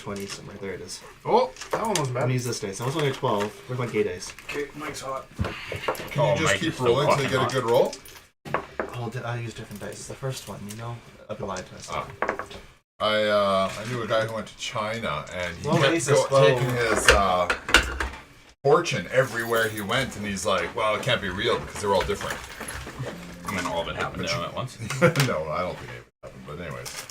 20 somewhere. There it is. Oh, that one was I'm bad. gonna use this dice. I was only at 12. Where's my gay dice? Okay, Mike's hot. Can you just keep rolling until you get a good roll? I'll use different dice. The first one, you know, I've been lied to us. I knew a guy who went to China and he Well, kept racist, taking his fortune everywhere he went, and he's like, well, it can't be real because they're all different. And then all of it happened to him at once. No, I don't think it happened, but anyways.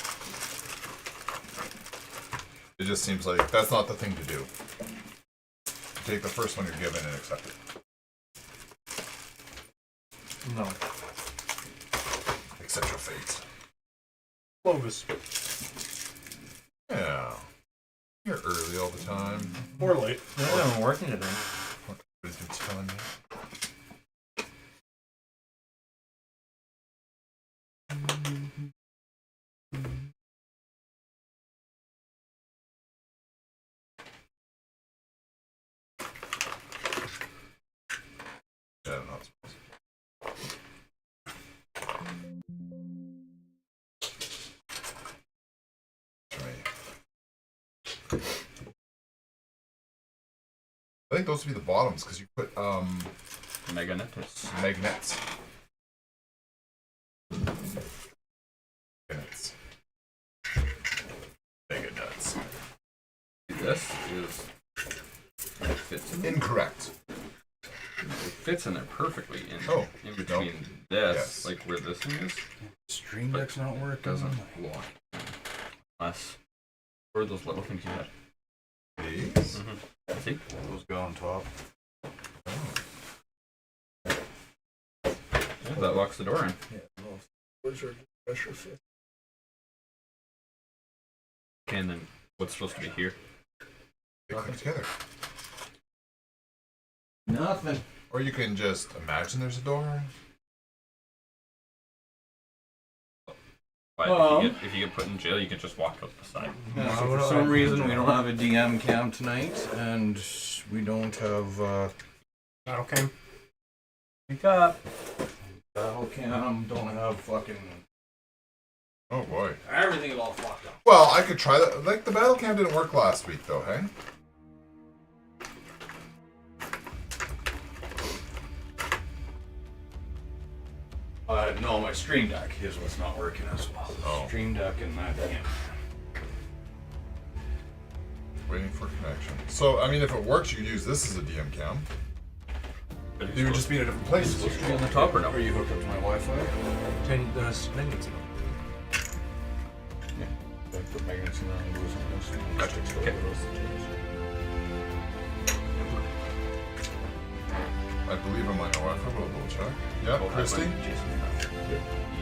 It just seems like that's not the thing to do. Take the first one you're given and accept it. No. Accept your fate. Clovis. Yeah. You're early all the time. Or late. Yeah, I'm working today. What is you telling me? Yeah, I'm not supposed to. I think those would be the bottoms because you put Magnets. magnets. Magnets. Mega nuts. This is it fits in. Incorrect. It fits in there perfectly in between this, Yes. like where this thing is. Stream Deck's not working. Doesn't lock. Unless where are those little things you had? These? Mm-hmm. See? Those go on top. Yeah, that locks the door in. Yeah, no. Where's your pressure fit? Okay, and then what's supposed to be here? They click together. Nothing. Or you can just imagine there's a door. But if you get put in jail, you can just walk out the side. Yeah, so for some reason, we don't have a DM cam tonight, and we don't have battle cam. Wake up. Battle cam, don't have fucking. Oh boy. Everything is all fucked up. Well, I could try that. Like, the battle cam didn't work last week, though, hey? No, my Stream Deck is what's not working as well. Oh. Stream Deck and that cam. Waiting for connection. So, I mean, if it works, you could use this as a DM cam. You would just be in a different place. Supposed to be on the top or no? Are you hooked up to my Wi-Fi? There's magnets in them. Yeah. I put magnets in there and lose on this. Gotcha. Okay. I believe I'm on your Wi-Fi, we'll double check. Yeah, Christy?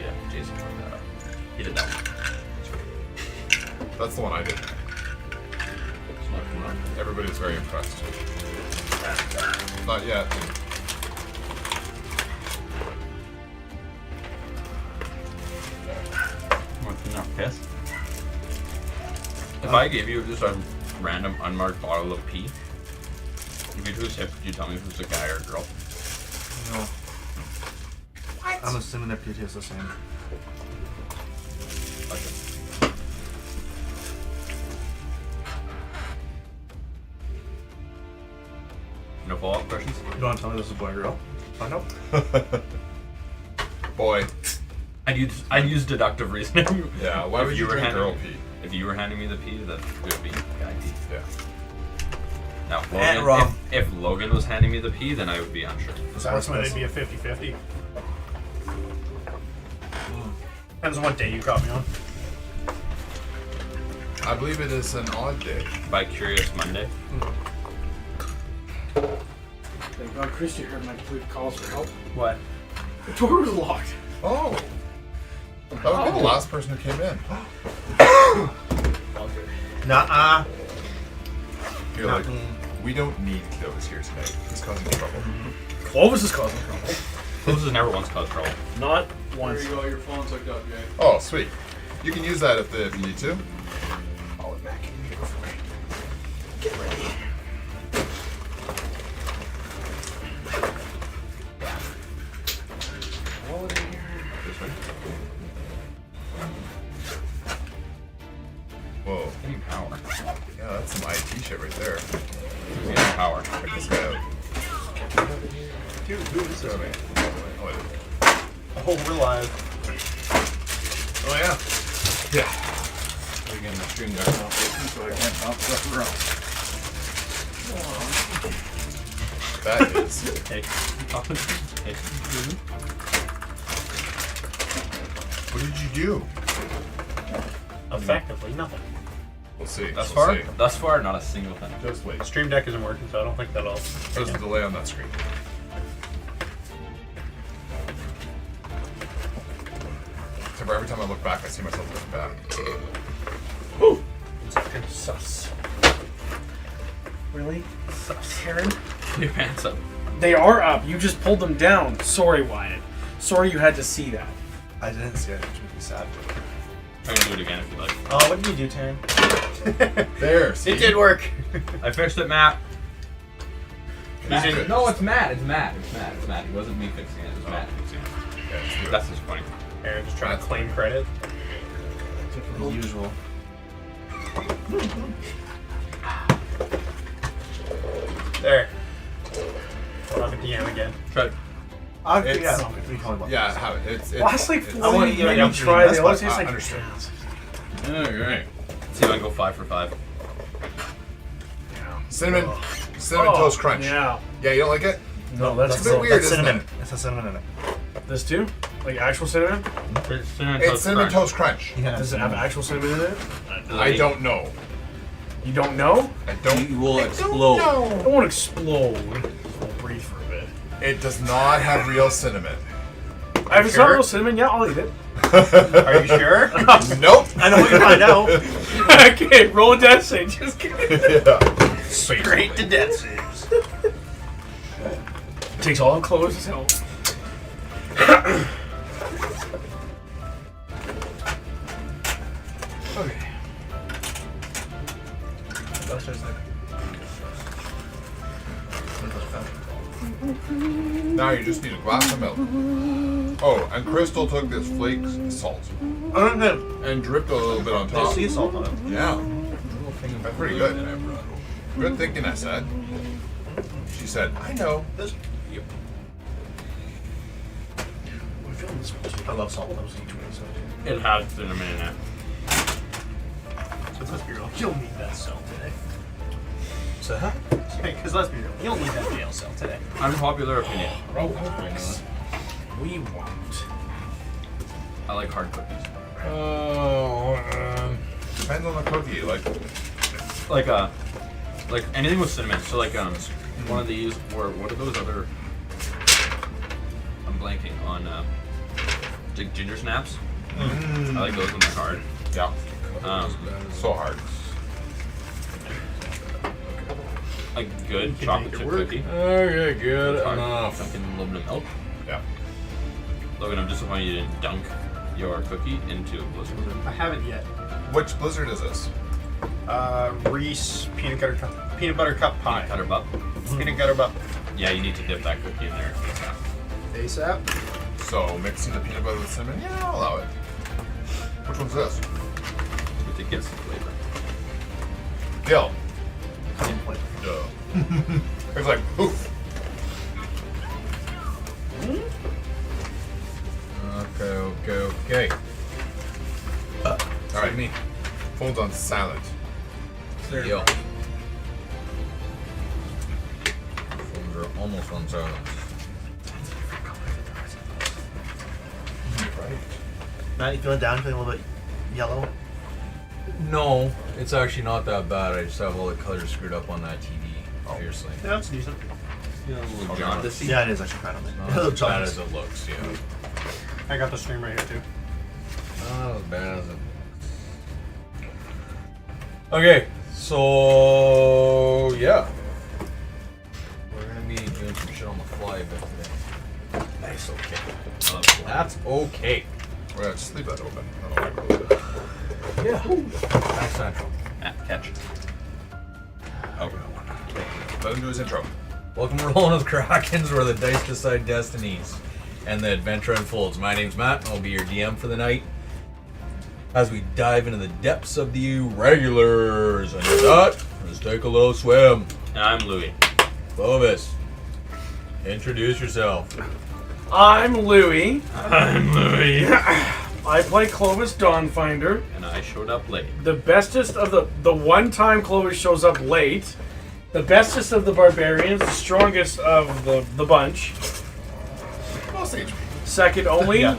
Yeah, Jason fucked that up. He did that one. That's the one I did. It's not coming up. Everybody's very impressed. Not yet. Yes. If I gave you just a random unmarked bottle of pee, if you drew a sip, could you tell me if it's a guy or a girl? No. What? I'm assuming their PT is the same. Okay. No follow-up questions? You want to tell me this is a boy or girl? Find out. Boy. I'd use deductive reasoning. Yeah, why would you drink girl pee? If you were handing me the pee, that would be guy pee. Yeah. Now, And Logan, wrong. if Logan was handing me the pee, then I would be unsure. So that's when it'd be a 50-50. Depends on what day you caught me on. I believe it is an odd day. By Curious Monday. Thank God Christy heard my calls for help. What? The door was locked. Oh! That would be the last person who came in. Nuh-uh. You're like, we don't need Clovis here tonight. He's causing trouble. Clovis is causing trouble. Clovis has never once caused trouble. Not once. There you go, your phone's hooked up, Jay. Oh, sweet. You can use that if you need to. Call it back. Get over me. Get ready. Roll it in here. This way. Whoa. Getting power. Yeah, some IT shit right there. Yeah, power. Check this guy out. Dude, who is this man? Oh, wait. Oh, we're live. Oh, yeah. Yeah. Again, the stream deck's not working, so I can't bounce stuff around. That is. Hey. Hey. What did you do? Effectively, nothing. We'll see. Thus We'll far? see. Thus far, not a single thing. Just wait. Stream Deck isn't working, so I don't think that'll. There's a delay on that screen. Except for every time I look back, I see myself looking back. Whew. It's fucking sus. Really? Karen? Your pants up. They are up. You just pulled them down. Sorry, Wyatt. Sorry you had to see that. I didn't see it, which made me sad. I can do it again if you like. Oh, what did you do, Taryn? There, see? It did work. I fixed it, Matt. Matt. No, it's Matt. It's Matt. It's Matt. It's Matt. It wasn't me fixing it. It was Matt fixing it. Okay, let's do it. That's disappointing. Aaron's trying to claim credit. As usual. There. I'll have a DM again. Try. It's- Yeah, I have it. It's Last like it's- 40 wanna give it maybe up to try. you. They That's always what just I like understand. Alright. See if I can go 5 for 5. Cinnamon Toast Crunch. Yeah. Yeah, you don't like it? No, that's It's a bit weird, That's isn't cinnamon. it? It's a cinnamon in it. This too? Like actual cinnamon? It's cinnamon It's toast. Cinnamon crunch. Toast Crunch. Yeah. Does it have actual cinnamon in it? I don't know. You don't know? I don't. You will explode. I don't want to explode. I'll breathe for a bit. It does not have real cinnamon. If it's not sure? real cinnamon, yeah, I'll eat it. Are you sure? Nope. I know we can find out. Okay, roll a death save. Just kidding. Yeah. Straight to death saves. Takes all the clothes as hell. Okay. That's just like. Now you just need a glass of milk. Oh, and Crystal took this flakes salt and dripped a little bit on There's top. sea salt on it. Yeah. That's pretty good. Good thinking, I said. She said, I know. We're feeling this one too. I love salt. I was eating so It has cinnamon in it. Because let's be real, you'll need that cell today. So, huh? Because let's be real, you'll need that jail cell today. Unpopular opinion. We won't. I like hard cookies. Oh, depends on the cookie. Like anything with cinnamon. So like one of these or what are those other? I'm blanking on like ginger snaps. I like those when they're hard. Yeah. So hard. A good can chocolate make it chip work. cookie. Okay, good It's hard. enough. Dunking a little bit of milk. Yeah. Logan, I'm disappointed you didn't dunk your cookie into a blizzard. I haven't yet. Which blizzard is this? Reese peanut butter cup pie. Peanut butter butt. Peanut butter butt. Yeah, you need to dip that cookie in there. ASAP. So mixing the peanut butter with cinnamon? Yeah, I'll allow it. Which one's this? It gets the flavor. Gil. Same flavor. Duh. It's like poof. Okay. All right, me. Phone's on silent. Yo. Phones are almost on silent. Right. Matt, you feeling down? Feeling a little bit yellow? No, it's actually not that bad. I just have all the colors screwed up on that TV. Fiercely. Yeah, that's decent. You know, a little Okay. jaundicey. Yeah, it is actually kind of Not a little as bad jaundiced. as it looks, yeah. I got the stream right here too. Not as bad as it looks. Okay, so yeah. We're gonna be doing some shit on the fly a bit today. Nice, okay. I love it. That's okay. Well, just leave that open. I don't like it. Yeah. That's central. Catch. Oh. Let him do his intro. Welcome to Rollin With Krakens, where the dice decide destinies and the adventure unfolds. My name's Matt, and I'll be your DM for the night as we dive into the depths of the regulars. And with that, take a little swim. And I'm Louis. Clovis, introduce yourself. I'm Louis. I'm Louis. I play Clovis Dawnfinder. And I showed up late. The bestest of the one time Clovis shows up late. The bestest of the barbarians. The strongest of the bunch. Most HP. Second only Yeah.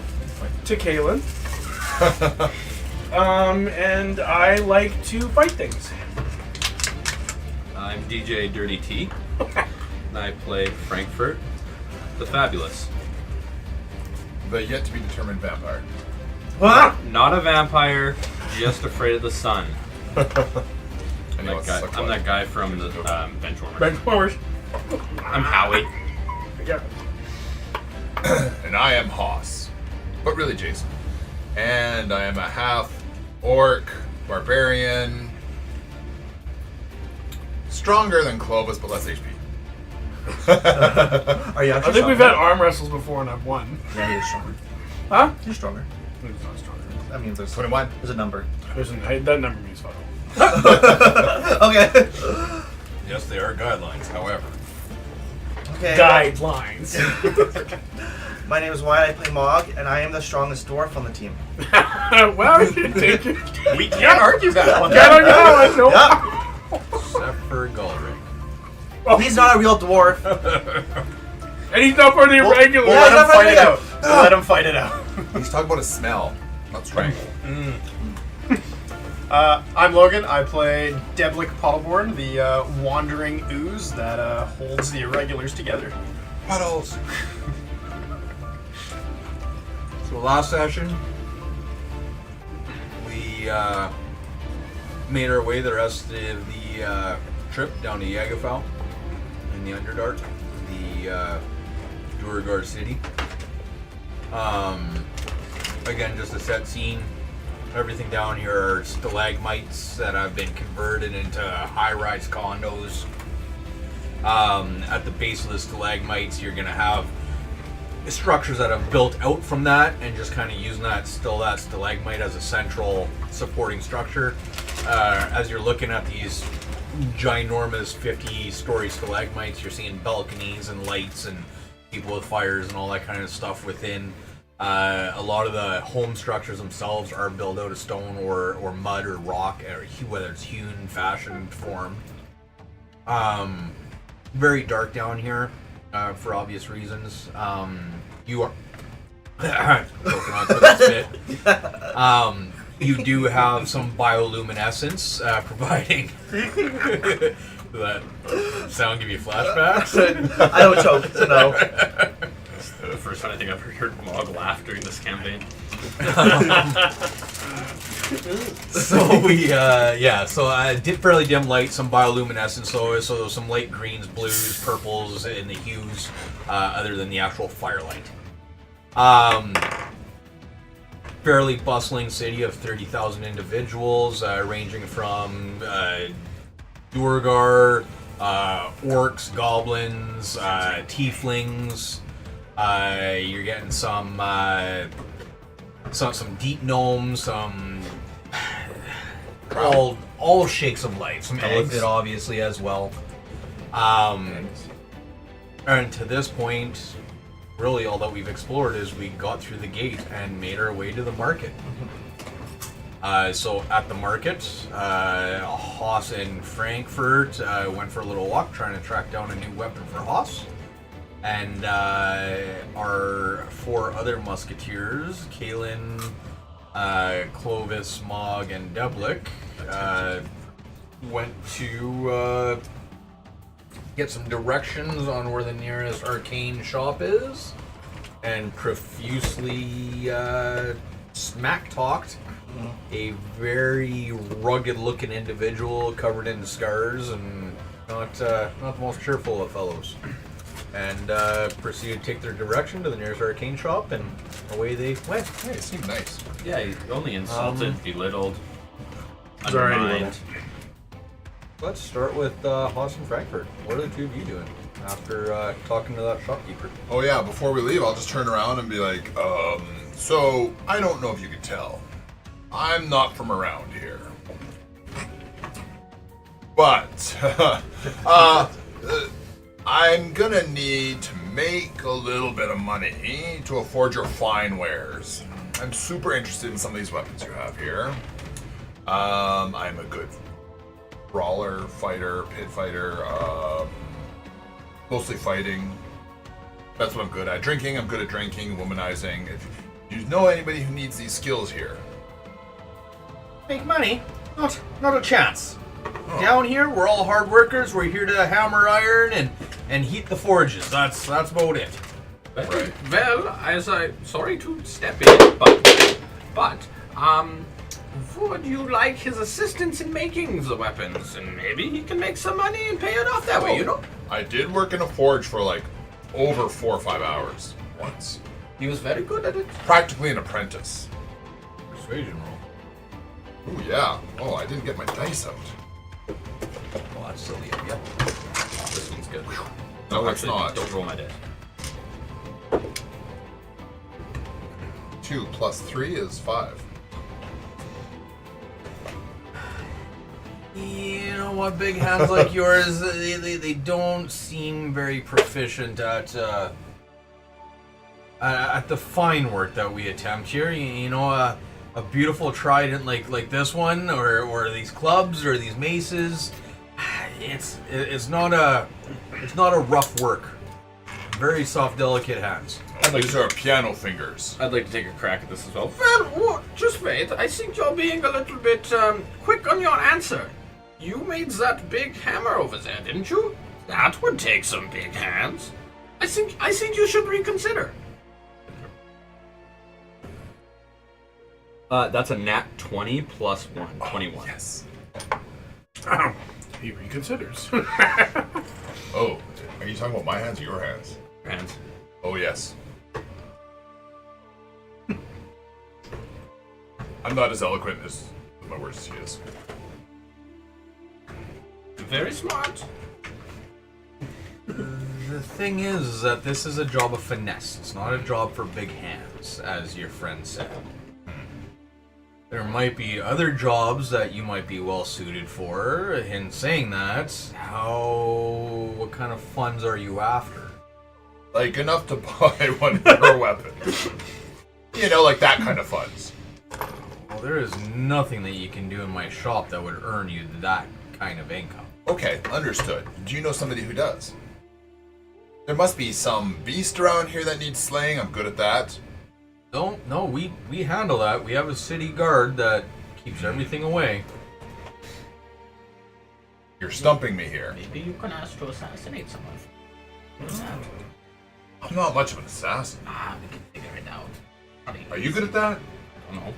to Kaylin. And I like to fight things. I'm DJ Dirty T. And I play Frankfurt, the Fabulous. The yet to be determined vampire. What? Not a vampire, just afraid of the sun. And I'm he wants to that suck guy, I'm blood. that guy from the Benchwarmers. Benchwarmers. I'm Howie. Yeah. And I am Hoss. But really Jason. And I am a half orc, barbarian. Stronger than Clovis, but less HP. Are you I actually think we've had stronger? arm wrestles before and I've won. Yeah, he's stronger. Huh? He's stronger. He's not stronger. I mean, there's 21. a number. That number means fuck all. Okay. Yes, they are guidelines, however. Okay. Guidelines. My name is Wyatt. I play Mog, and I am the strongest dwarf on the team. Well, you take it. We can't argue that one. Get on your own, no. Yep. Except for Gulrick. He's not a real dwarf. And he's not part of the irregular. yeah, Let he's him not fight it gonna out. Let him fight it out. He's talking about his smell, not strength. I'm Logan. I play Devlik Pottleborn, the wandering ooze that holds the irregulars together. Puddles. So last session, we made our way the rest of the trip down to Yagafal in the Underdark, the Durgar city. Again, just a set scene. Everything down here are stalagmites that have been converted into high-rise condos. At the base of the stalagmites, you're gonna have structures that have built out from that and just kind of using that stalagmite as a central supporting structure. As you're looking at these ginormous 50-story stalagmites, you're seeing balconies and lights and people with fires and all that kind of stuff within. A lot of the home structures themselves are built out of stone or mud or rock, or whether it's hewn, fashioned, formed. Very dark down here, for obvious reasons. You are choking on the spit. You do have some bioluminescence providing. Does that sound give you flashbacks? I don't choke, so no. The first time I think I've heard Mog laugh during this campaign. So we, did fairly dim light, some bioluminescence, so there's some light greens, blues, purples, and the hues, other than the actual firelight. Fairly bustling city of 30,000 individuals, ranging from Durgar, orcs, goblins, tieflings. You're getting some deep gnomes, some all shakes of life, some eggs, obviously as well. And to this point, really all that we've explored is we got through the gate and made our way to the market. So at the market, Hoss and Frankfurt went for a little walk, trying to track down a new weapon for Hoss. And our four other musketeers, Kaylin, Clovis, Mog, and Devlik, went to get some directions on where the nearest arcane shop is, and profusely smack-talked a very rugged-looking individual covered in scars and not the most cheerful of fellows. And proceeded to take their direction to the nearest arcane shop, and away they went. Hey, it seemed nice. Yeah, he only insulted, belittled, Sorry, undermined. Let's start with Hoss and Frankfurt. What are the two of you doing after talking to that shopkeeper? Oh yeah, before we leave, I'll just turn around and be like, so I don't know if you could tell. I'm not from around here. But I'm gonna need to make a little bit of money to afford your fine wares. I'm super interested in some of these weapons you have here. I'm a good brawler, fighter, pit fighter, mostly fighting. That's what I'm good at. Drinking, I'm good at drinking, womanizing. If you know anybody who needs these skills here. Make money? Not a chance. Down here, we're all hard workers. We're here to hammer iron and heat the forges. That's about it. Right. Well, sorry to step in, but would you like his assistance in making the weapons? And maybe he can make some money and pay it off that way, you know? I did work in a forge for like over 4 or 5 hours once. He was very good at it. Practically an apprentice. Persuasion roll. Ooh, yeah. Oh, I didn't get my dice out. Well, that's silly of you. This one's good. No, it's not. Don't roll my dice. 2 plus 3 is 5. You know what, big hands like yours, they don't seem very proficient at the fine work that we attempt here. You know, a beautiful trident like this one, or these clubs, or these maces. It's not a rough work. Very soft, delicate hands. These are piano fingers. I'd like to take a crack at this as well. Well, just wait. I think you're being a little bit quick on your answer. You made that big hammer over there, didn't you? That would take some big hands. I think you should reconsider. That's a nat 20 plus 1, 21. Yes. He reconsiders. Oh, are you talking about my hands or your hands? Hands. Oh, yes. I'm not as eloquent as my words as he is. Very smart. The thing is that this is a job of finesse. It's not a job for big hands, as your friend said. There might be other jobs that you might be well suited for. In saying that, what kind of funds are you after? Like, enough to buy one per weapon. You know, like that kind of funds. Well, there is nothing that you can do in my shop that would earn you that kind of income. Okay, understood. Do you know somebody who does? There must be some beast around here that needs slaying. I'm good at that. No, we handle that. We have a city guard that keeps everything away. You're stumping me here. Maybe you can ask to assassinate someone. I'm not much of an assassin. We can figure it out. Are you good at that? I don't know.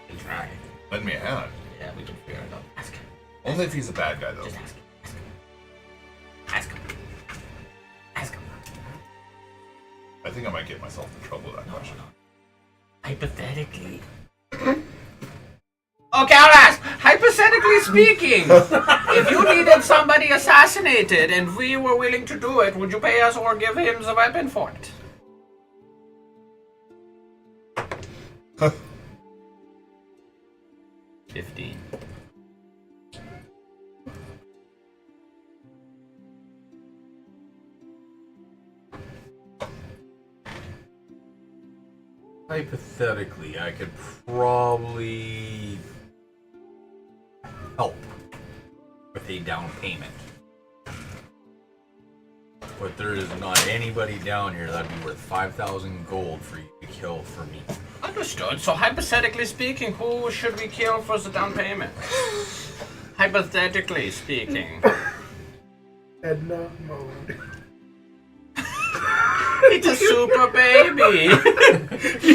We can try. Lend me a hand. Yeah, we can figure it out. Ask him. Only if he's a bad guy, though. Just ask him. Ask him. Ask him. I think I might get myself in trouble with that question. Hypothetically. Okay, I'll ask. Hypothetically speaking, if you needed somebody assassinated and we were willing to do it, would you pay us or give him the weapon for it? Huh. 15. Hypothetically, I could probably help with a down payment. But there is not anybody down here that'd be worth 5,000 gold for you to kill for me. Understood. So hypothetically speaking, who should we kill for the down payment? Hypothetically speaking. Edna mode. It's a super baby.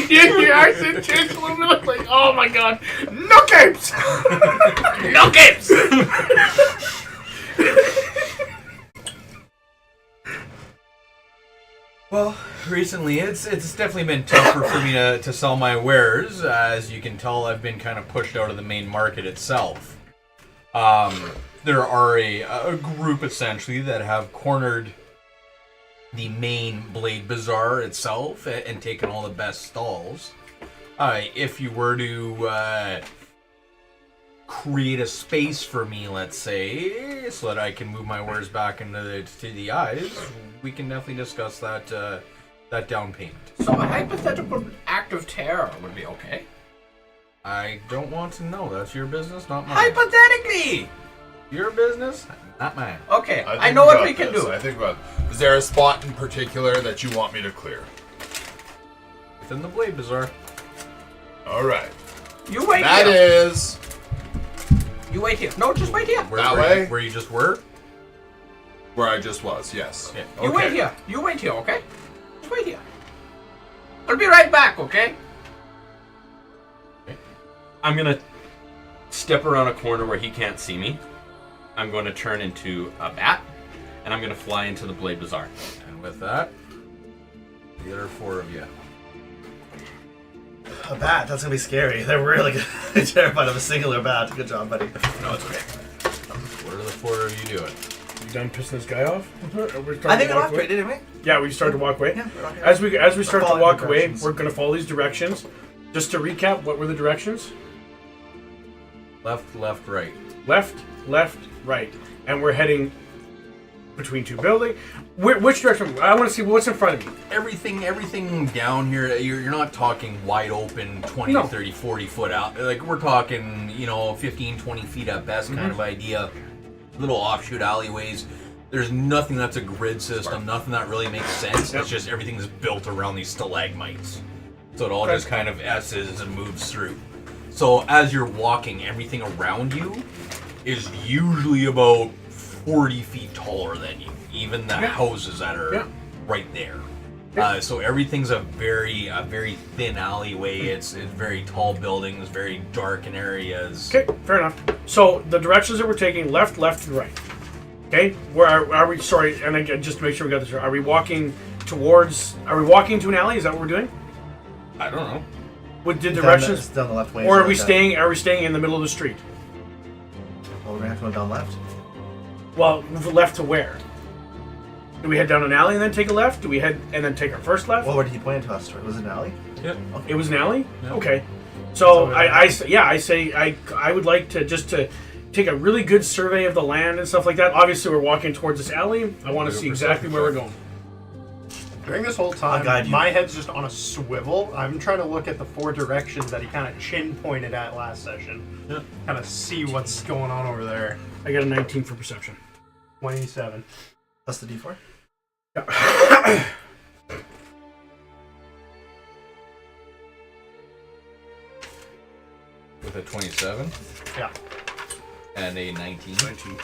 Your accent changed a little bit. Like, oh my god, no capes. No games. Well, recently it's definitely been tougher for me to sell my wares. As you can tell, I've been kind of pushed out of the main market itself. There are a group essentially that have cornered the main Blade Bazaar itself and taken all the best stalls. If you were to create a space for me, let's say, so that I can move my wares back into the eyes, we can definitely discuss that down payment. So a hypothetical act of terror would be okay? I don't want to know. That's your business, not mine. Hypothetically! Your business, not mine. Okay, I think know what about we can this. do. I think about. Is there a spot in particular that you want me to clear? Within the Blade Bazaar. All right. You wait That here. is You wait here. No, just wait here. Where you just were? where I just was. Yes. Yeah. You wait here. You wait here, okay? Just wait here. I'll be right back, okay? I'm gonna step around a corner where he can't see me. I'm going to turn into a bat, and I'm going to fly into the Blade Bazaar. And with that, the other 4 of you. A bat, that's gonna be scary. They're really terrified of a singular bat. Good job, buddy. No, it's okay. What are the 4 of you doing? You done pissing this guy off? We're starting I think to we walk away. didn't we? Yeah, we started to walk away. Yeah, we're walking As we start to following walk the away, directions. we're going to follow these directions. Just to recap, what were the directions? Left, left, right. Left, left, right. And we're heading between 2 buildings. Which direction? I want to see what's in front of me. Everything down here, you're not talking wide open 20, No. 30, 40 foot out. Like, we're talking, 15, 20 feet at best kind of idea. Little offshoot alleyways. There's nothing that's a grid system, nothing that really makes sense. Yep. It's just everything's built around these stalagmites. So it all just kind of S's and moves through. So as you're walking, everything around you is usually about 40 feet taller than you. Even the houses that are right there. So everything's a very thin alleyway. It's very tall buildings, very dark in areas. Okay, fair enough. So the directions that we're taking, left, left, and right. Okay, where are we? Sorry, and again, just to make sure we got this right. Are we walking to an alley? Is that what we're doing? I don't know. With the directions, down the left way. or are we staying? Are we staying in the middle of the street? Well, we're gonna have to go down left. Well, left to where? Do we head down an alley and then take a left? Do we head and then take our first left? Well, where did he point to us? Was it an alley? Yeah. It was an alley? Yeah. Okay. So I say I would like to just to take a really good survey of the land and stuff like that. Obviously, we're walking towards this alley. I want to see exactly where we're going. During this whole I'll guide time, you. my head's just on a swivel. I'm trying to look at the 4 directions that he kind of chin pointed at last session. Yeah. Kind of see what's going on over there. I got a 19 for perception. 27. Plus the D4. With a 27 Yeah. and a 19. 19.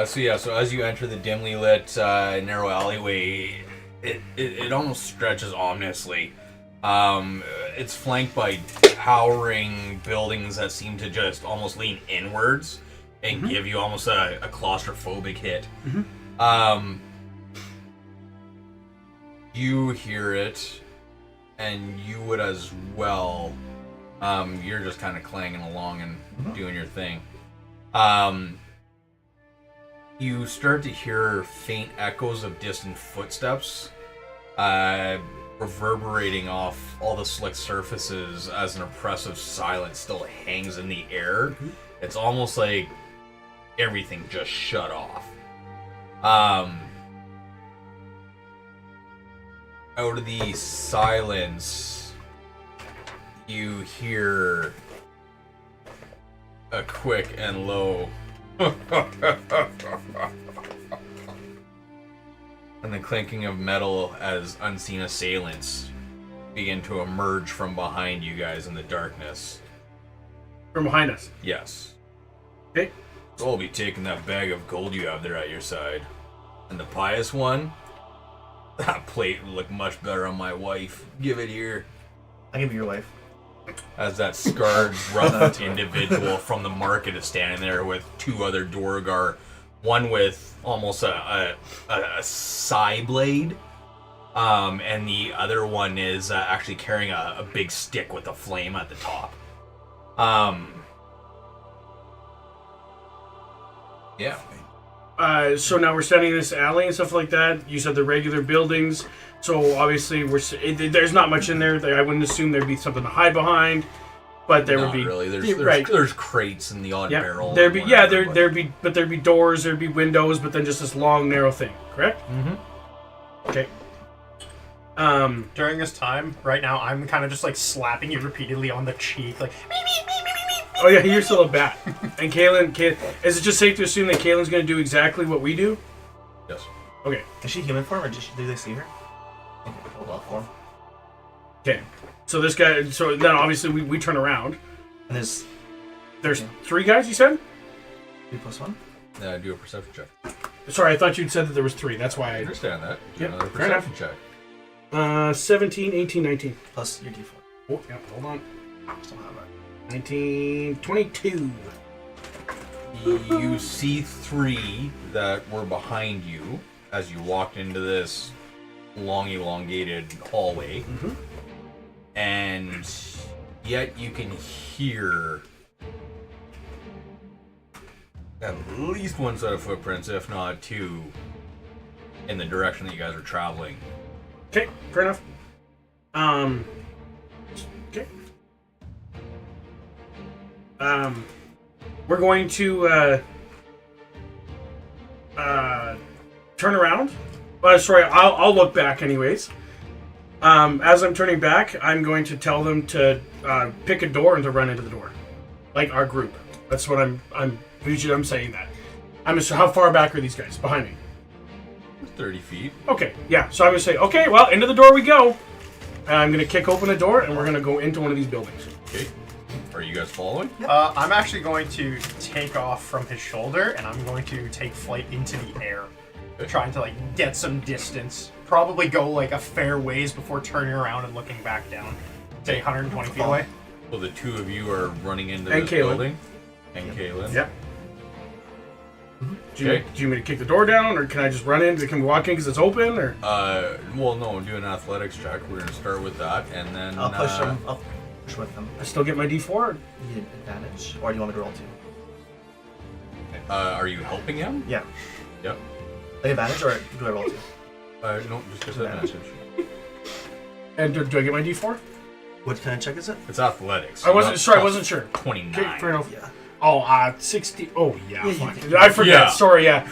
So as you enter the dimly lit narrow alleyway, it almost stretches ominously. It's flanked by towering buildings that seem to just almost lean inwards and give you almost a claustrophobic hit. You hear it, and you would as well. You're just kind of clanging along and doing your thing. You start to hear faint echoes of distant footsteps reverberating off all the slick surfaces as an oppressive silence still hangs in the air. It's almost like everything just shut off. Out of the silence, you hear a quick and low and the clinking of metal as unseen assailants begin to emerge from behind you guys in the darkness. From behind us. Yes. Okay. So I'll be taking that bag of gold you have there at your side. And the pious one? That plate would look much better on my wife. Give it here. I can be your wife. As that scarred, rough individual from the market is standing there with 2 other Dorgar. One with almost a sai blade. And the other one is actually carrying a big stick with a flame at the top. Yeah. So now we're standing in this alley and stuff like that. You said the regular buildings. So obviously there's not much in there. I wouldn't assume there'd be something to hide behind. but there would Not be really. There's right. there's crates in the odd Yeah, barrel. there'd be and yeah whatever, there'd be doors, there'd be windows, but then just this long narrow thing. Correct? Mm-hmm. Okay. During this time, right now, I'm kind of just like slapping you repeatedly on the cheek, like. Oh yeah, you're still a bat. And Kaylin, is it just safe to assume that Kaylin's going to do exactly what we do? Yes. Okay. Is she human form or do they see her? Okay, hold on form. Okay. So this guy. So then obviously we turn around. And there's There's 3 guys. You said? 3+1. Do a perception check. Sorry, I thought you'd said that there was 3. That's why I I. understand that. Do Yep, another fair enough. perception check. 17, 18, 19. Plus your D4. Oh, yeah. Hold on. Still have it. 19, 22. You see 3 that were behind you as you walked into this long, elongated hallway, and yet you can hear at least 1 set of footprints, if not 2, in the direction that you guys are traveling. Okay, fair enough. Okay. We're going to turn around. Sorry, I'll look back anyways. As I'm turning back, I'm going to tell them to pick a door and to run into the door, like our group. That's what I'm saying that. How far back are these guys behind me? 30 feet. Okay, yeah. So I'm gonna say, okay, well, into the door we go. And I'm gonna kick open the door, and we're gonna go into one of these buildings. Okay. Are you guys following? I'm actually going to take off from his shoulder, and I'm going to take flight into the air, trying to like get some distance. Probably go like a fair ways before turning around and looking back down. Say 120 feet away. So the 2 of you are running into And this Kaylin. building. And Kaylin. Yep. Do you Okay. want me to kick the door down, or can I just run in? Can we walk in because it's open, or? Well, no, do an athletics check. We're gonna start with that, and then I'll push them. I'll push with them. I still get my D4? Or? You need advantage. Or do you want me to roll 2? Are you helping him? Yeah. Yep. Like advantage or do I roll 2? No, just advantage. And do I get my D4? What kind of check is it? It's athletics. I wasn't sure. 29. Okay, fair enough. Yeah. Oh, 60. Oh, yeah. Yeah, Fuck. you- I forget. Yeah. Sorry, yeah.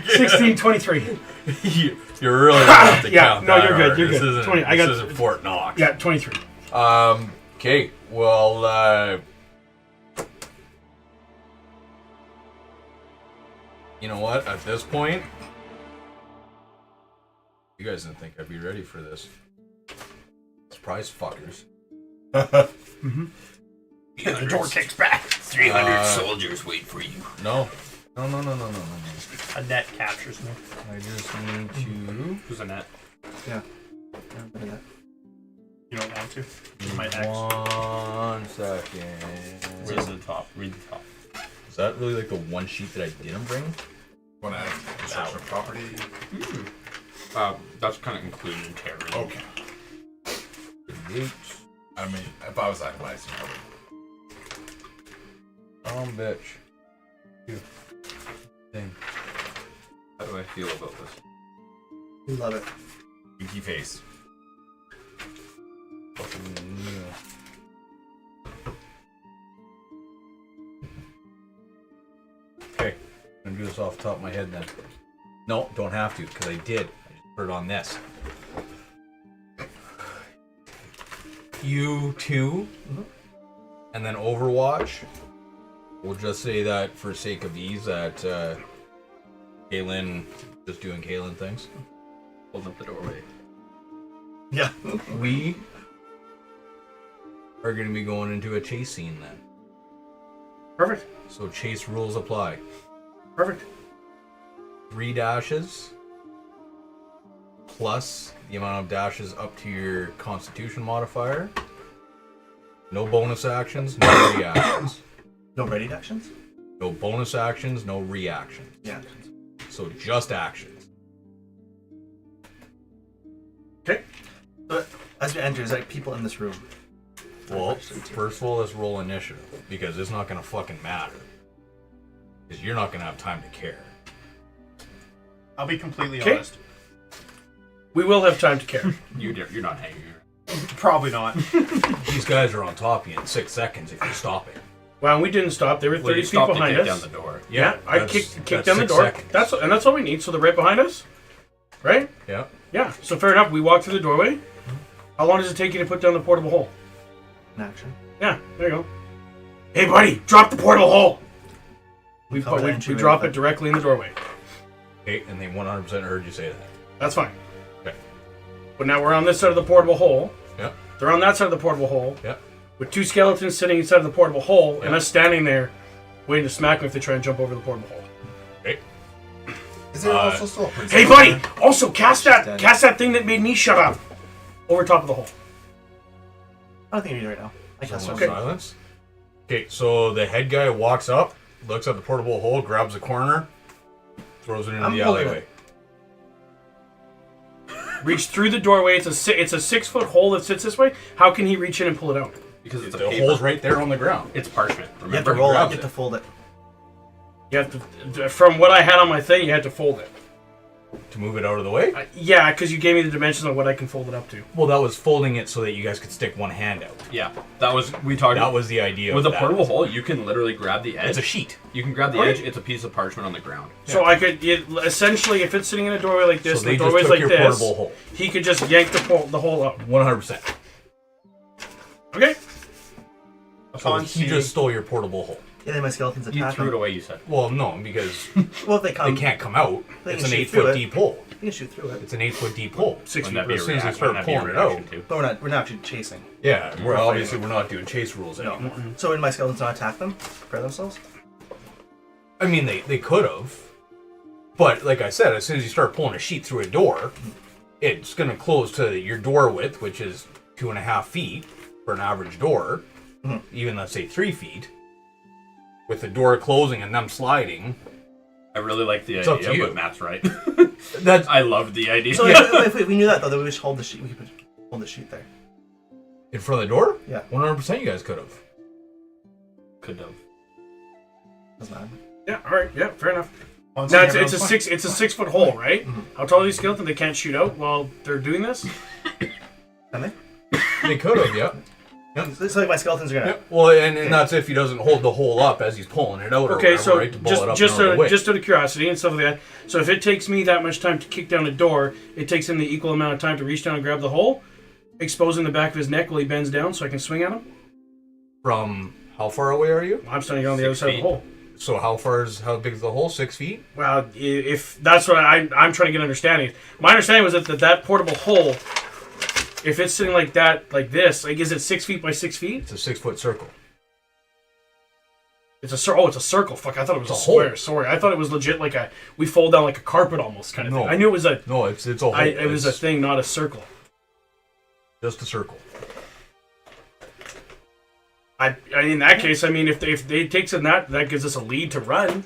16, 23. You're really gonna have to Yeah, count no, that you're good, hard. you're This good. Isn't, 20, I this got- isn't Fort Knox. Yeah, 23. Okay. Well, you know what? At this point, you guys didn't think I'd be ready for this. Surprise, fuckers. Yeah, the door kicks back. 300 soldiers wait for you. No. No. A net captures me. I just need to. Who's a net? Yeah. Yeah, a bit of that. You don't want to. It's my X. 1 second. Read the top. Read the top. Is that really like the one sheet that I didn't bring? Want to add construction property? That's kind of included in terrorism. Okay. I mean, if I was itemizing, I would. Bitch. Thing. How do I feel about this? We love it. Geeky face. Okay, I'm gonna do this off the top of my head then. No, don't have to, because I did. I just put it on this. You 2, and then Overwatch. We'll just say that for sake of ease, that Kaylin just doing Kaylin things. Holding up the doorway. Yeah. We are going to be going into a chase scene then. Perfect. So chase rules apply. Perfect. 3 dashes plus the amount of dashes up to your Constitution modifier. No bonus actions, no reactions. No ready actions? No bonus actions, no reactions. Yeah. So just actions. Okay. But as we enter, is there like people in this room? Well, first of all, let's roll initiative, because it's not going to fucking matter. Because you're not going to have time to care. I'll be completely Okay. honest. We will have time to care. You're not hanging here. Probably not. These guys are on top of you in 6 seconds if you're stopping. Well, we didn't stop. They were 30 feet behind us. Down the door. Yeah, I that's kicked down the 6 door. seconds. That's all we need. So they're right behind us, right? Yeah. Yeah. So fair enough. We walk through the doorway. How long does it take you to put down the portable hole? In action. Yeah. There you go. Hey, buddy, drop the portable hole. We Cover that we entry drop with it directly in the doorway. Okay, and they 100% heard you say that. That's fine. Okay. But now we're on this side of the portable hole. Yeah. They're on that side of the portable hole. Yeah. With 2 skeletons sitting inside of the portable hole, and Yeah. us standing there, waiting to smack them if they try and jump over the portable hole. Okay. Is there also still a princess? Hey, buddy! Also, cast dead. that thing that made me shut up over top of the hole. I don't think you need it right now. I cast Someone it. silence. Okay, so the head guy walks up, looks at the portable hole, grabs a corner, throws it into I'm the holding alleyway. Reach through the doorway. It's a 6-foot hole that sits this way. How can he reach in and pull it out? Because it's a The paper. hole's right there on the ground. It's parchment. You have Remember? to roll it. grabs You have it. to fold it. You have to. From what I had on my thing, you had to fold it. To move it out of the way? Yeah, because you gave me the dimensions on what I can fold it up to. Well, that was folding it so that you guys could stick one hand out. Yeah, that was we talked. That was the idea. with of a that. portable hole. You can literally grab the edge. It's a sheet. You can grab the Okay. edge. It's a piece of parchment on the ground. So I could essentially, if it's sitting in a doorway like this, So they the just doorway's took like your this, portable hole. he could just yank the hole out. 100%. Okay. So Upon he seeing- just stole your portable hole. Yeah, then my skeletons You attack threw it me. away. You said. Well, no, because Well, if they they come, can't come out. They It's can an shoot through 8-foot it. deep hole. you can shoot through it. It's an 8-foot deep hole. 6 feet. Wouldn't that be As a soon as they reaction? start Wouldn't that be a pulling it out. reaction too? But we're not actually chasing. Yeah, we're We're obviously fighting. we're not doing chase rules No. anymore. So when my skeletons not attack them, prepare themselves. I mean, they could have, but like I said, as soon as you start pulling a sheet through a door, it's going to close to your door width, which is 2.5 feet for an average door. Even let's say 3 feet. With the door closing and them sliding, I really like the It's up idea, to you. but Matt's right. that's I love the idea. So if we knew that though, then we would just hold the sheet. We could hold the sheet there. in front of the door. Yeah. 100% you guys could have. Could have. Doesn't matter. Yeah. All right. Yeah. Fair enough. Once Now again, it's a everyone's six. It's a 6-foot hole, right? How tall are these skeletons? They can't shoot out while they're doing this. Can they? They could have, yeah. So like my skeletons are gonna. Yeah. Well, and that's if he doesn't hold the hole up as he's pulling it out. Or Okay, whatever, so right, to pull it up just and out of the way. out of curiosity and stuff like that. So if it takes me that much time to kick down a door, it takes him the equal amount of time to reach down and grab the hole, exposing the back of his neck while he bends down, so I can swing at him. From how far away are you? I'm standing on the other 6 side of the feet. hole. So how big is the hole? 6 feet? Well, if that's what I'm trying to get understanding. My understanding was that portable hole, if it's sitting like that, like this, like is it 6 feet by 6 feet? It's a 6-foot circle. It's a circle. Oh, it's a circle. Fuck, I thought it was a It's a hole. square. Sorry, I thought it was legit like we fold down like a carpet almost kind of No. thing. I knew it was a. No, it's a hole. It was a It's thing, not a circle. just a circle. In that case, I mean, if they takes in that gives us a lead to run.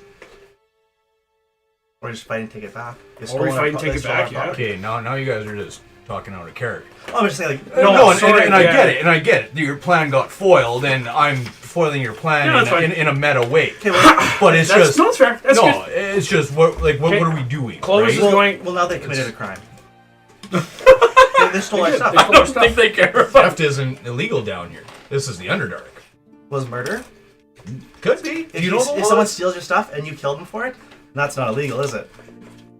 Or just fight and take it back. They Or stole we our fight and pro- take they it stole back, our yeah. property. Okay, now you guys are just talking out of character. Oh, I'm just saying like. No, and sorry, I yeah. get it. Your plan got foiled, and I'm foiling your plan Yeah, that's fine. in a meta way. Okay, well, But it's That's just no, it's fair. That's no, good. it's just what Okay. are we doing? Close right? is going. well, now they committed a crime. they stole our stuff. They stole our stuff. think they care about. Theft isn't illegal down here. This is the Underdark. Was murder? Could be. If, you know the if law? someone steals your stuff and you killed them for it, that's not illegal, is it?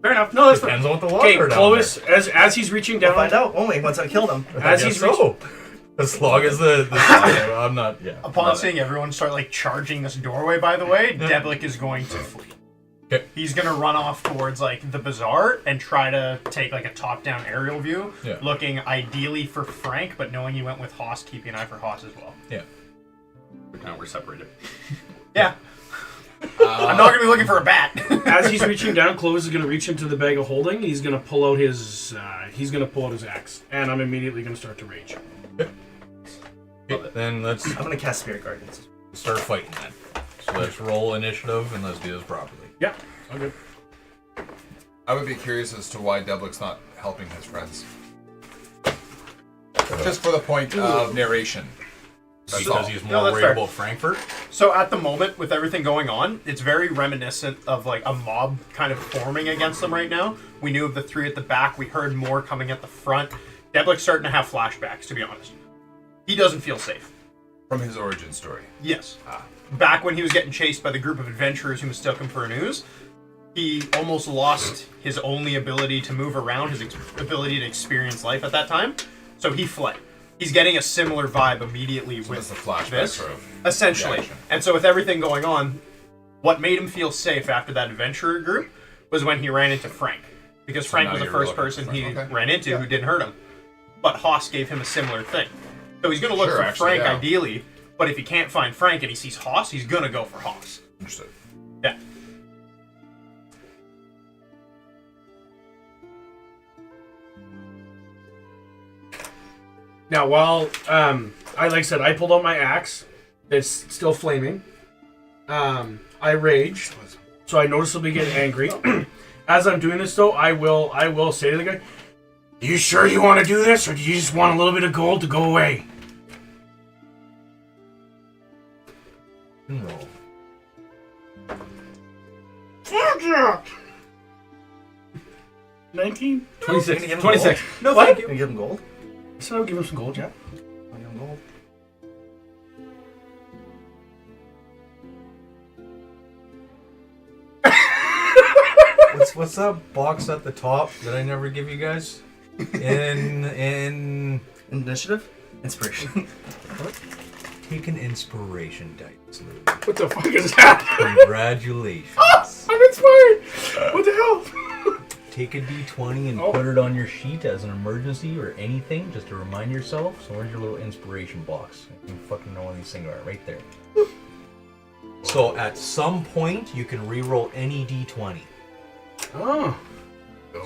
Fair enough. No, that's fair. Depends on what the laws Okay, are down Clovis, as he's reaching We'll down, find out, won't we? Once I kill them. there. as I he's guess so. As long as the I'm not. Yeah. Upon Love seeing everyone start like charging this doorway, by the way, Devlik is going to flee. Okay. He's gonna run off towards like the bazaar and try to take like a top-down aerial view, Yeah. looking ideally for Frank, but knowing he went with Haas, keeping an eye for Haas as well. Yeah. Now we're separated. Yeah. I'm not gonna be looking for a bat. as he's reaching down, Clovis is going to reach into the bag of holding. He's going to pull out his axe, and I'm immediately going to start to rage. Okay, then let's I'm gonna cast Spirit Guardians. start fighting then. So let's roll initiative and let's do this properly. Yeah, all good. I would be curious as to why Devlik's not helping his friends. Just for the point of narration. That's all. Because he's more No, that's worried fair. about Frankfurt. So at the moment, with everything going on, it's very reminiscent of like a mob kind of forming against them right now. We knew of the 3 at the back. We heard more coming at the front. Deblic's starting to have flashbacks, to be honest. He doesn't feel safe. From his origin story. Yes. Back when he was getting chased by the group of adventurers who mistook him for an ooze, he almost lost his only ability to move around, his ability to experience life at that time. So he fled. He's getting a similar vibe immediately with That's the flashback this. sort of Essentially. reaction. And so with everything going on, what made him feel safe after that adventurer group was when he ran into Frank. Because Frank now was the you're first looking person for he Frank. Okay. ran into who didn't hurt him. But Haas gave him a similar thing. So he's going to look Sure, for actually, Frank yeah. ideally, but if he can't find Frank and he sees Haas, he's going to go for Haas. Understood. Yeah. Now, while like I said, I pulled out my axe. It's still flaming. I raged, so I noticeably get angry. As I'm doing this, though, I will say to the guy, "You sure you want to do this, or do you just want a little bit of gold to go away?" Roll. Fuck yeah! 19? 26. Give him 26. Gold? No, What? thank Can you. you give him gold? I said I would give him some gold, yeah. I'll give him gold. What's that box at the top that I never give you guys? In Initiative? Inspiration. take an inspiration dice, Luke. What the fuck is that? Congratulations. I'm inspired! What the hell? Take a d20 and Oh. put it on your sheet as an emergency or anything, just to remind yourself. So where's your little inspiration box? You fucking know where these things are, right there. So at some point, you can re-roll any d20. Oh.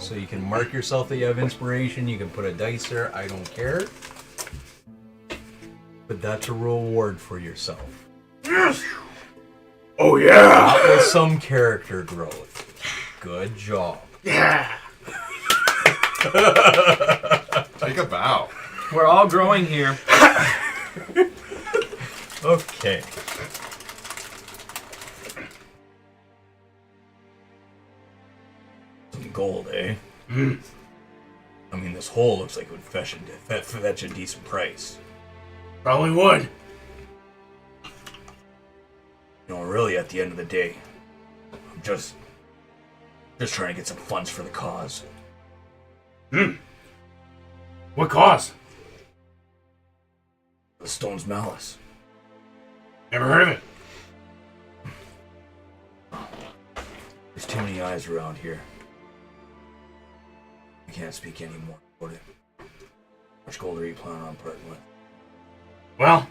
So you can mark yourself that you have inspiration. You can put a dice there. I don't care. But that's a reward for yourself. Yes! Oh, yeah! That was some character growth. Good job. Yeah! Take a bow. We're all growing here. Okay. Some gold, eh? Mm. I mean, this hole looks like it would fetch a decent price. Probably would. You know, really, at the end of the day, I'm just trying to get some funds for the cause. What cause? The Stone's Malice. Never heard of it. There's too many eyes around here. I can't speak anymore about it. How much gold are you planning on parting with? Well,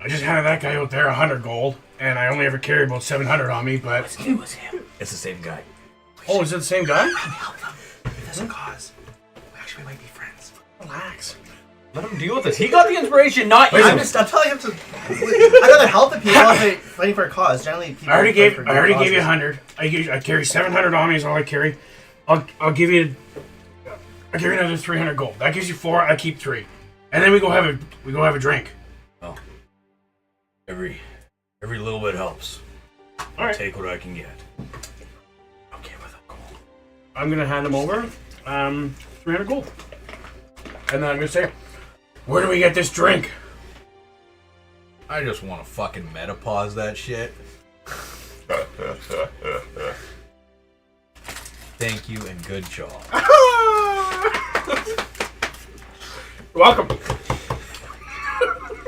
I just handed that guy out there 100 gold, and I only ever carry about 700 on me, but... It was him. It's the same guy. Oh, is it the same guy? Help him. It doesn't cause. Actually, we might be friends. Relax. Let him deal with this. He got the inspiration, not you. I'm telling him to. I'd rather help the people if they're fighting for a cause. Generally, people I already fight gave for you 100. good I carry 700 on me is all I carry. I'll give you another 300 gold. That gives you 4. I keep 3, and then we go have a drink. Well, every little bit helps. All right. Take what I can get. Okay, with that gold. I'm gonna hand him over 300 gold, and then I'm gonna say, "Where do we get this drink?" I just want to fucking metapause that shit. Thank you and good job. You're welcome.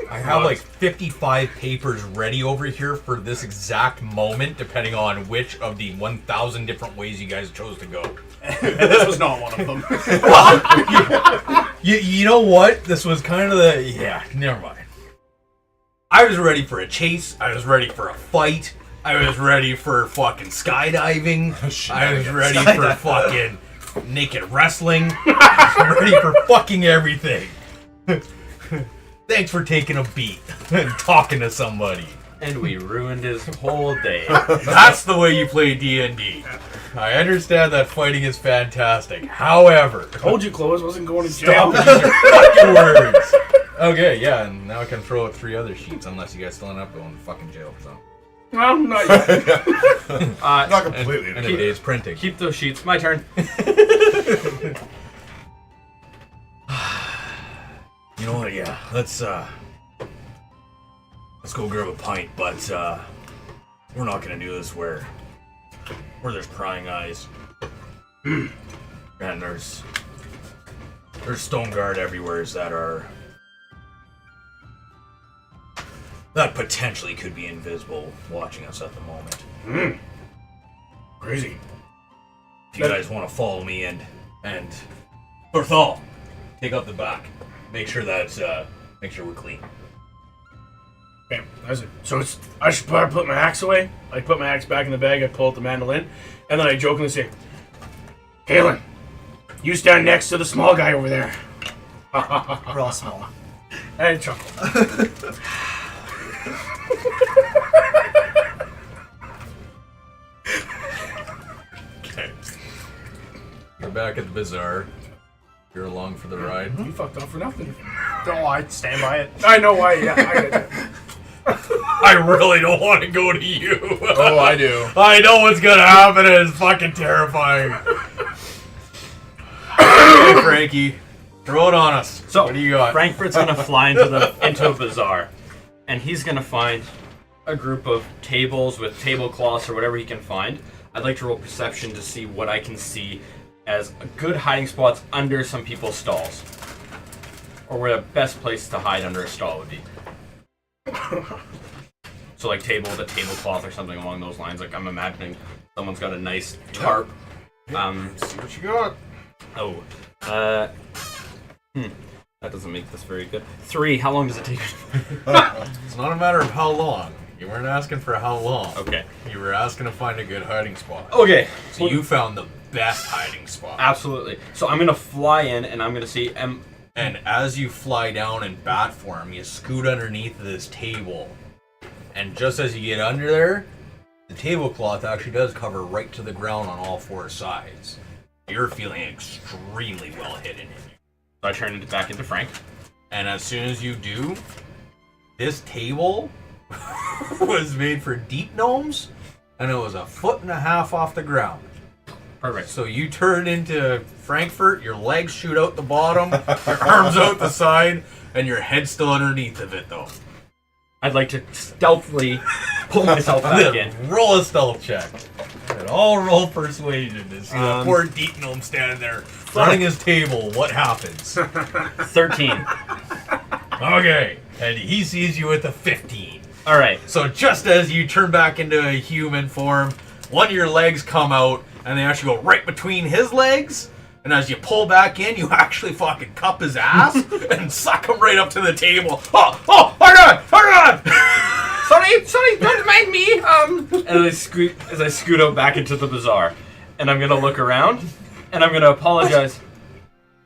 I have like 55 papers ready over here for this exact moment, depending on which of the 1,000 different ways you guys chose to go. This was not one of them. You know what? This was kind of the... Yeah, never mind. I was ready for a chase. I was ready for a fight. I was ready for fucking skydiving. I was ready for fucking naked wrestling. I was ready for fucking everything. Thanks for taking a beat and talking to somebody. And we ruined his whole day. That's the way you play D&D. I understand that fighting is fantastic. However, Told you, Clovis wasn't going to jail. stop using your fucking words. Okay, yeah, and now I can throw out 3 other sheets, unless you guys still end up going to fucking jail. So. Well, not yet. Not completely. And a day's printing. Keep those sheets. My turn. You know what? Yeah, let's go grab a pint. But we're not gonna do this where there's prying eyes. And there's stone guard everywhere that potentially could be invisible watching us at the moment. Crazy. If you guys want to follow me and Berthal, take up the back. Make sure we're clean. Okay, that's it. So I should probably put my axe away. I put my axe back in the bag, I pull out the mandolin, and then I jokingly say, Galen, you stand next to the small guy over there. We're all small. And I chuckle. Okay. You're back at the bazaar. You're along for the ride. You fucked off for nothing. Oh, I stand by it. I know why, yeah, I get it. I really don't want to go to you. Oh, I do. I know what's gonna happen and it's fucking terrifying. Hey, Frankie. Throw it on us. So, what do you got? Frankfurt's gonna fly into a bazaar, and he's gonna find a group of tables with tablecloths or whatever he can find. I'd like to roll perception to see what I can see as good hiding spots under some people's stalls, or where the best place to hide under a stall would be. So, like table with a tablecloth or something along those lines. Like I'm imagining someone's got a nice tarp. See what you got. That doesn't make this very good. 3. How long does it take? It's not a matter of how long. You weren't asking for how long. Okay. You were asking to find a good hiding spot. Okay. So you found the best hiding spot. Absolutely. So I'm gonna fly in and I'm gonna see. And as you fly down in bat form, you scoot underneath this table. And just as you get under there, the tablecloth actually does cover right to the ground on all 4 sides. You're feeling extremely well hidden in here. So I turn it back into Frank. And as soon as you do, this table was made for deep gnomes, and it was 1.5 feet off the ground. Perfect. So you turn into Frankfurt, your legs shoot out the bottom, your arms out the side, and your head's still underneath of it, though. I'd like to stealthily pull myself back in. Roll a stealth check. And I'll roll persuasion to see the poor deep gnome standing there running his table. What happens? 13. Okay. And he sees you with a 15. All right. So just as you turn back into a human form, one of your legs come out, and they actually go right between his legs. And as you pull back in, you actually fucking cup his ass and suck him right up to the table. Oh, hang on! Sorry, don't mind me. And as I scoot out back into the bazaar, and I'm gonna look around, and I'm gonna apologize.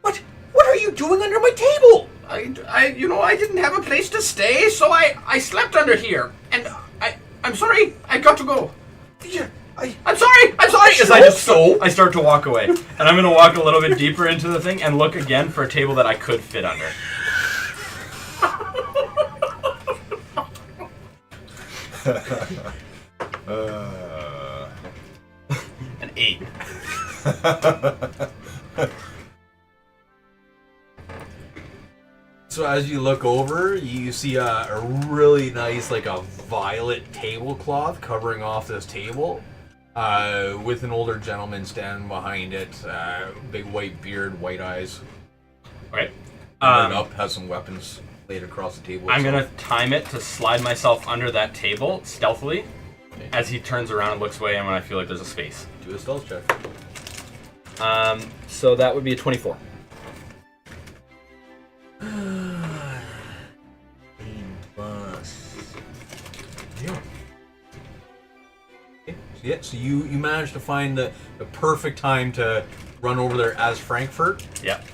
What are you doing under my table? I didn't have a place to stay, so I slept under here. And I'm sorry, I got to go. I'm sorry. As I start to walk away, and I'm gonna walk a little bit deeper into the thing and look again for a table that I could fit under. An 8. So as you look over, you see a really nice, like a violet tablecloth covering off this table, with an older gentleman standing behind it, big white beard, white eyes. Right. Up, has some weapons laid across the table. I'm gonna time it to slide myself under that table stealthily, as he turns around and looks away, and when I feel like there's a space. Do a stealth check. So that would be a 24. Yeah, so you managed to find the perfect time to run over there as Frankfurt. Yep.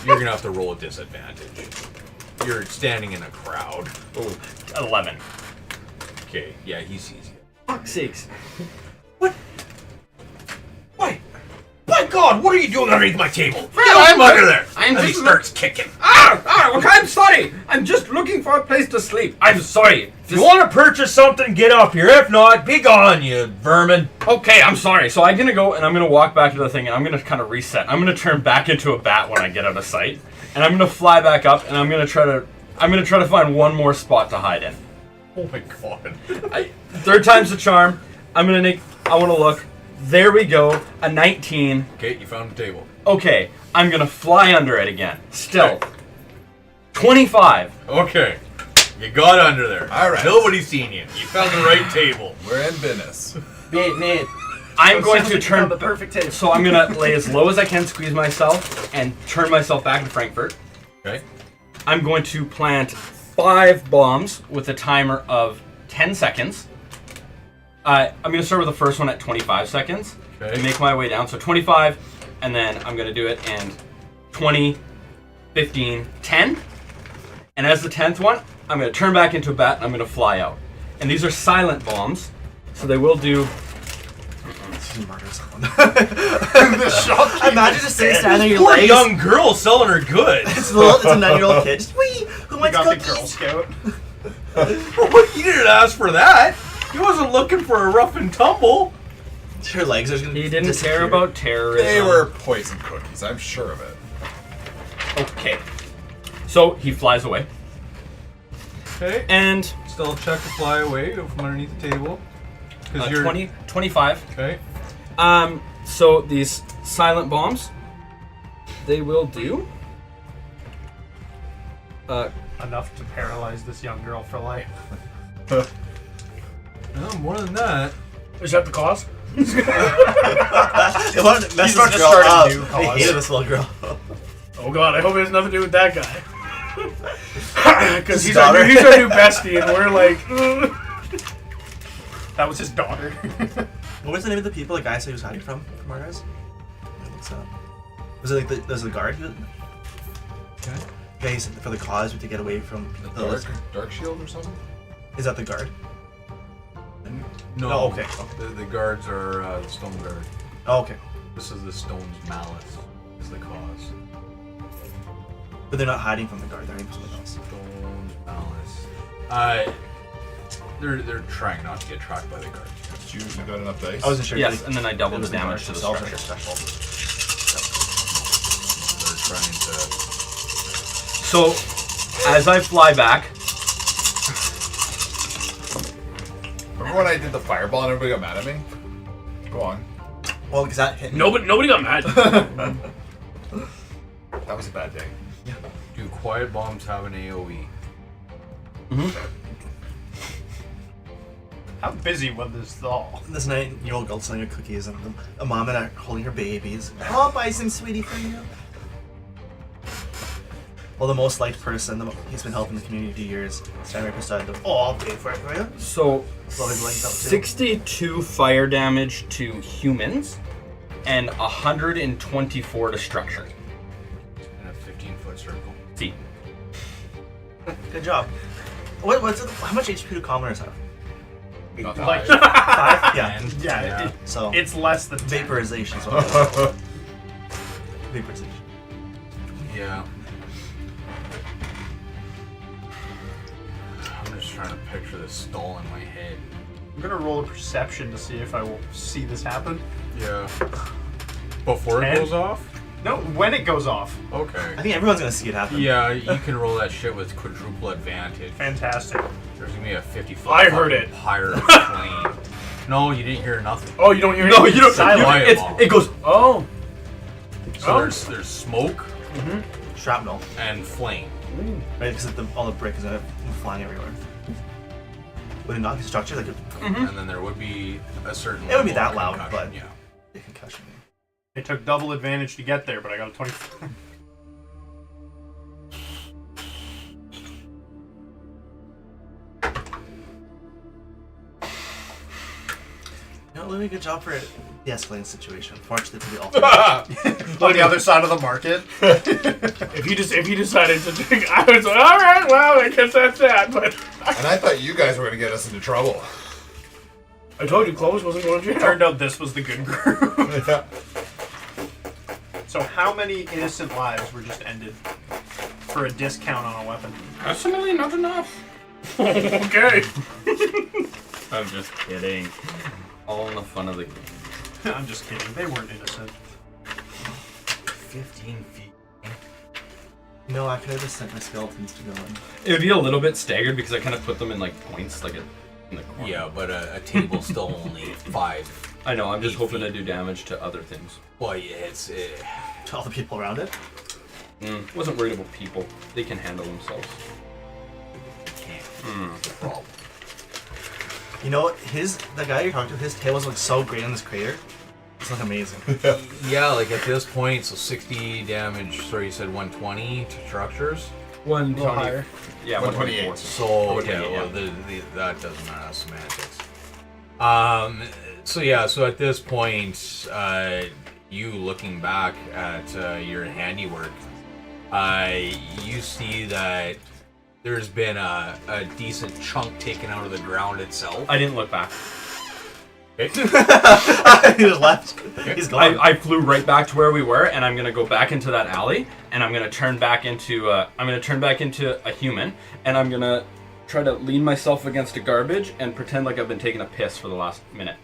You're gonna have to roll a disadvantage. You're standing in a crowd. Oh, 11. Okay, yeah, he sees you. Fuck's sakes. Why? My God, what are you doing underneath my table? I'm under there. I'm And he just starts kicking. Okay, I'm sorry. I'm just looking for a place to sleep. I'm sorry. If you want to purchase something, get up here. If not, be gone, you vermin. Okay, I'm sorry. So I'm gonna go and I'm gonna walk back to the thing and I'm gonna kind of reset. I'm gonna turn back into a bat when I get out of sight. and I'm gonna fly back up, and I'm gonna try to find one more spot to hide in. Oh my god. Third time's the charm. I want to look. There we go. A 19. Okay, you found the table. Okay, I'm gonna fly under it again. Stealth. 25. Okay. You got under there. All right. Nobody's seen you. You found the right table. We're in business. Nate. I'm going Sounds to like you turn found the perfect table. So I'm gonna lay as low as I can, squeeze myself, and turn myself back to Frankfurt. Okay. I'm going to plant 5 bombs with a timer of 10 seconds. I'm going to start with the first one at 25 seconds. Okay. And make my way down. So 25, and then I'm going to do it in 20, 15, 10. And as the 10th one, I'm going to turn back into a bat, and I'm going to fly out. And these are silent bombs, so they will do... Murder someone. The shop. Imagine just sitting standing on your Poor legs. young girl selling her goods. It's a 9-year-old kid. Just, wee! Who We wants got the cookies? Girl Scout. Well, he didn't ask for that. He wasn't looking for a rough and tumble. Your legs are just gonna He didn't disappear. care about terrorism. They were poison cookies, I'm sure of it. Okay. So he flies away. Okay. And Still check to fly away from underneath the table. Because you're 20, 25. Okay. So these silent bombs, they will do. Enough to paralyze this young girl for life. No, more than that. Is that the cause? They wanted to mess He's about this to girl start a up. new They cause. hated this little girl. Oh god, I hope it has nothing to do with that guy. Because His he's our daughter. new bestie, and we're like, That was his daughter. What was the name of the people the guy said he was hiding from our guys? What's up? Was it like there's a guard? Okay. Yeah, he said for the cause we have to get away from the Dark Shield or something? Is that the guard? No. Oh, okay. The guards are the stone guard. Oh, okay. This is the stone's malice. Is the cause. But they're not hiding from the guard. They're hiding from someone else. Stone's malice. They're trying not to get tracked by the guards. You got enough dice? I wasn't sure. Yes, and then I double It the was damage to guard the themselves or structure. special. They're trying to. So, as I fly back, Remember when I did the fireball and everybody got mad at me? Go on. Well, because that hit. nobody got mad. That was a bad day. Do quiet bombs have an AoE? How busy was this all? This 9-year-old girl selling her cookies and a mom and her holding her babies. I'll buy some sweetie for you. Well, the most liked person, he's been helping the community for years. Standing right beside them. Oh, I'll pay for it for you. so Well, he's like that too. 62 fire damage to humans, and 124 to structure. In a 15-foot circle. See, Good job. What's it, how much HP do commoners have? Not that Like, high. 5? Yeah. yeah, So it's less than 10. vaporization is what it is. Vaporization. Yeah. I'm just trying to picture this stall in my head. I'm gonna roll a perception to see if I will see this happen. Yeah. Before it 10? goes off? No, when it goes off. Okay. I think everyone's gonna see it happen. Yeah, you can roll that shit with quadruple advantage. Fantastic. There's gonna be a 50-foot I heard fucking it. pirate plane. No, you didn't hear nothing. Oh, you don't hear no, anything? you don't. Silent It's, bomb. it goes. Oh. So Oh. there's smoke Shrapnel. and flame. Right? Because all the brick is flying everywhere. Would it not be structure? Like And then there would be a certain It would be level that of loud, concussion, but- yeah. a concussion. It took double advantage to get there, but I got a 20. You know, Louis, good job for the escalating situation. Fortunately to the ultimate. On the other side of the market. If you decided to drink, I was like, all right, well, I guess that's that. But And I thought you guys were going to get us into trouble. I told you, Clovis wasn't going to jail. Turned out this was the good group. Yeah. So how many innocent lives were just ended for a discount on a weapon? Personally, not enough. Okay. I'm just kidding. All in the fun of the game. I'm just kidding. They weren't innocent. 15 feet. No, I could have just sent my skeletons to go in. It would be a little bit staggered because I kind of put them in like points, like in the corner. Yeah, but a table's still only 5. I know. I'm just 8 hoping to feet. do damage to other things. Well, yeah, it's To all the people around it. Wasn't worried about people. They can handle themselves. That's the problem. You know, the guy you're talking to, his tails look so great in this crater. It's like amazing. Yeah, like at this point, so 60 damage. Sorry, you said 120 to structures. 120. higher. Yeah, 128. 124. So Okay, yeah, well, yeah. that doesn't matter. That's semantics. So yeah, so at this point, you looking back at your handiwork, you see that there's been a decent chunk taken out of the ground itself. I didn't look back. He just left. He's gone. I flew right back to where we were, and I'm gonna go back into that alley, and I'm gonna turn back into a human, and I'm gonna try to lean myself against a garbage and pretend like I've been taking a piss for the last minute.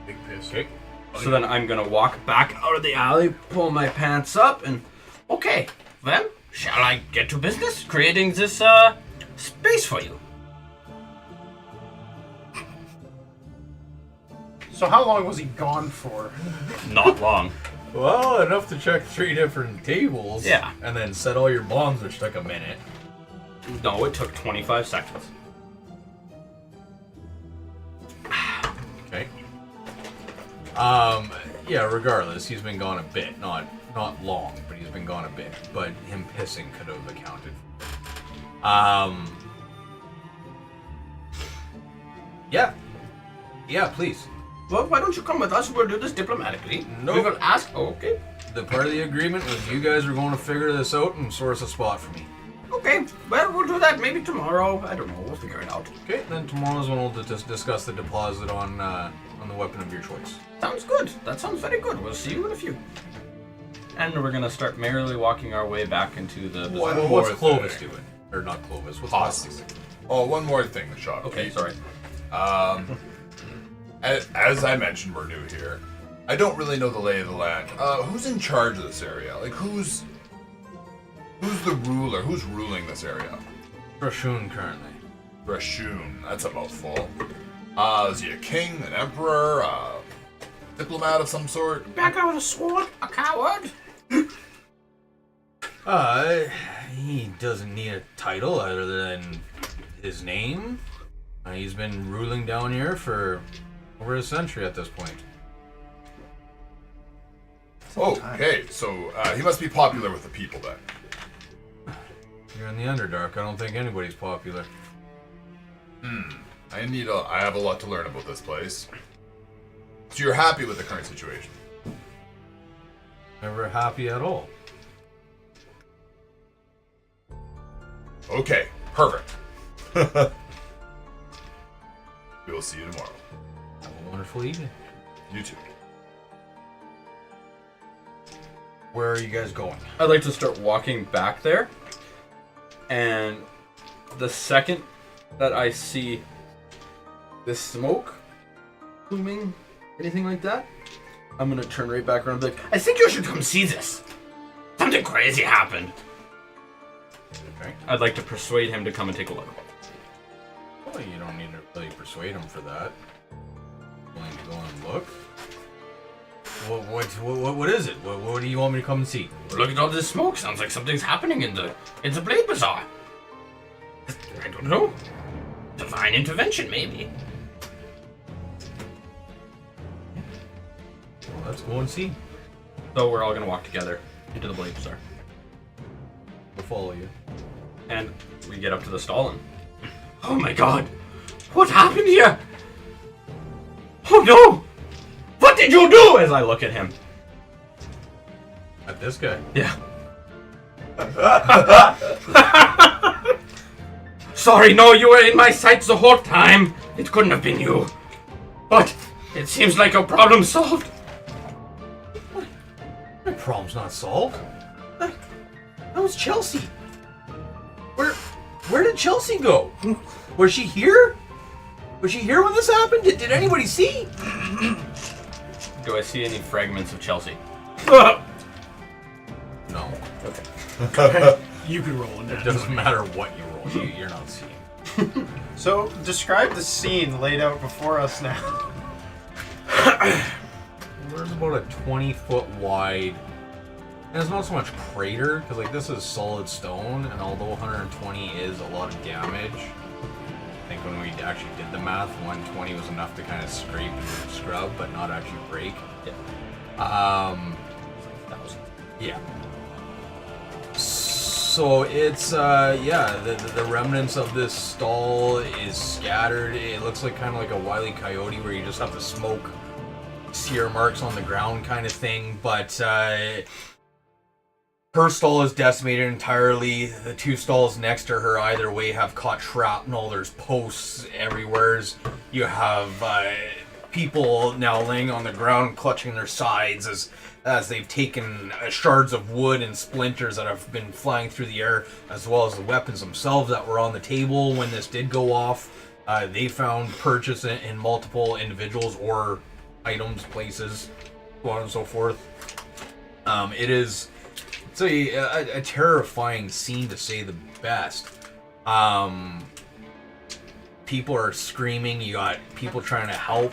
Big piss. Okay. So then I'm gonna walk back out of the alley, pull my pants up, and Okay, well, shall I get to business creating this space for you? So how long was he gone for? not long. Well, enough to check 3 different tables. Yeah. And then set all your bombs, which took a minute. No, it took 25 seconds. Okay. Yeah, regardless, he's been gone a bit. Not long, but he's been gone a bit. But him pissing could have accounted for it. Yeah. Yeah, please. Well, why don't you come with us? We'll do this diplomatically. Nope. We will ask. Okay. The part of the agreement was you guys were going to figure this out and source a spot for me. Okay. Well, we'll do that maybe tomorrow. I don't know. We'll figure it out. Okay, then tomorrow's when we'll just discuss the deposit on the weapon of your choice. Sounds good. That sounds very good. We'll see you in a few. And we're gonna start merrily walking our way back into the bazaar. One Well, more what's Clovis thing. doing? Or not Clovis, what's Posse. Clovis doing? Oh, one more thing, Shop. Okay, sorry. As I mentioned, we're new here. I don't really know the lay of the land. Who's in charge of this area? Like, who's the ruler? Who's ruling this area? Rashun currently. Rashun. That's a mouthful. Is he a king, an emperor, a diplomat of some sort? Back out of the sword, a coward. He doesn't need a title other than his name. He's been ruling down here for over a century at this point. Okay, so he must be popular with the people then. You're in the Underdark. I don't think anybody's popular. I have a lot to learn about this place. So you're happy with the current situation? Never happy at all. Okay, perfect. We will see you tomorrow. Have a wonderful evening. You too. Where are you guys going? I'd like to start walking back there, and the second that I see this smoke looming, anything like that, I'm gonna turn right back around and be like, I think you should come see this. Something crazy happened. Okay. I'd like to persuade him to come and take a look. Well, you don't need to really persuade him for that. Willing to go and look? What is it? What do you want me to come and see? Look at all this smoke. Sounds like something's happening in the Blade Bazaar. I don't know. Divine intervention, maybe. Well, let's go and see. So we're all gonna walk together into the Blade Bazaar. We'll follow you. And we get up to the stall and, Oh my god! What happened here? Oh no! What did you do? as I look at him, At this guy. yeah, Sorry, no, you were in my sights the whole time. It couldn't have been you. But it seems like a problem solved. My problem's not solved. That was Chelsea. Where did Chelsea go? Was she here? Was she here when this happened? Did anybody see? do I see any fragments of Chelsea? Not You can roll in It that. doesn't matter what you roll, you're not seeing. So, describe the scene laid out before us now. There's about a 20-foot wide. And it's not so much crater, because like this is solid stone, and although 120 is a lot of damage, I think when we actually did the math, 120 was enough to kind of scrape and scrub, but not actually break. Yeah. So it's the remnants of this stall is scattered. It looks like kind of like a Wile E. Coyote where you just have the smoke, sear marks on the ground kind of thing. But her stall is decimated entirely. The two stalls next to her either way have caught shrapnel. There's posts everywhere. You have people now laying on the ground clutching their sides as they've taken shards of wood and splinters that have been flying through the air, as well as the weapons themselves that were on the table when this did go off. They found purchase in multiple individuals or items, places, so on and so forth. It's a terrifying scene to say the best. People are screaming. You got people trying to help.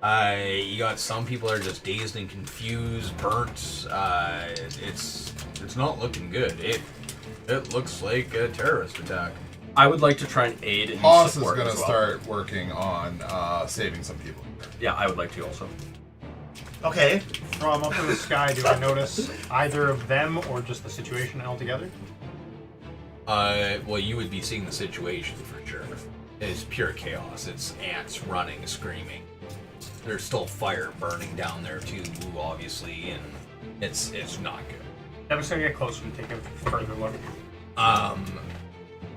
You got some people that are just dazed and confused, burnt. It's not looking good. It looks like a terrorist attack. I would like to try and aid in Haas is support going to as well. start working on saving some people. Yeah, I would like to also. Okay. From up in the sky, do I notice either of them or just the situation altogether? Well, you would be seeing the situation for sure. It's pure chaos. It's ants running, screaming. There's still fire burning down there too, obviously, and it's not good. I'm just gonna get closer and take a further look.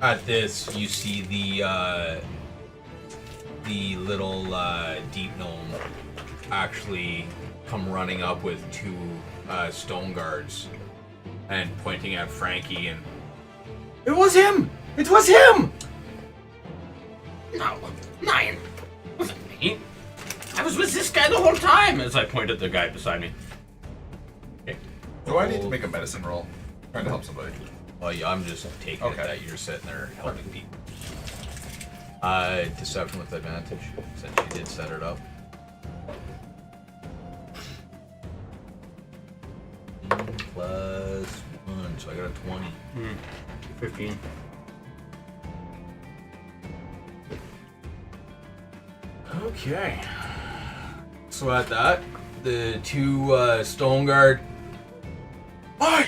At this, you see the little deep gnome actually come running up with two stone guards and pointing at Frankie, and it was him! It was him! No, Nine. Wasn't me. I was with this guy the whole time. As I point at the guy beside me. Do I need to make a medicine roll? Trying to help somebody. Well, yeah, I'm just taking it Okay. that you're sitting there helping people. Deception with advantage, since you did set it up. +1, so I got a 20. 15. Okay. So at that, the two stone guard. Hey!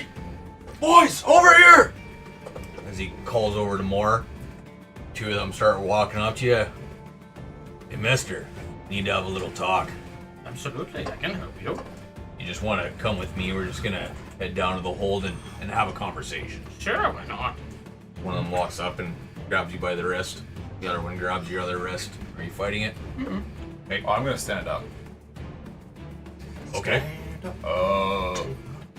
Boys, over here! As he calls over to more. Two of them start walking up to you. Hey, mister, need to have a little talk. Absolutely, I can help you. You just want to come with me? We're just gonna head down to the hold and have a conversation. Sure, why not? One of them walks up and grabs you by the wrist. The other one grabs your other wrist. Are you fighting it? Oh, I'm going to stand up. Okay.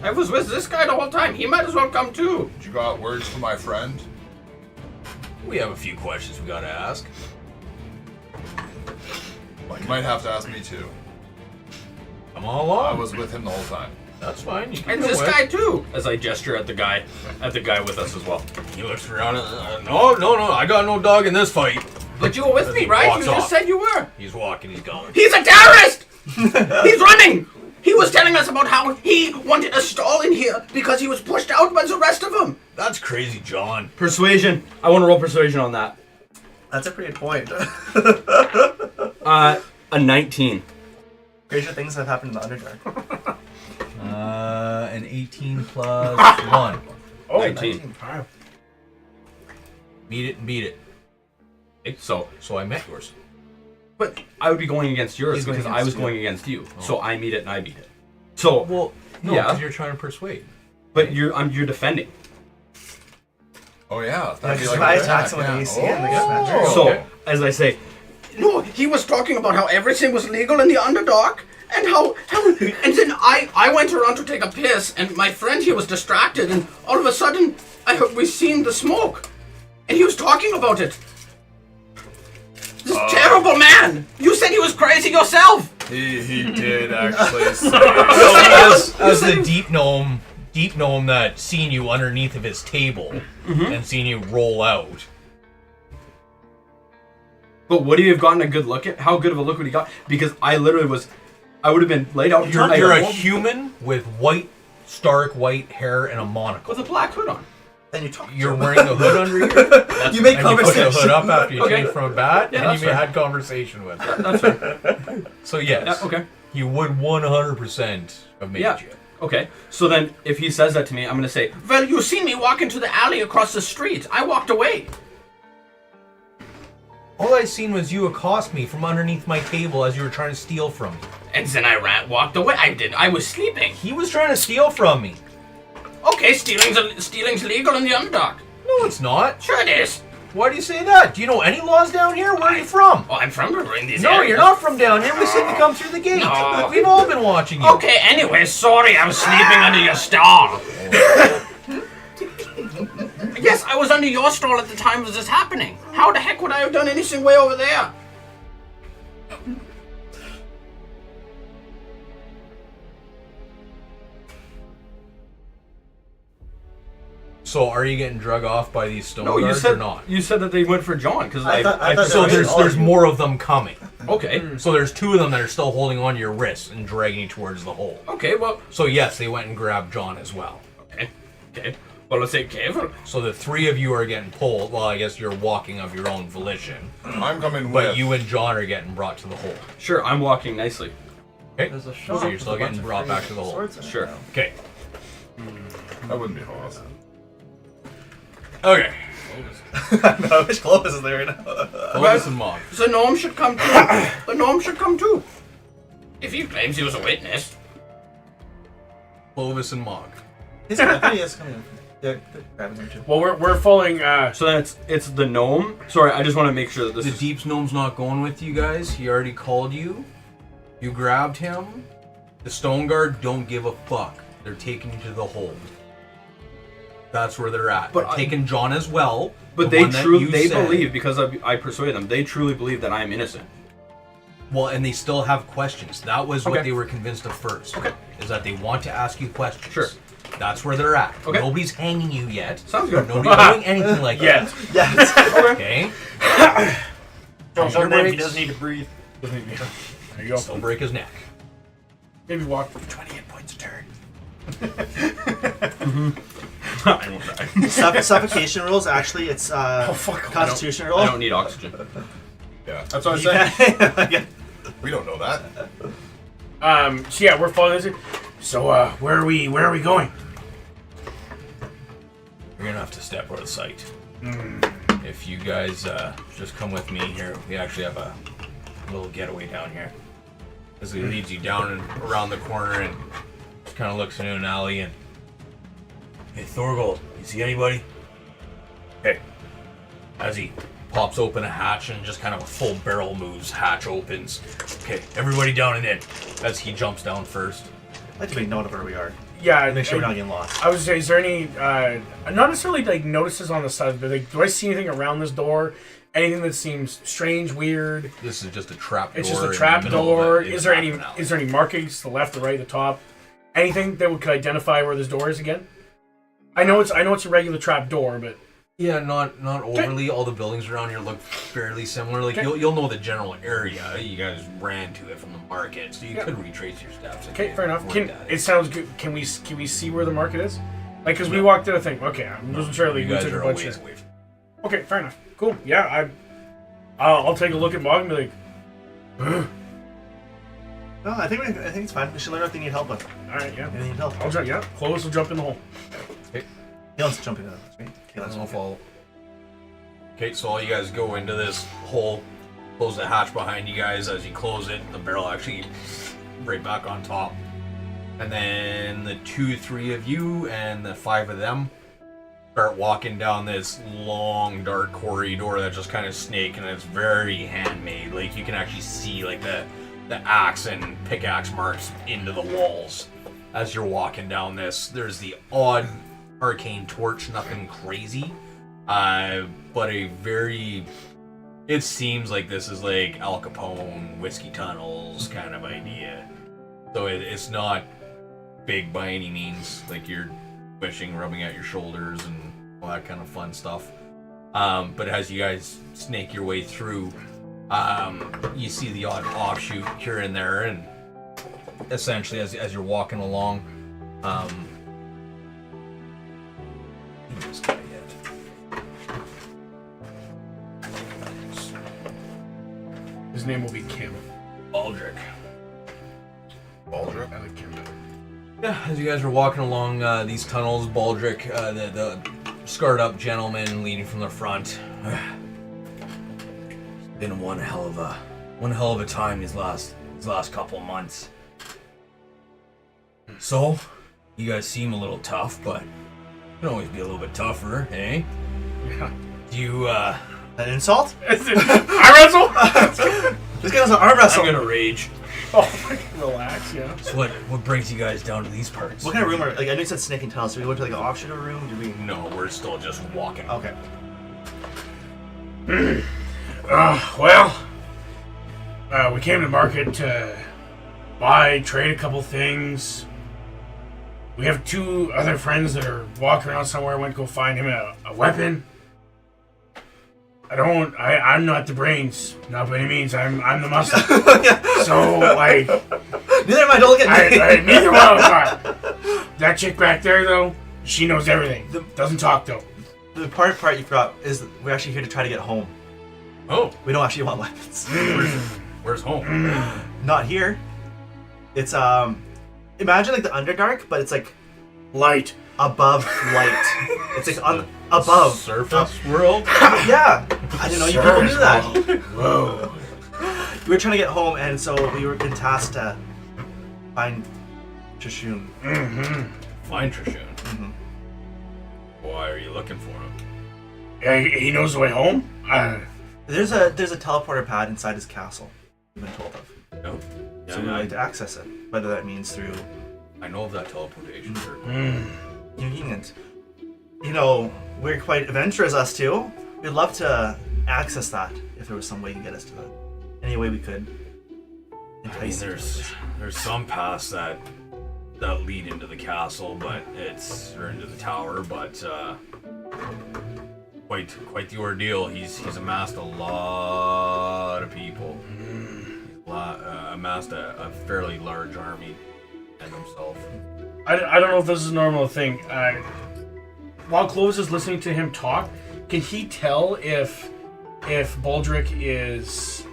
I was with this guy the whole time. He might as well come too. Did you got words for my friend? We have a few questions we gotta ask. You might have to ask me too. Come on along. I was with him the whole time. That's fine. You can And go this with. guy too. As I gesture at the guy with us as well. He looks around. No, I got no dog in this fight. But you were with me, right? Walks You just off. said you were. He's walking. He's going. He's a terrorist! He's running! He was telling us about how he wanted a stall in here because he was pushed out by the rest of them. That's crazy, John. Persuasion. I want to roll persuasion on that. That's a pretty good point. A 19. Crazier things have happened in the Underdark. An 18 plus 1. Oh, 19. Meet it and beat it. So I met yours. But I would be going against yours He's going because I against was you. going against you. So I meet it and I beat it. So Well, no, Yeah. because you're trying to persuade. but you're defending. Oh yeah. Yeah, That'd be because like if I an attack attack, someone yeah. AC and they get magic. Oh. So okay. as I say, No, he was talking about how everything was legal in the Underdark and how and then I went around to take a piss and my friend here was distracted and all of a sudden we seen the smoke and he was talking about it. This terrible man! You said he was crazy yourself! He did actually say So as the deep gnome deep gnome that seen you underneath of his table and seen you roll out. But would he have gotten a good look at? How good of a look would he got? Because I literally I would have been laid out. You're a human with stark white hair and a monocle. with a black hood on. Then you talk. You're wearing a hood under your ear. You make And you put the conversation. hood up after you Okay. change from a bat, Yeah, and that's you fair. had conversation with it. That's fair. So yes, Yeah, okay. he would 100% have made Yeah. you. Okay. So then, if he says that to me, I'm gonna say, "Well, you seen me walk into the alley across the street. I walked away." All I seen was you accost me from underneath my table as you were trying to steal from me. And then I walked away. I was sleeping. He was trying to steal from me. Okay, stealing's legal in the Underdark. No, it's not. Sure it is. Why do you say that? Do you know any laws down here? Where are you from? Oh, I'm from in these No, areas. you're not from down here. We said you come through the gate. No. We've all been watching you. Okay, anyway, sorry, I was sleeping under your stall. Yes, I was under your stall at the time of this happening. How the heck would I have done anything way over there? So are you getting drug off by these stone No, guards or not? you said that they went for John because I thought So they were there's all of you. more of them coming. Okay, So there's 2 of them that are still holding on to your wrists and dragging you towards the hole. okay, well, So yes, they went and grabbed John as well. okay. Well, let's say careful. So the 3 of you are getting pulled. Well, I guess you're walking of your own volition, I'm coming but with. you and John are getting brought to the hole. Sure, I'm walking nicely. Okay. There's a So shop you're with still a bunch getting of brought free back to the hole. swords in it Sure. now. Okay. That wouldn't be awesome. Okay. No, I wish Clovis is there right now. Clovis and Mog. The gnome should come too. The gnome should come too. If he claims he was a witness. Clovis and Mog. He's coming. He is coming. They're grabbing him too. Well, we're following. So then it's the gnome. Sorry, I just want to make sure that this The is. Deep Gnome's not going with you guys. He already called you. You grabbed him. The Stone Guard don't give a fuck. They're taking you to the hold. That's where they're at. But They're taking John as well. But the they one that truly you they said. believe because I persuade them. They truly believe that I am innocent. Well, and they still have questions. That was what Okay. they were convinced of first. Okay. Is that they want to ask you questions. Sure. That's where they're at. Okay. Nobody's hanging you yet. Sounds good. Nobody's doing anything like Yes. Yes. that. Okay. Don't Sugar him, he breaks. doesn't need to breathe. There you go. Don't break his neck. Maybe walk. 28 points a turn. I won't die. Suffocation rules. Actually, it's Constitution I roll. don't need oxygen. Yeah, that's what I You said. can- We don't know that. So yeah, we're following this. So where are we going? You're gonna have to step out of sight. If you guys just come with me here, we actually have a little getaway down here. As he leads you down and around the corner and just kind of looks into an alley and, hey Thorgold, you see anybody? Hey, as he pops open a hatch and just kind of a full barrel moves, hatch opens. Okay, everybody down and in. As he jumps down first. I like to make note of where we are. Yeah, Make sure we're not getting lost. I was say, is there any not necessarily like notices on the side, but like, do I see anything around this door? Anything that seems strange, weird? This is just a trap door. It's just a in trap the middle door. of a Is there any half an alley. is there any markings to the left, the right, the top? Anything that could identify where this door is again? I know it's a regular trap door, but Yeah, not overly. All the buildings around here look fairly similar. Like Okay. you'll know the general area. You guys ran to it from the market, so you Yeah. could retrace your steps. if okay, you fair enough. worked at It sounds good. Can we see where the market is? Like, because we walked in a thing. Okay, I wasn't sure. Like, You we guys took are a a bunch ways of. away. From Okay, fair enough. Cool. Yeah, I'll take a look at Mog and be like, No, I think it's fine. We should learn what they need help with. all right, yeah. They need help. I'll jump. Yeah, Clovis will jump in the hole. Kaelin's jumping in. Right? Kaelin's I'll jumping. follow. Okay, so all you guys go into this hole, close the hatch behind you guys. As you close it, the barrel actually right back on top. And then the 2-3 of you and the 5 of them start walking down this long dark corridor that's just kind of snake, and it's very handmade. Like you can actually see like the axe and pickaxe marks into the walls as you're walking down this. There's the odd arcane torch, nothing crazy, but a very, it seems like this is like Al Capone whiskey tunnels kind of idea. So it's not big by any means. Like you're squishing, rubbing at your shoulders, and all that kind of fun stuff. But as you guys snake your way through, you see the odd offshoot here and there, and essentially as you're walking along, this guy yet. His name will be Kim. Baldric. Baldric? I like Kim better. Yeah, as you guys are walking along these tunnels, Baldric, the scarred up gentleman leading from the front. It's been one hell of a time these last couple months. So, you guys seem a little tough, but you can always be a little bit tougher, eh? Yeah. Do you An insult? I wrestle? This guy doesn't arm wrestle. I'm gonna rage. Oh, relax, yeah. so what brings you guys down to these parts? What kind of room are, like, I know you said snake and tunnel, so we went to like an offshoot of a room? Did we? No, we're still just walking. Okay. We came to market to trade a couple things. We have 2 other friends that are walking around somewhere. Went to go find him a weapon. I'm not the brains, not by any means. I'm the muscle. So, like... Neither am I, don't look at me. Neither one of us are. That chick back there, though, she knows everything. Doesn't talk, though. The part you forgot is that we're actually here to try to get home. Oh, We don't actually want weapons. where's home? Not here. It's, imagine like the Underdark, but it's like Light. above light. It's like above. Surface world? Yeah. I didn't know you people knew that. Whoa. We were trying to get home, and so we were been tasked to find Trishun. Find Trishun. Mhm. Why are you looking for him? Yeah, he knows the way home? There's a teleporter pad inside his castle. We've been told of. No. So we'd like to access it, whether that means through I know of that teleportation circle. convenient. You know, we're quite adventurous, us two. We'd love to access that if there was some way to get us to that. Any way we could. I mean, entice there's some paths that lead into the castle, but or into the tower, but quite the ordeal. He's amassed a lot of people. Amassed a fairly large army and himself. I don't know if this is a normal thing. While Clovis is listening to him talk, can he tell if Baldric is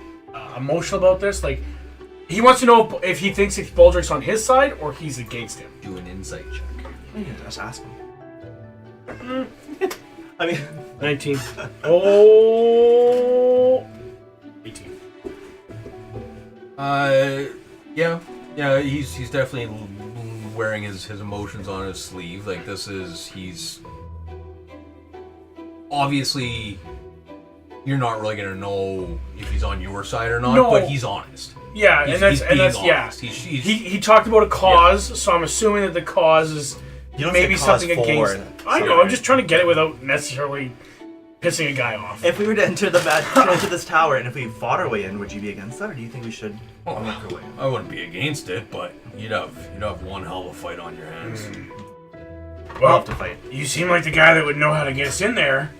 emotional about this? Like, he wants to know if he thinks if Baldric's on his side or he's against him. Do an insight check. You can just ask him. I mean, 19. Oh. 18. Yeah, he's definitely wearing his emotions on his sleeve. Like, he's obviously, you're not really gonna know if he's on your side or not, No. but he's honest. Yeah, He's and being that's honest. yeah. He's He talked about a cause, so I'm assuming that the cause is you don't maybe say cause something for. against. I know. I'm just trying to get it without necessarily pissing a guy off. If we were to enter this tower, and if we fought our way in, would you be against that, or do you think we should work our way in? I wouldn't be against it, but you'd have one hell of a fight on your hands. We'll Well, have to fight. you seem like the guy that would know how to get us in there,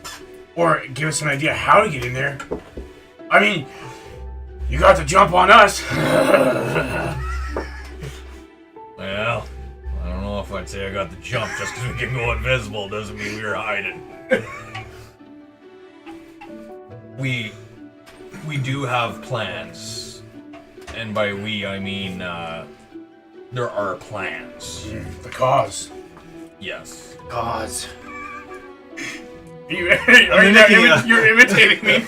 or give us an idea how to get in there. I mean, you got the jump on us. Well, I don't know if I'd say I got the jump. Just because we can go invisible doesn't mean we were hiding. We do have plans, and by we I mean there are plans. The cause. Yes. Gods. You're mimicking imitating me.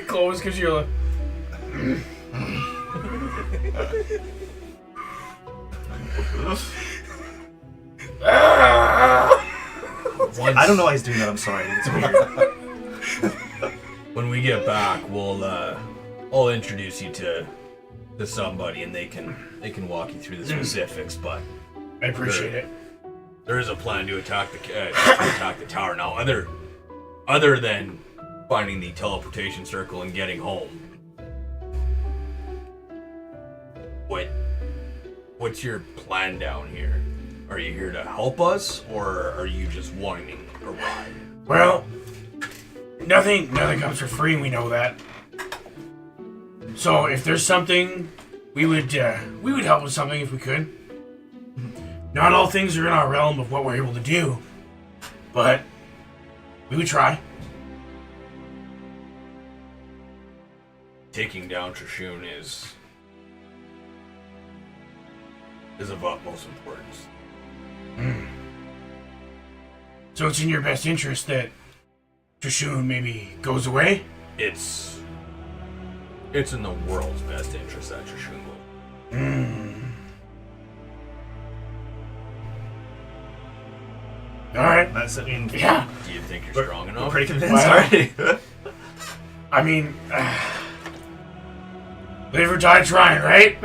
Clovis gives you a. I don't know why he's doing that. I'm sorry. It's weird. When we get back, I'll introduce you to somebody, and they can walk you through the specifics. But I appreciate it. there is a plan to attack the tower now. Other than finding the teleportation circle and getting home. What's your plan down here? Are you here to help us, or are you just wanting a ride? Well, nothing comes for free. We know that. So if there's something, we would help with something if we could. Not all things are in our realm of what we're able to do, but we would try. Taking down Trishun is of utmost importance. So it's in your best interest that Trishun maybe goes away? It's in the world's best interest that Trishun goes. All right. That's, I mean, Yeah. Do you think you're strong we're enough? pretty convinced Well- already. I mean, live or die trying, right?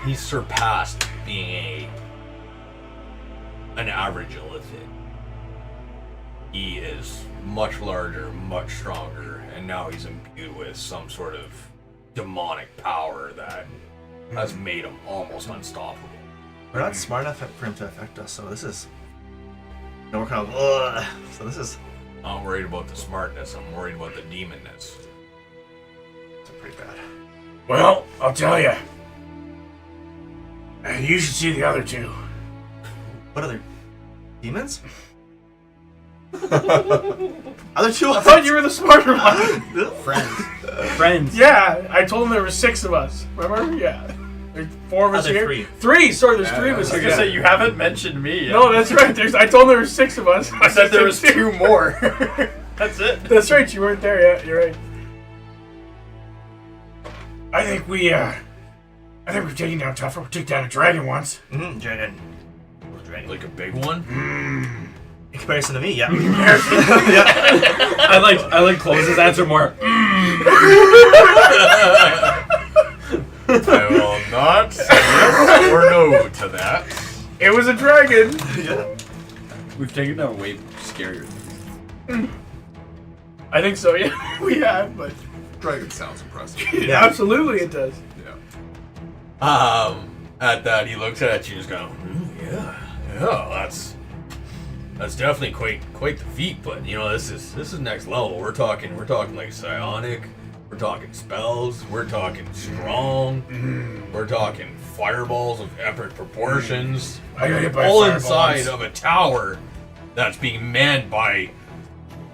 He's surpassed being an average illithid. He is much larger, much stronger, and now he's imbued with some sort of demonic power that has made him almost unstoppable. We're not smart enough for him to affect us, so this is. No, we're kind of. Ugh. So this is. I'm not worried about the smartness, I'm worried about the demonness. It's pretty bad. Well, I'll tell you. You should see the other two. What other demons? Other two? I thought you were the smarter one. Friends. Friends. Yeah, I told him there were 6 of us. Remember? Yeah. There's 4 of us Other here. 3. 3. Sorry, there's 3 of I us was here. gonna say you haven't mentioned me yet. No, that's right. I told him there were 6 of us. I said there was 2 more. That's it. That's right. You weren't there yet. You're right. I think we've taken down tougher. We took down a dragon once. Dragon. Little dragon. Like a big one? In comparison to me, yeah. I like Close's answer more. I will not say yes or no to that. It was a dragon. Yeah. We've taken down way scarier. I think so. Yeah, we have, but Dragon sounds impressive. Yeah. absolutely it does. Yeah. At that, he looks at you and just going, yeah, that's definitely quite the feat. But you know, this is next level. We're talking like psionic. We're talking spells. We're talking strong. We're talking fireballs of epic proportions. I got hit by a All fireball inside once. of a tower that's being manned by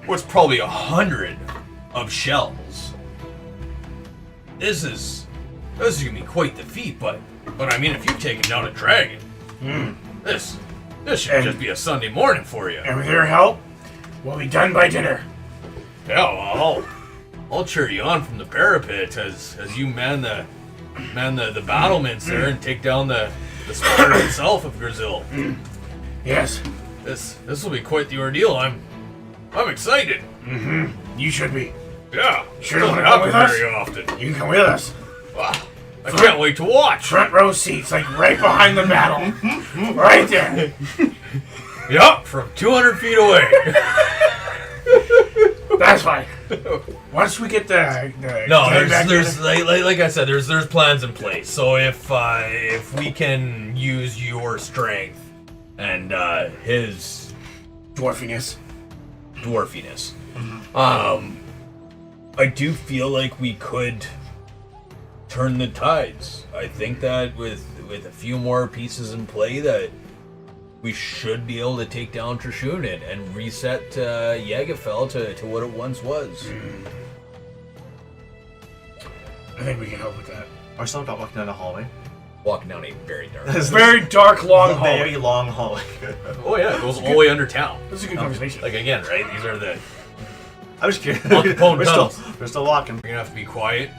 what's probably 100 of shells. This is gonna be quite the feat, but I mean, if you've taken down a dragon, this should And- just be a Sunday morning for you. And with your help, we'll be done by dinner. Yeah, well, I'll cheer you on from the parapet as you man the battlements there and take down the spire itself of Grazil. Yes, This will be quite the ordeal. I'm excited. you should be. Yeah, Sure doesn't wanna come happen with us? very often. You can come with us. Wow, I can't wait to watch. Front row seats, like right behind the battle. Right there. Yup, from 200 feet away. That's fine. Once we get the No, gang back there's together- like I said, there's plans in place. So if we can use your strength and his dwarfiness. dwarfiness, I do feel like we could turn the tides. I think that with a few more pieces in play, that we should be able to take down Trishun and reset Jägerfell to what it once was. I think we can help with that. We're still about walking down the hallway. Walking down a very dark. This is Very dark, long a hallway. very long hallway. Oh yeah, it goes all the way under town. This is a good conversation. Like again, right? These are the. I was curious. Al Capone tunnels. We're still walking. We're gonna have to be quiet.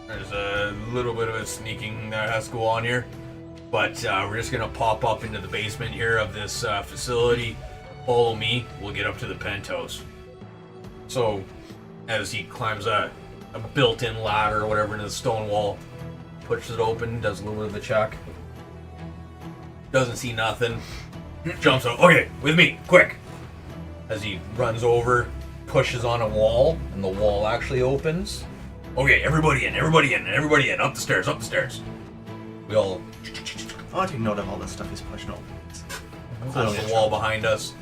There's a little bit of a sneaking that has to go on here, but we're just gonna pop up into the basement here of this facility. Follow me. We'll get up to the penthouse. So, as he climbs a built-in ladder or whatever into the stone wall, pushes it open, does a little bit of a check. Doesn't see nothing. Jumps up. Okay, with me, quick. As he runs over, pushes on a wall, and the wall actually opens. Okay, everybody in, up the stairs. We all I want to take note of all this stuff he's pushing over. Close the wall behind us,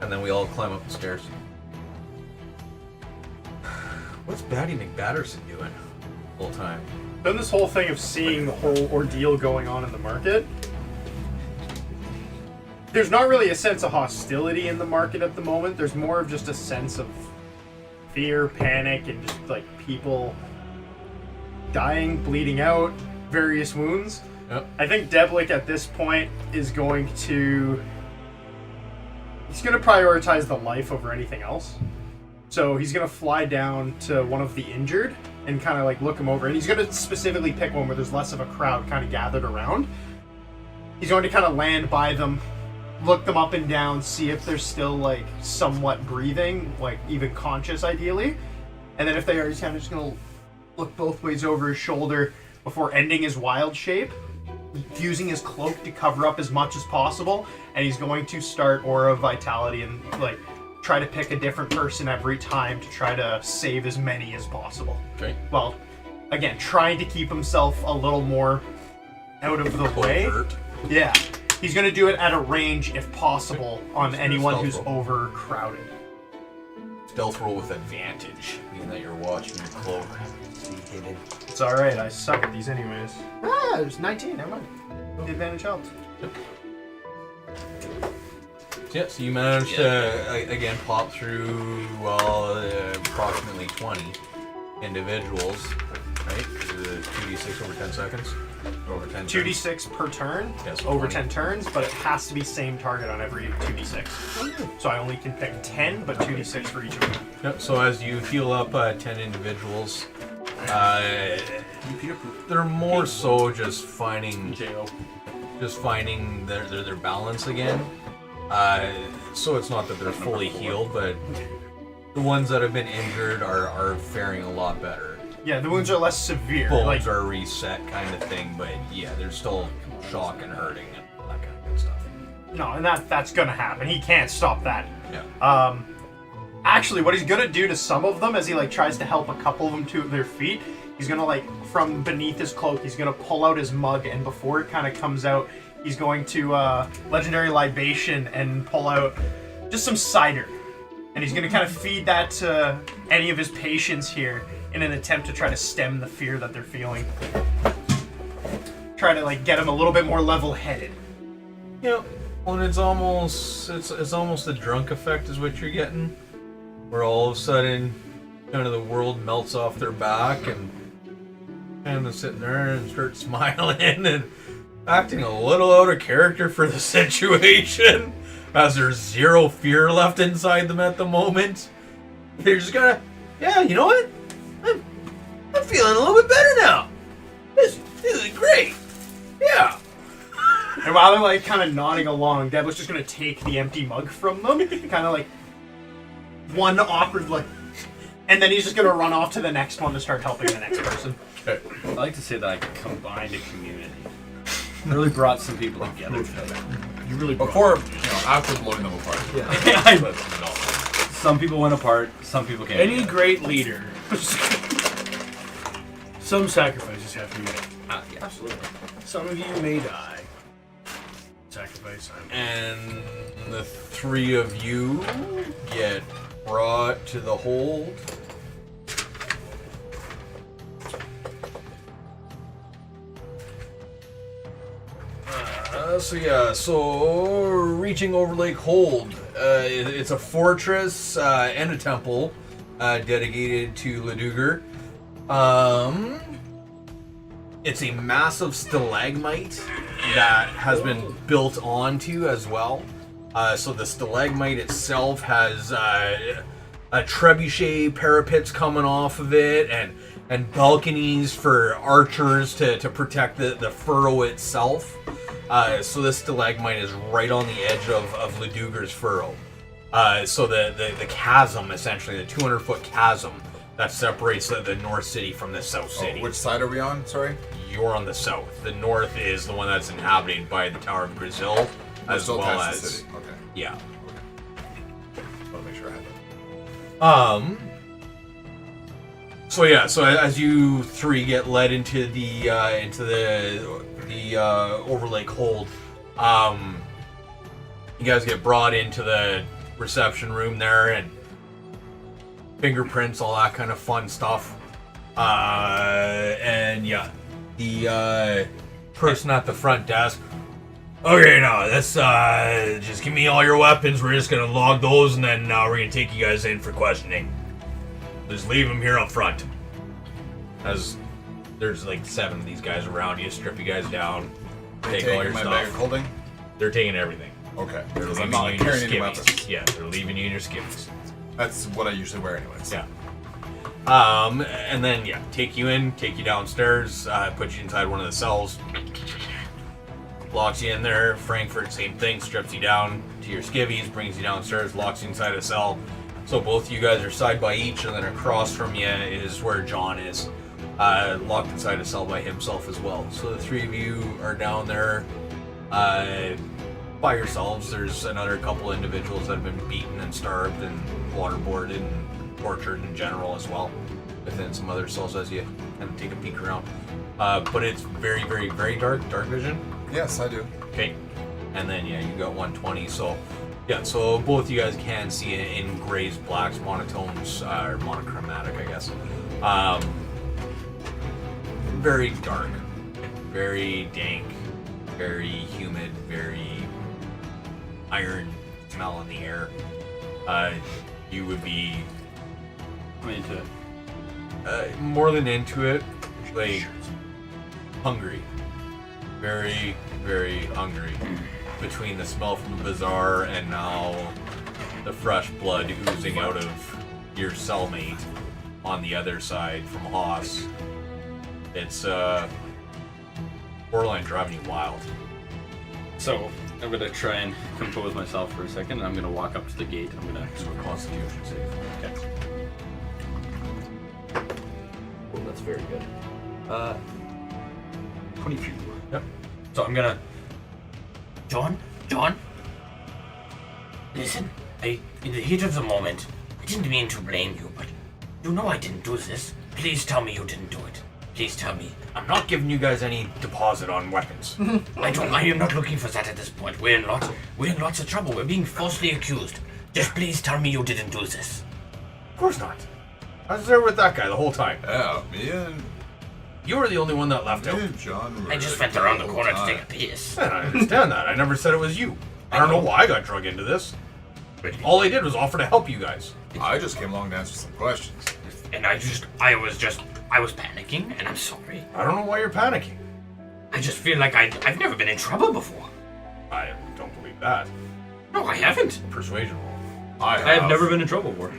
and then we all climb up the stairs. What's Batty McBatterson doing the whole time? Then this whole thing of seeing the whole ordeal going on in the market, there's not really a sense of hostility in the market at the moment. There's more of just a sense of fear, panic, and just like people dying, bleeding out, various wounds. Yep. I think Devlik at this point is going to... He's going to prioritize the life over anything else. So he's going to fly down to one of the injured and kind of like look him over. And he's going to specifically pick one where there's less of a crowd kind of gathered around. He's going to kind of land by them, look them up and down, see if they're still like somewhat breathing, like even conscious ideally. And then if they are, he's kind of just going to look both ways over his shoulder before ending his wild shape, using his cloak to cover up as much as possible. And he's going to start Aura of Vitality and like try to pick a different person every time to try to save as many as possible. Okay. Well, again, trying to keep himself a little more out of the way. Covert. Yeah. He's going to do it at a range, if possible, on Just do a anyone stealth who's roll. overcrowded. Stealth roll with advantage, meaning that you're watching your cloak. Hidden. It's alright, I suck at these anyways. Ah, there's 19, never mind. The advantage helped. Yeah, so you managed to, again, pop through, approximately 20 individuals, right? 2d6 over 10 seconds? Over 10 turns. 2d6 per turn, Yes, over 20. 10 turns, but it has to be same target on every 2d6. So I only can pick 10, but 2d6 for each of them. Yep, so as you heal up 10 individuals, they're more so just finding their balance again. So it's not that they're fully healed, but the ones that have been injured are faring a lot better. Yeah, the wounds are less severe. Bones Like, are reset kind of thing, but yeah, they're still shock and hurting and that kind of good stuff. no, and that's gonna happen. He can't stop that. Yeah. Actually, what he's gonna do to some of them, as he like tries to help a couple of them to their feet, he's gonna like from beneath his cloak, he's gonna pull out his mug, and before it kind of comes out, he's going to legendary libation and pull out just some cider, and he's gonna kind of feed that to any of his patients here in an attempt to try to stem the fear that they're feeling. Try to like get them a little bit more level-headed. Yeah. Well, it's almost the drunk effect is what you're getting, where all of a sudden, kind of the world melts off their back and they're sitting there and start smiling and acting a little out of character for the situation, as there's zero fear left inside them at the moment. They're just gonna, yeah, you know what? I'm feeling a little bit better now. This is great. Yeah. And while they're like kind of nodding along, Deb was just gonna take the empty mug from them, kind of like one awkward like, and then he's just gonna run off to the next one to start helping the next person. Okay. I like to say that I combined a community. Really brought some people together. You really Before, after blowing them apart. Yeah. But no. Some people went apart, some people came Any together. great leader, some sacrifices have to be made. Yeah, absolutely. Some of you may die. Sacrifice. And the three of you get brought to the hold. So reaching over Lake Hold, it's a fortress and a temple dedicated to Leduger. It's a massive stalagmite that has been built onto as well. So the stalagmite itself has a trebuchet parapets coming off of it, and balconies for archers to protect the furrow itself. So this stalagmite is right on the edge of Leduger's furrow. So the chasm, essentially, the 200-foot chasm that separates the North City from the South City. Which side are we on? Sorry? You're on the south. The north is the one that's inhabited by the Tower of Brazil, as Still well past as... the city. Okay. Yeah. Want to make sure I have it. So as you three get led into the Overlake hold, you guys get brought into the reception room there, and fingerprints, all that kind of fun stuff. And yeah, the person at the front desk. Okay, now let's just give me all your weapons. We're just gonna log those, and then we're gonna take you guys in for questioning. Just leave them here up front. As there's like 7 of these guys around you, strip you guys down, take all your my stuff. bag of holding? They're taking everything. Okay. They're Because leaving I'm you not in your carrying any weapons. skivvies. Yeah, they're leaving you in your skivvies. That's what I usually wear anyways. Yeah. And then take you in, take you downstairs, put you inside one of the cells, locks you in there. Frankfurt, same thing, strips you down to your skivvies, brings you downstairs, locks you inside a cell. So both of you guys are side by each, and then across from you is where John is, locked inside a cell by himself as well. So the 3 of you are down there by yourselves. There's another couple individuals that have been beaten and starved and waterboarded and tortured in general as well, within some other cells as you kind of take a peek around. But it's very, very, very dark vision. Yes, I do. Okay. And then you got 120. So so both you guys can see it in grays, blacks, monotones, or monochromatic, I guess. Very dark, very dank, very humid, very iron smell in the air. You would be I'm into it. more than into it, like hungry. Very, very hungry. Between the smell from the bazaar and now the fresh blood oozing out of your cellmate on the other side from Haas. It's borderline driving you wild. So I'm gonna try and compose myself for a second, and I'm gonna walk up to the gate. I'm gonna So a constitution save. Okay. Well, that's very good. 22. Yep. So I'm gonna. John? Listen, in the heat of the moment, I didn't mean to blame you, but you know I didn't do this. Please tell me you didn't do it. Please tell me. I'm not giving you guys any deposit on weapons. I am not looking for that at this point. We're in lots of trouble. We're being falsely accused. Just please tell me you didn't do this. Of course not. I was there with that guy the whole time. Yeah, me and You were the only one that left out. John were I just there went around the whole corner to time. take a piss. And I understand that. I never said it was you. I don't know why I got drug into this. All I did was offer to help you guys. I just came along to answer some questions. And I was panicking, and I'm sorry. I don't know why you're panicking. I just feel like I've never been in trouble before. I don't believe that. No, I haven't. Persuasion roll. I have never been in trouble before.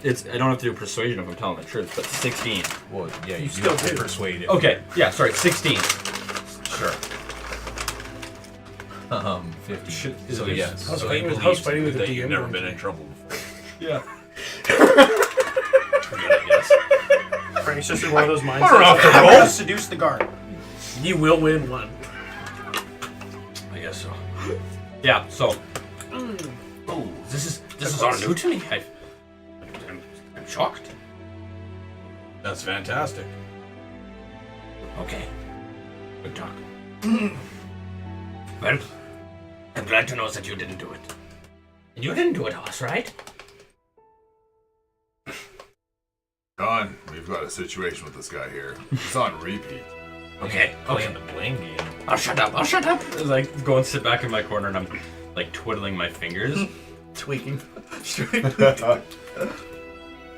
I don't have to do persuasion if I'm telling the truth, but 16. Well, yeah, you still have to do. persuade it. Okay, yeah, sorry, 16. Sure. 50. Is So it- yes. I was So fighting he with- I was believes fighting with the that you've DM never one been in time. trouble before. Yeah. Frank's just in one of those mindsets. We're off the I'm roll. gonna seduce the guard. You will win one. I guess so. Yeah, so Oh, this is all new to me. I'm shocked. That's fantastic. Okay. Good talk. Well, I'm glad to know that you didn't do it. And you didn't do it, Hoss, right? John, we've got a situation with this guy here. He's on repeat. Okay. Playing the blame game. I'll shut up. I like go and sit back in my corner and I'm like twiddling my fingers. Tweaking.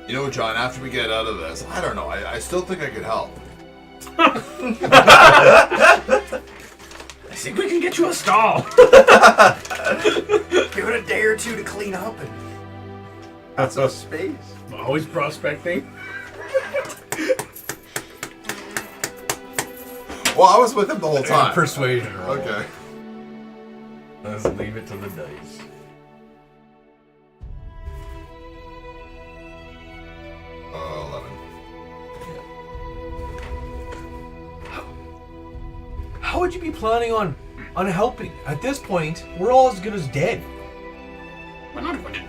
You know, John, after we get out of this, I don't know, I still think I could help. I think we can get you a stall. Give it a day or two to clean up and have some space. Always prospecting. Well, I was with him the whole time. Persuasion roll. Okay. Let's leave it to the dice. Oh, 11. How would you be planning on helping? At this point, we're all as good as dead. We're not going to.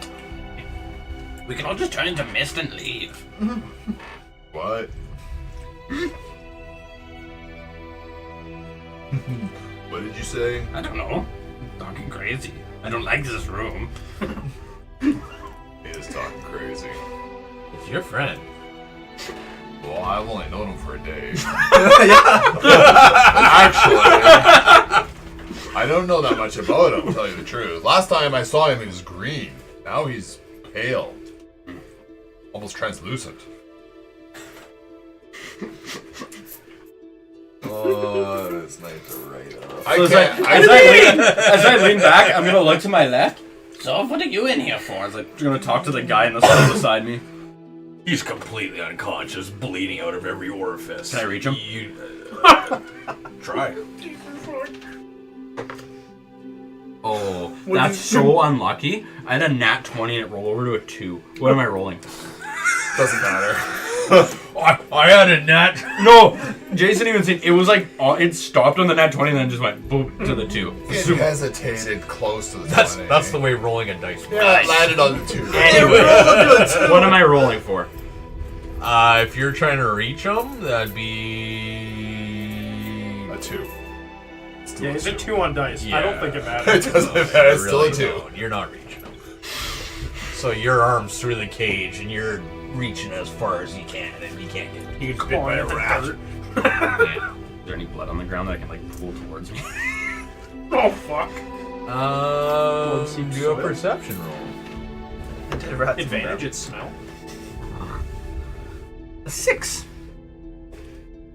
We can all just turn into mist and leave. Well, What? What did you say? I don't know. Talking crazy. I don't like this room. He is talking crazy. It's your friend. Well, I've only known him for a day. Actually, I don't know that much about him, to tell you the truth. Last time I saw him, he was green. Now he's pale. Almost translucent. Oh, that's nice to write up. So as I lean back, I'm gonna look to my left. So what are you in here for? I was like, I'm gonna talk to the guy in the cell beside me. He's completely unconscious, bleeding out of every orifice. Can I reach him? Try. Oh, that's so unlucky. I had a nat 20 and it rolled over to a 2. What am I rolling? Doesn't matter. I had a nat. No, Jason even said it was like it stopped on the nat 20 and then just went boom to the 2. It hesitated close to the 20. That's the way rolling a dice works. Yeah, it landed on the 2. Anyway, what am I rolling for? If you're trying to reach him, that'd be A 2. Yeah, it's a 2 on dice. I don't think it It matters. doesn't matter. It's still a really 2. don't. You're not reaching him. So your arm's through the cage, and you're reaching as far as you can, and you can't get. He gets bit by a rat. Is there any blood on the ground that I can like pull towards me? Oh fuck! Do a perception roll. Advantage at smell. A 6.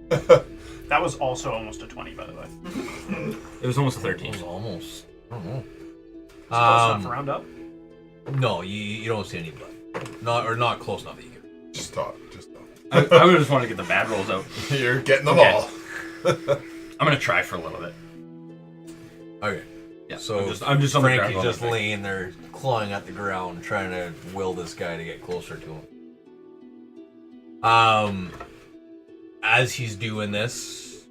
That was also almost a 20, by the way. It was almost a 13. It was almost. I don't know. Close enough to round up. No, you don't see any blood. Not close enough that you can. Just talk. I would just want to get the bad rolls out. You're getting them Okay. all. I'm gonna try for a little bit. Okay. Yeah. So I'm just on the ground. Frankie's going just like laying there, clawing at the ground, trying to will this guy to get closer to him. As he's doing this,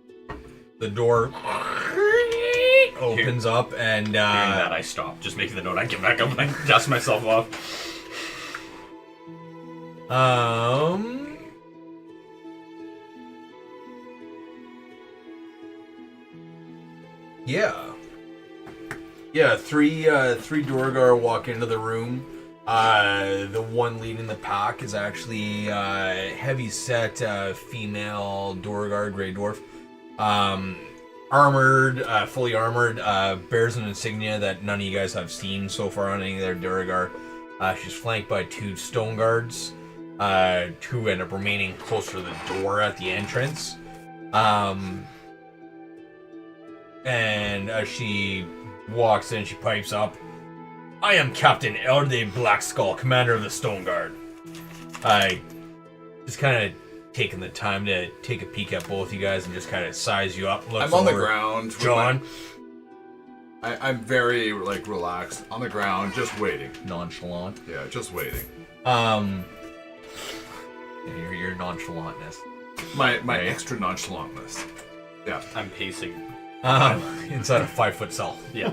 the door opens up, and Hearing that, I stop. Just making the note. I get back up and I dust myself off. Yeah, three Dorgar walk into the room. The one leading the pack is actually heavy-set female Dorgar, Grey Dwarf. Armored, fully armored, bears an insignia that none of you guys have seen so far on any of their Dorgar. She's flanked by 2 stone guards, who end up remaining closer to the door at the entrance. And as she walks in, she pipes up, "I am Captain Elde Blackskull, commander of the Stone Guard." I just kind of taking the time to take a peek at both you guys and just kind of size you up. I'm on the ground. with John. I'm very relaxed on the ground, just waiting. Nonchalant. Yeah, just waiting. Your nonchalantness. My Okay. extra nonchalantness. Yeah. I'm pacing. Inside a 5-foot cell. Yeah.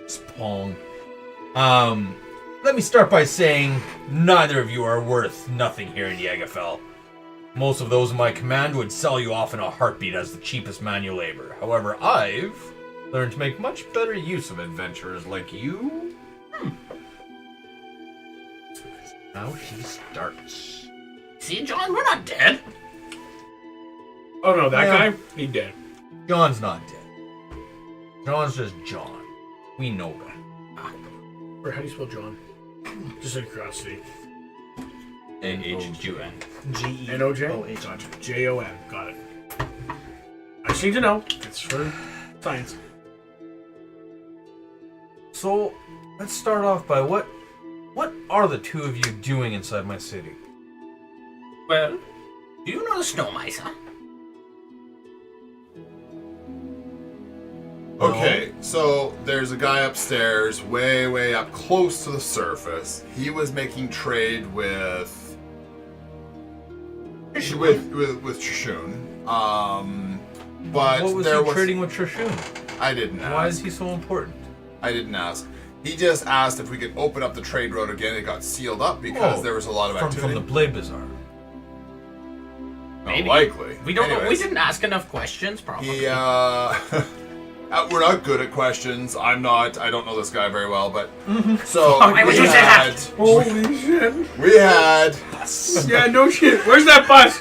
Spong. Let me start by saying neither of you are worth nothing here in Jägerfell. Most of those in my command would sell you off in a heartbeat as the cheapest manual labor. However, I've learned to make much better use of adventurers like you. Now she starts. See, John, we're not dead. Oh no, that Yeah. guy? He dead. John's not dead. John's just John. We know that. Or how do you spell John? Just out of curiosity. A-H-U-N. N-O-J? G-E-O-H. Gotcha. J-O-N. Got it. I just need to know. It's for science. So, let's start off by what are the two of you doing inside my city? Well, do you know the snow mice, huh? Okay, so there's a guy upstairs, way up close to the surface. He was making trade with Shishun. But What was there he trading with Trishun? I didn't ask. Why is he so important? I didn't ask. He just asked if we could open up the trade road again. It got sealed up because there was a lot of from activity. the Blade Bazaar. Maybe. Likely. We don't know. We Anyways, didn't ask enough questions, probably. He, we're not good at questions. I'm not. I don't know this guy very well, but so Why would you say that? Holy shit. We had. Yeah, no shit. Where's that bus?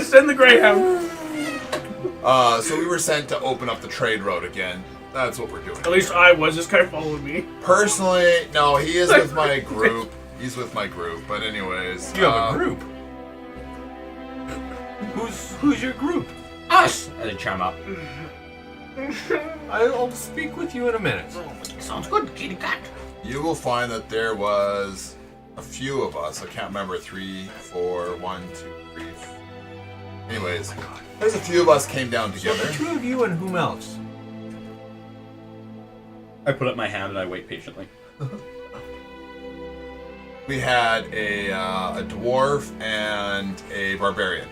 Send the Greyhound. So we were sent to open up the trade road again. That's what we're doing. At least I was. This guy followed me. Personally, no, he is with my group. He's with my group. But anyways, You have a group. Who's your group? Us. I did chime up. I'll speak with you in a minute. Sounds good, kitty cat. You will find that there was a few of us. I can't remember 3, 4, 1, 2, 3. Anyways, there's a few of us came down So together. the two of you and whom else? I put up my hand and I wait patiently. We had a dwarf and a barbarian.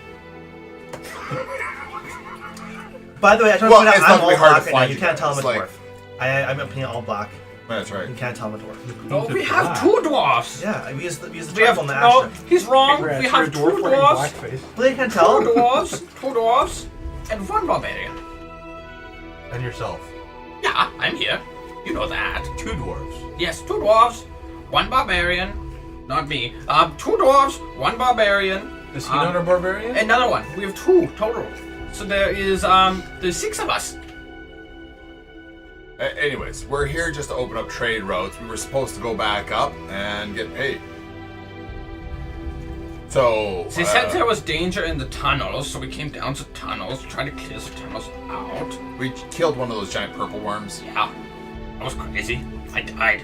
By the way, I just Well, want to it's point out, not I'm gonna be all hard black to right now. find You you can't tell I'm a guys, dwarf. I'm opinion all black. That's right. You can't tell I'm a dwarf. Oh, we have 2 dwarfs. Yeah, we use the We have tribal in the no. asterisk. He's wrong. Congrats, We you're a have 2 dwarf wearing dwarfs. blackface. But they can't 2 tell. dwarves, and 1 barbarian. And yourself. Yeah, I'm here. You know that. 2 dwarves. Yes, 2 dwarves, 1 barbarian. Not me. 2 dwarves, 1 barbarian. Is he not a barbarian? Another one. We have 2 total. So there's 6 of us. Anyways, we're here just to open up trade routes. We were supposed to go back up and get paid. So They said there was danger in the tunnels, so we came down to tunnels, tried to clear the tunnels out. we killed one of those giant purple worms. Yeah, that was crazy. I died.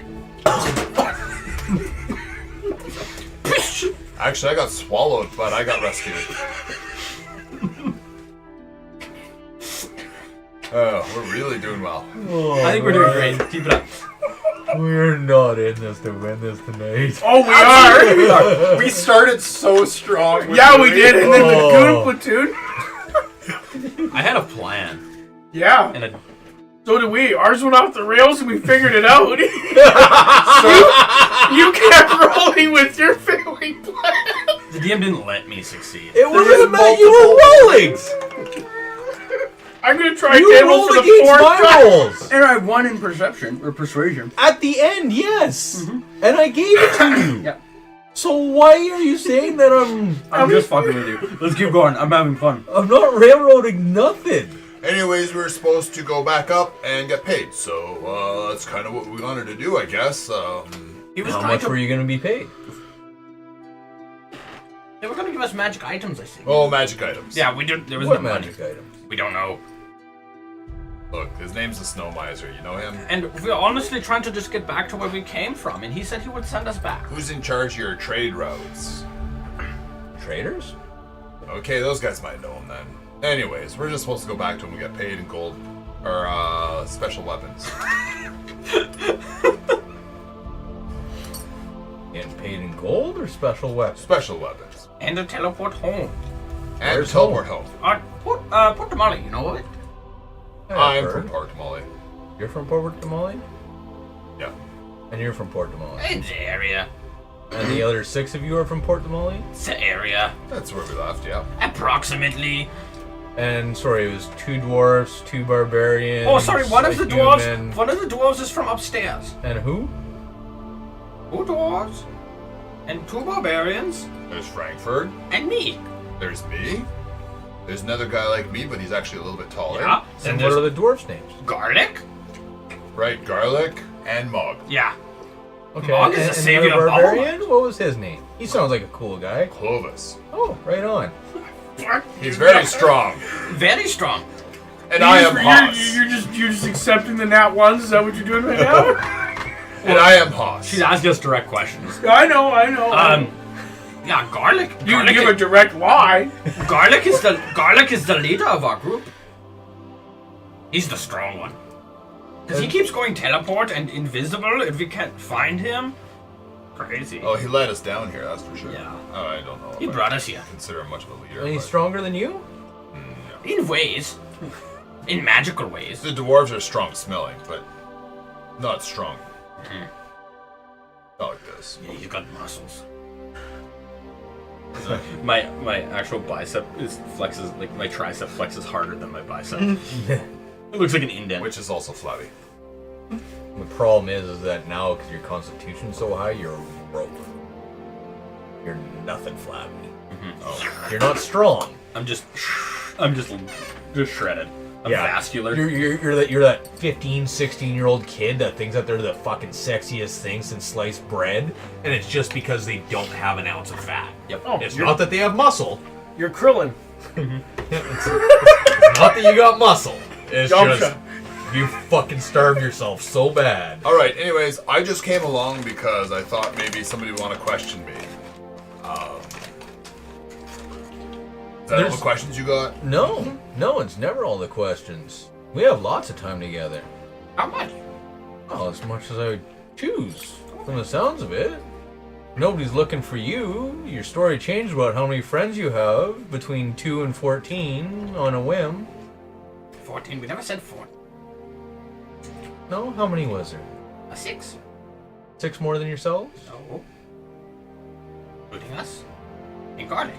Actually, I got swallowed, but I got rescued. Oh, we're really doing well. I think we're doing great. Keep it up. We're not in this to win this tonight. Oh, we are. We started so strong. with Yeah, the we raid. did. And then the Oh. goon platoon. I had a plan. Yeah. And a, So did we. Ours went off the rails and we figured it out. you kept rolling with your failing plan. the DM didn't let me succeed. It wasn't that you were rolling! I'm gonna try You table rolled for the against 4th my time. rolls! And I won in perception or persuasion. At the end, yes! And I gave it to you! Yeah. So why are you saying that I'm just fucking with you. Let's keep going. I'm having fun. I'm not railroading nothing? Anyways, we were supposed to go back up and get paid. So that's kind of what we wanted to do, I guess. He was How trying much to. were you going to be paid? They were gonna give us magic items, I think. Oh, magic items. Yeah, we did. There was What no money. magic items? We don't know. Look, his name's the Snow Miser. You know him? And we're honestly trying to just get back to where we came from, and he said he would send us back. Who's in charge of your trade routes? Traders? Okay, those guys might know him then. Anyways, we're just supposed to go back to him and get paid in gold. Or, special weapons. Getting paid in gold or special weapons? Special weapons. And to teleport home. And Where's teleport home. Port Tamale, you know it? I'm heard. from Port Molly. You're from Port Tamale? Yeah. And you're from Port Tamale. In the area. And the other 6 of you are from Port Tamale? It's the area. That's where we left, yeah. Approximately. And sorry, it was 2 dwarfs, 2 barbarians. Oh, sorry, one of a the dwarves. human. One of the dwarves is from upstairs. And who? 2 dwarves. And 2 barbarians. There's Frankfurt. And me. There's me. There's another guy like me, but he's actually a little bit taller. Yeah. And And what are there's the dwarfs' names? Garlic. Right, Garlic and Mog. Yeah. Okay, Mog is and the and savior another of barbarian? What was his name? He sounds like a cool guy. Clovis. Oh, right on. He's very strong. Very strong. And I am Haas. You're just accepting the nat ones. Is that what you're doing right now? And I am Haas. She's asking us direct questions. I know. Yeah, Garlic. You Garlic give a direct lie. Garlic is the leader of our group. He's the strong one. Because he keeps going teleport and invisible if we can't find him. Crazy. Oh, he led us down here, that's for sure. Yeah. Oh, I don't know. He if brought I us here. Consider him much of a leader. And he's but stronger than you? In ways. In magical ways. The dwarves are strong smelling, but not strong. Not like this. Yeah, he's got muscles. My actual bicep flexes, like my tricep flexes harder than my bicep. It looks like an indent. Which is also flabby. The problem is that now, because your constitution's so high, you're a rope. You're nothing flabby. Oh. You're not strong. I'm just shredded. I'm vascular. You're that 15, 16-year-old kid that thinks that they're the fucking sexiest thing since sliced bread, and it's just because they don't have an ounce of fat. Yep. Oh, It's not that they have muscle. You're Krillin. It's not that you got muscle. It's just you fucking starved yourself so bad. All right. Anyways, I just came along because I thought maybe somebody would want to question me. Is that all the questions you got? No, it's never all the questions. We have lots of time together. How much? Well, as much as I would choose, from the sounds of it. Nobody's looking for you. Your story changed about how many friends you have between 2 and 14 on a whim. 14. We never said 4. No? How many was there? 6. 6 more than yourselves? No. Including us. And garlic.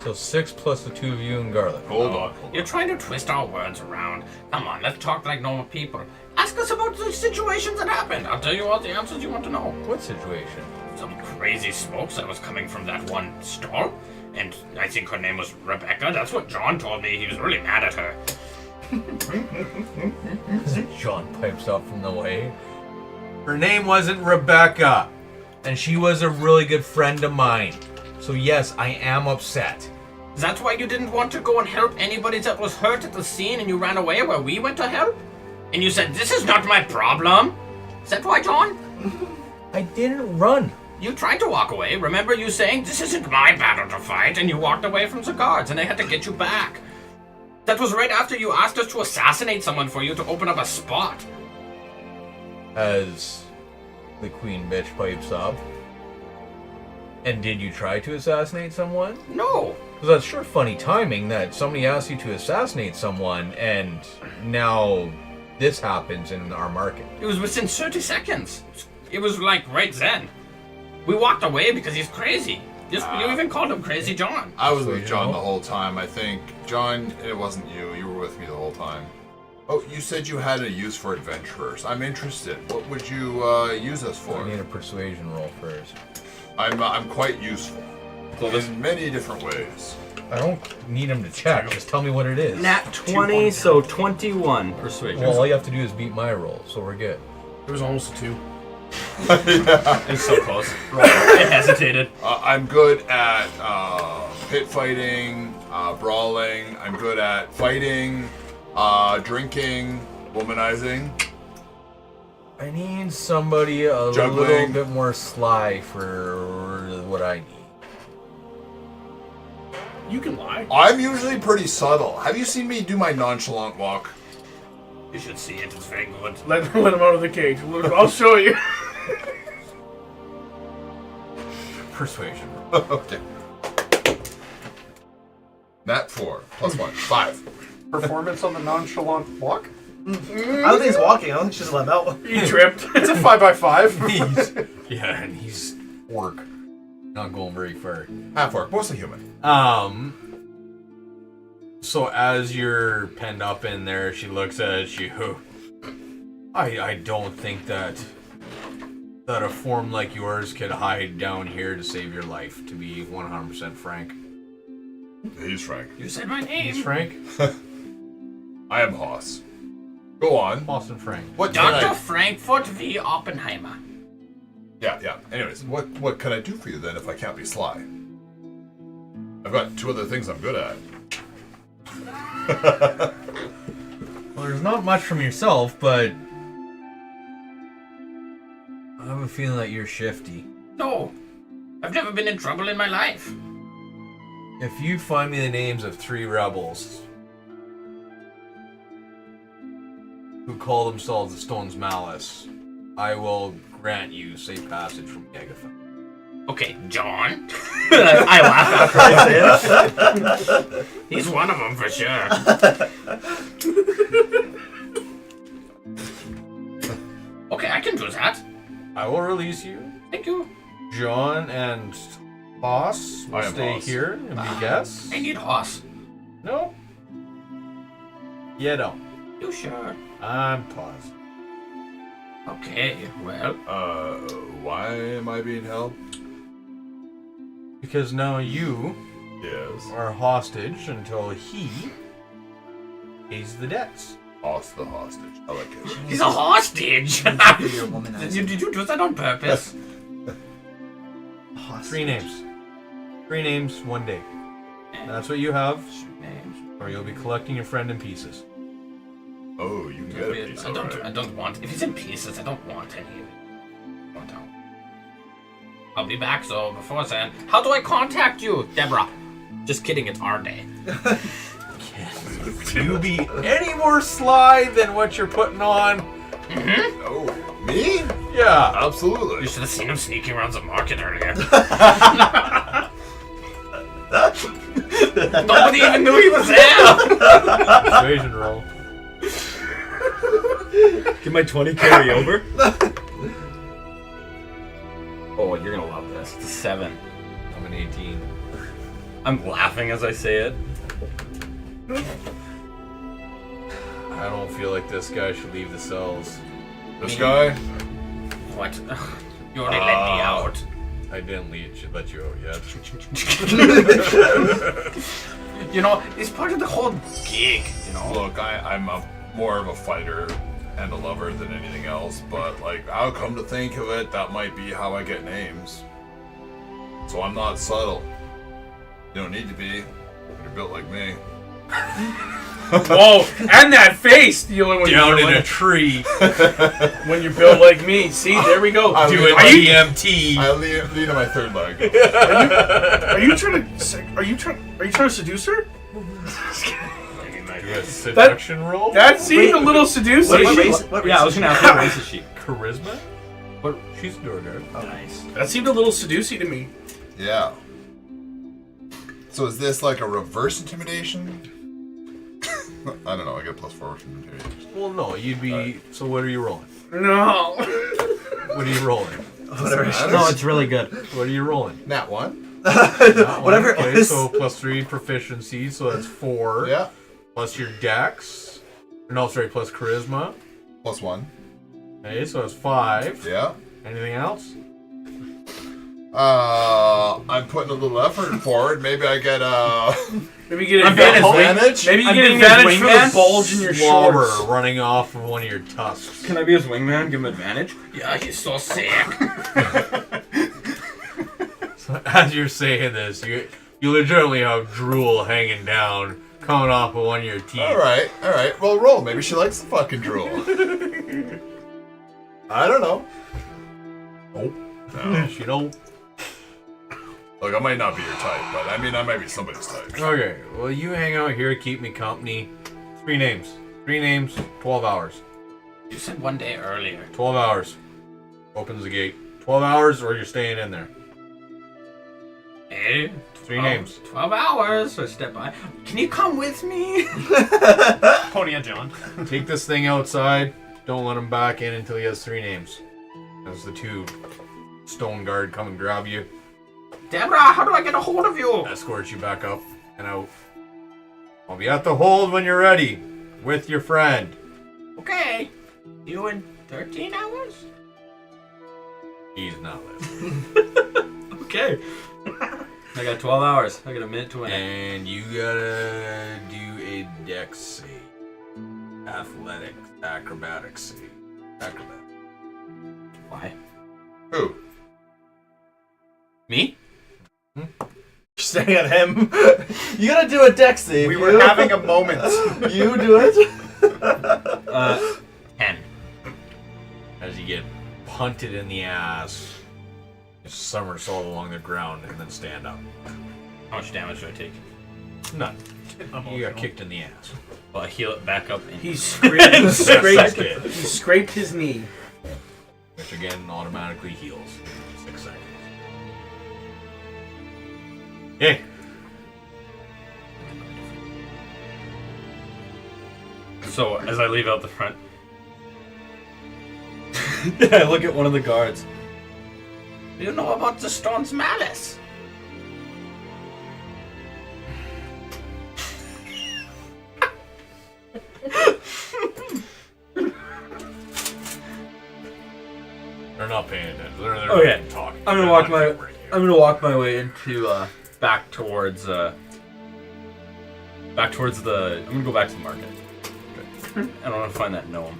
So 6 plus the 2 of you and Garlic. Hold on. You're trying to twist our words around. Come on, let's talk like normal people. Ask us about the situations that happened. I'll tell you all the answers you want to know. What situation? Some crazy smokes that was coming from that one store. And I think her name was Rebecca. That's what John told me. He was really mad at her. John pipes up from the way. Her name wasn't Rebecca. And she was a really good friend of mine. So yes, I am upset. That's why you didn't want to go and help anybody that was hurt at the scene and you ran away where we went to help? And you said, this is not my problem? Is that why, John? I didn't run. You tried to walk away. Remember you saying, this isn't my battle to fight, and you walked away from the guards and they had to get you back. That was right after you asked us to assassinate someone for you to open up a spot. As the queen bitch pipes up. And did you try to assassinate someone? No. Because that's sure funny timing that somebody asks you to assassinate someone and now this happens in our market. It was within 30 seconds. It was like right then. We walked away because he's crazy. You even called him Crazy John. I was with John the whole time, I think. John, it wasn't you. You were with me the whole time. Oh, you said you had a use for adventurers. I'm interested. What would you use us for? I need a persuasion roll first. I'm quite useful. In many different ways. I don't need him to check. Just tell me what it is. Nat 20, so 21 persuasion. Well, all you have to do is beat my roll, so we're good. It was almost a 2. It's so close. It hesitated. I'm good at pit fighting, brawling. I'm good at fighting, drinking, womanizing. I need somebody a Juggling. little bit more sly for what I need. You can lie. I'm usually pretty subtle. Have you seen me do my nonchalant walk? You should see it. It's very good. Let him out of the cage. Look, I'll show you. Persuasion. Okay. Nat 4 plus 1. 5. Performance on the nonchalant walk? I don't think he's walking. I don't think she's let him out. He tripped. It's a 5x5. Yeah, and he's orc. Not going very far. Half orc, mostly human. So as you're penned up in there, she looks at you. I don't think that a form like yours could hide down here to save your life, to be 100% frank. He's Frank. You said my name. He's Frank? I am Hoss. Go on. Boston Frank. What can Dr. I... Frankfurt v. Oppenheimer. Yeah. Anyways, what can I do for you then if I can't be sly? I've got 2 other things I'm good at. Well, there's not much from yourself, but I have a feeling that you're shifty. No. I've never been in trouble in my life. If you find me the names of 3 rebels who call themselves the Stone's Malice, I will grant you safe passage from Gelfi. Okay, John. I laugh after I say it. He's one of them for sure. Okay, I can do that. I will release you. Thank you. John and Hoss will I am stay Hoss. here and be guest. I need horse. No. You don't. You sure? I'm paused. Okay, well, Why am I being held? Because now you Yes. are hostage until he pays the debts. Hoss the hostage. I like it. he's a hostage. You're a womanizer. Did you do that on purpose? Hostage. 3 names. 3 names, 1 day. That's what you have, Names. or you'll be collecting your friend in pieces. Oh, you can get a piece. I don't want. If it's in pieces, I don't want any of it. Want out. I'll be back. So before then, how do I contact you, Deborah? Just kidding. It's our day. Can you be any more sly than what you're putting on? Oh, me? Yeah. Absolutely. You should have seen him sneaking around the market earlier. Nobody even knew he was there. Persuasion roll. Can my 20 carry over? Oh, you're gonna love this. It's a 7. I'm an 18. I'm laughing as I say it. I don't feel like this guy should leave the cells. This guy? What? You already let me out. I didn't let you out yet. You know, it's part of the whole gig. You know. Look, I'm more of a fighter and a lover than anything else, but like, I'll come to think of it, that might be how I get names. So I'm not subtle. You don't need to be when you're built like me. Whoa! And that face dealing with Down you in a tree. when you're built like me. See, there we go. I Doing lean- TMT. I lean on my third leg. Are you trying to seduce her? Do a seduction roll? That seemed a little seducing. What race? What race Yeah, I is was she? gonna ask what race is she. Charisma? But she's Durgar. Nice. That seemed a little seducing to me. Yeah. So is this like a reverse intimidation? I don't know, I get +4 from intimidation. Well, no, you'd be. So what are you rolling? No. What are you rolling? Whatever. No, it's really good. What are you rolling? Nat 1? Whatever it Okay, was. so +3 proficiency, so that's 4. Yeah. Plus your dex. No, sorry, plus charisma. +1. Okay, so that's 5. Yeah. Anything else? I'm putting a little effort forward. Maybe I get Maybe get advantage. Maybe you I'm get being advantage his for the wingman? bulge in your Slobber shorts. running off of one of your tusks. Can I be his wingman? Give him advantage? Yeah, he's so sick. So as you're saying this, you legitimately have drool hanging down, coming off of one of your teeth. Alright. Well, roll. Maybe she likes the fucking drool. I don't know. No. She don't. Look, I might not be your type, but I mean, I might be somebody's type. Okay, well, you hang out here, keep me company. 3 names. 3 names, 12 hours. You said 1 day earlier. 12 hours. Opens the gate. 12 hours or you're staying in there. Hey, 3 names. 12 hours. So step by. Can you come with me? Pony and John. Take this thing outside. Don't let him back in until he has 3 names. As the 2 stone guard come and grab you, Deborah, how do I get a hold of you? escort you back up and out. I'll be at the hold when you're ready. With your friend. Okay. You in 13 hours? He's not listening. Okay. I got 12 hours. I got a minute to win. And you gotta do a dex save. Athletics, acrobatics save. Acrobatics. Why? Who? Me? Staring at him. You gotta do a dex save. We were having a moment. You do it. 10. As you get punted in the ass, you somersault along the ground and then stand up. How much damage do I take? None. You got kicked in the ass. Well, I heal it back up. And He scraped his knee. Which again automatically heals. 6 seconds. Okay. So, as I leave out the front, I look at one of the guards. Do you know about the Stone's Malice? I'm gonna walk my way into back towards the. I'm gonna go back to the market. Okay. I don't want to find that gnome.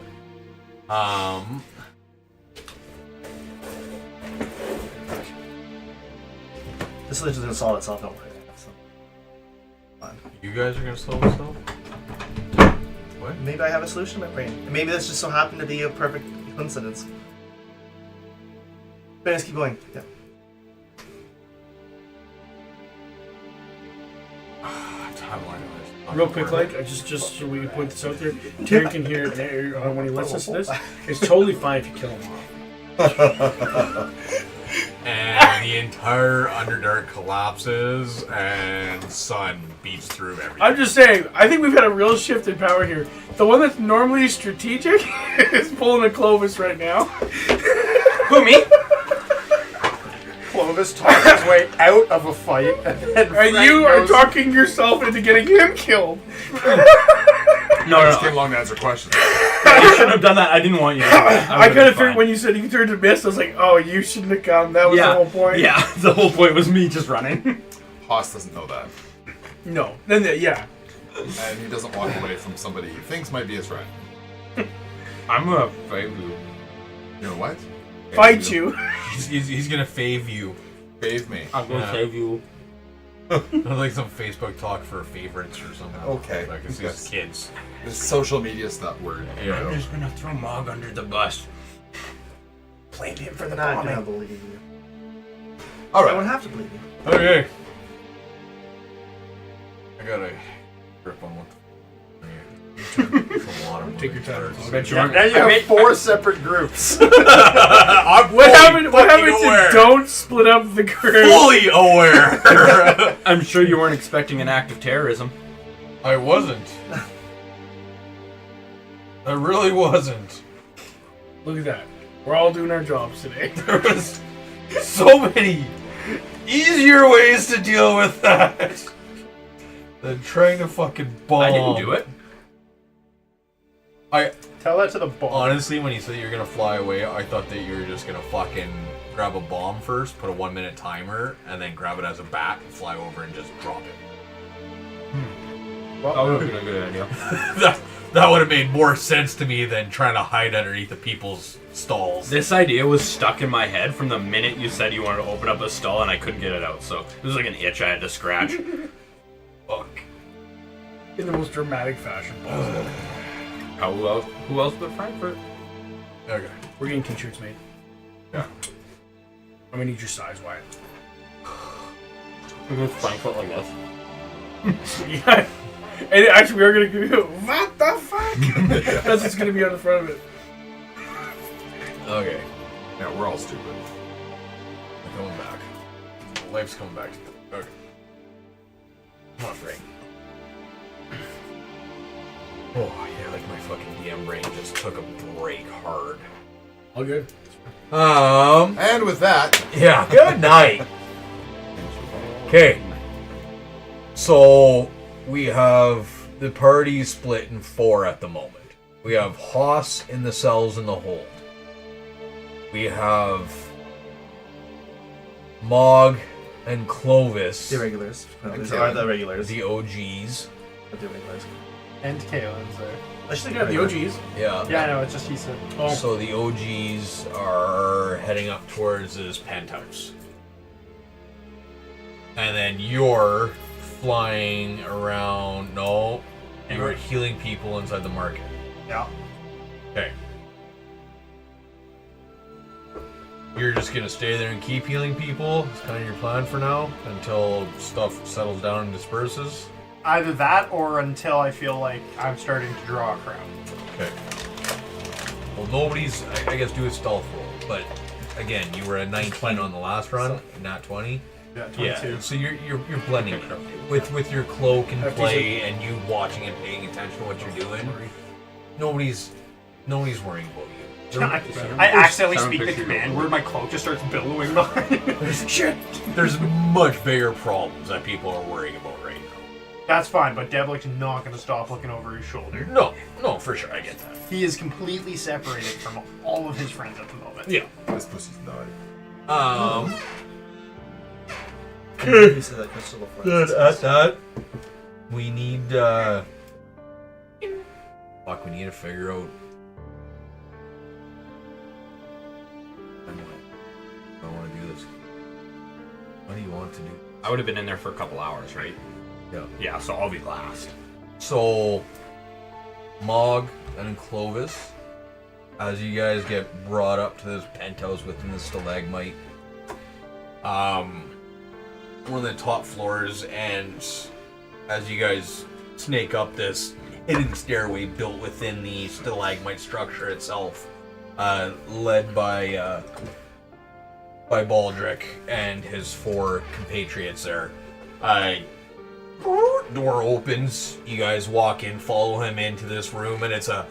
This is just gonna solve itself, don't worry. So, fine. You guys are gonna solve this stuff? What? Maybe I have a solution in my brain. And maybe this just so happened to be a perfect coincidence. But let's keep going. Yeah. Real quick, just so we can point this out there, Terry can hear it when he listens to this. It's totally fine if you kill him off. And the entire Underdark collapses, and sun beats through everything. I'm just saying, I think we've had a real shift in power here. The one that's normally strategic is pulling a Clovis right now. Who, me? Clovis talks his way out of a fight, And you are talking yourself into getting him killed. No, I just came along to answer questions. You shouldn't have done that. I didn't want you to do that. I kind of figured when you said you turned to mist, I was like, oh, you shouldn't have come. That was the whole point. Yeah, the whole point was me just running. Haas doesn't know that. No. Then, yeah. And he doesn't walk away from somebody he thinks might be his friend. I'm gonna fight you. You know what? Fight you. He's gonna fave you. Fave me. I'm gonna save you. Like some Facebook talk for favorites or something. Okay. Like it's Yes. just kids. This social media stuff word. Yeah. I'm just gonna throw Mog under the bus. Blame him for the Not gonna bombing. believe you. All I right. won't have to believe you. Okay. I gotta grip on what the it's a lot of Take your time. moving I'll bet you parts. Now you have 4 separate groups. I'm What fully happened fucking to aware. don't split up the group? Fully aware. I'm sure you weren't expecting an act of terrorism. I wasn't. I really wasn't. Look at that. We're all doing our jobs today. There was so many easier ways to deal with that than trying to fucking bomb. I didn't do it. Tell that to the bomb. Honestly, when you said you were gonna fly away, I thought that you were just gonna fucking grab a bomb first, put a 1-minute timer, and then grab it as a bat and fly over and just drop it. That would have been a good idea. That would have made more sense to me than trying to hide underneath the people's stalls. This idea was stuck in my head from the minute you said you wanted to open up a stall and I couldn't get it out. So it was like an itch I had to scratch. Fuck. In the most dramatic fashion possible. Who else but Frankfurt? Okay. We're getting t-shirts made. Yeah. I'm gonna need your size, Wyatt. Frankfurt like this. Yeah. And actually, we are gonna give you what the fuck? That's what's gonna be on the front of it. Okay. Yeah, we're all stupid. I'm coming back. Life's coming back to me. Okay. Come on, Frank. Oh, yeah, like my fucking DM brain just took a break hard. All good. And with that, Yeah, good night. Okay. So, we have the party split in 4 at the moment. We have Haas in the cells in the hold. We have Mog and Clovis, The regulars. Okay. These are the regulars. the OGs. The regulars. And Kalen's there. I should think Yeah, the OGs. Yeah. Yeah, I know, it's just he said. Oh, So the OGs are heading up towards this penthouse. And then you're flying around. No, you're healing people inside the market. Yeah. Okay. You're just gonna stay there and keep healing people? It's kind of your plan for now? Until stuff settles down and disperses? Either that or until I feel like I'm starting to draw a crowd. Okay. Well, nobody's... I guess do a stealth roll. But, again, you were at 19 on the last run, not 20. Yeah, 22. Yeah, so you're blending with your cloak and play and you watching and paying attention to what you're doing. Nobody's worrying about you. I accidentally speak the command word, my cloak just starts billowing behind. Shit! There's much bigger problems that people are worrying about right now. That's fine, but Devlik's not going to stop looking over his shoulder. No, for sure, I get that. He is completely separated from all of his friends at the moment. Yeah. this pussy's not. You said that crystal before. Then at that, we need, fuck, we need to figure out. I want to do this. What do you want to do? I would have been in there for a couple hours, right? Yeah. Yeah, so I'll be last. So, Mog and Clovis, as you guys get brought up to this penthouse within the stalagmite, one of the top floors, and as you guys snake up this hidden stairway built within the stalagmite structure itself, led by Baldric and his 4 compatriots there. Door opens, you guys walk in, follow him into this room, and it's a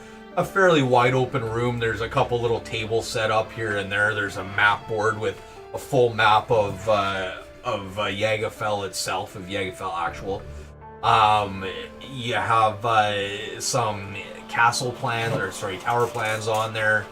fairly wide open room. There's a couple little tables set up here and there. There's a map board with a full map of Yagafell itself, of Yagafell actual. You have some castle plans, or sorry, tower plans on there,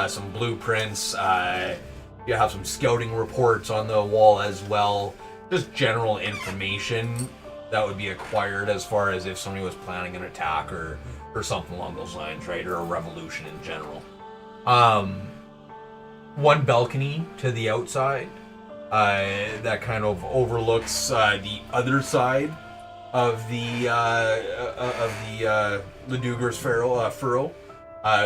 some blueprints. You have some scouting reports on the wall as well. Just general information that would be acquired as far as if somebody was planning an attack or something along those lines, right? Or a revolution in general. One balcony to the outside that kind of overlooks the other side of the Duger's furrow.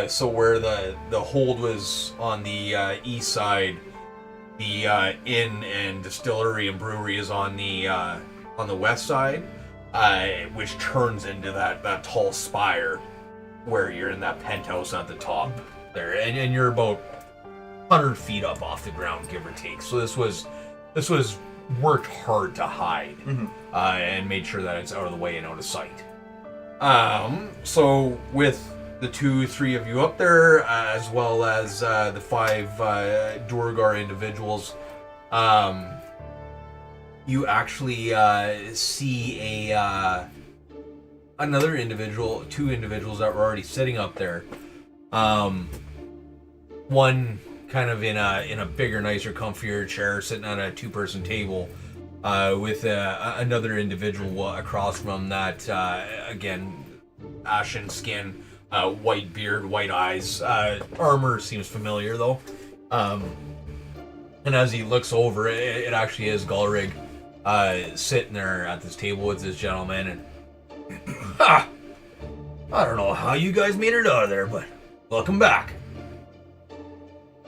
So where the hold was on the east side, the inn and distillery and brewery is on the west side, which turns into that tall spire where you're in that penthouse at the top there, and you're about 100 feet up off the ground, give or take. So this was worked hard to hide, and made sure that it's out of the way and out of sight. So with the 2-3 of you up there, as well as the 5 Durgar individuals, you actually see another individual, 2 individuals that were already sitting up there. One kind of in a bigger, nicer, comfier chair, sitting at a 2-person table, with another individual across from that. Again, ashen skin, white beard, white eyes. Armor seems familiar though. And as he looks over, it actually is Gulrig, sitting there at this table with this gentleman, and ha! I don't know how you guys made it out of there, but welcome back.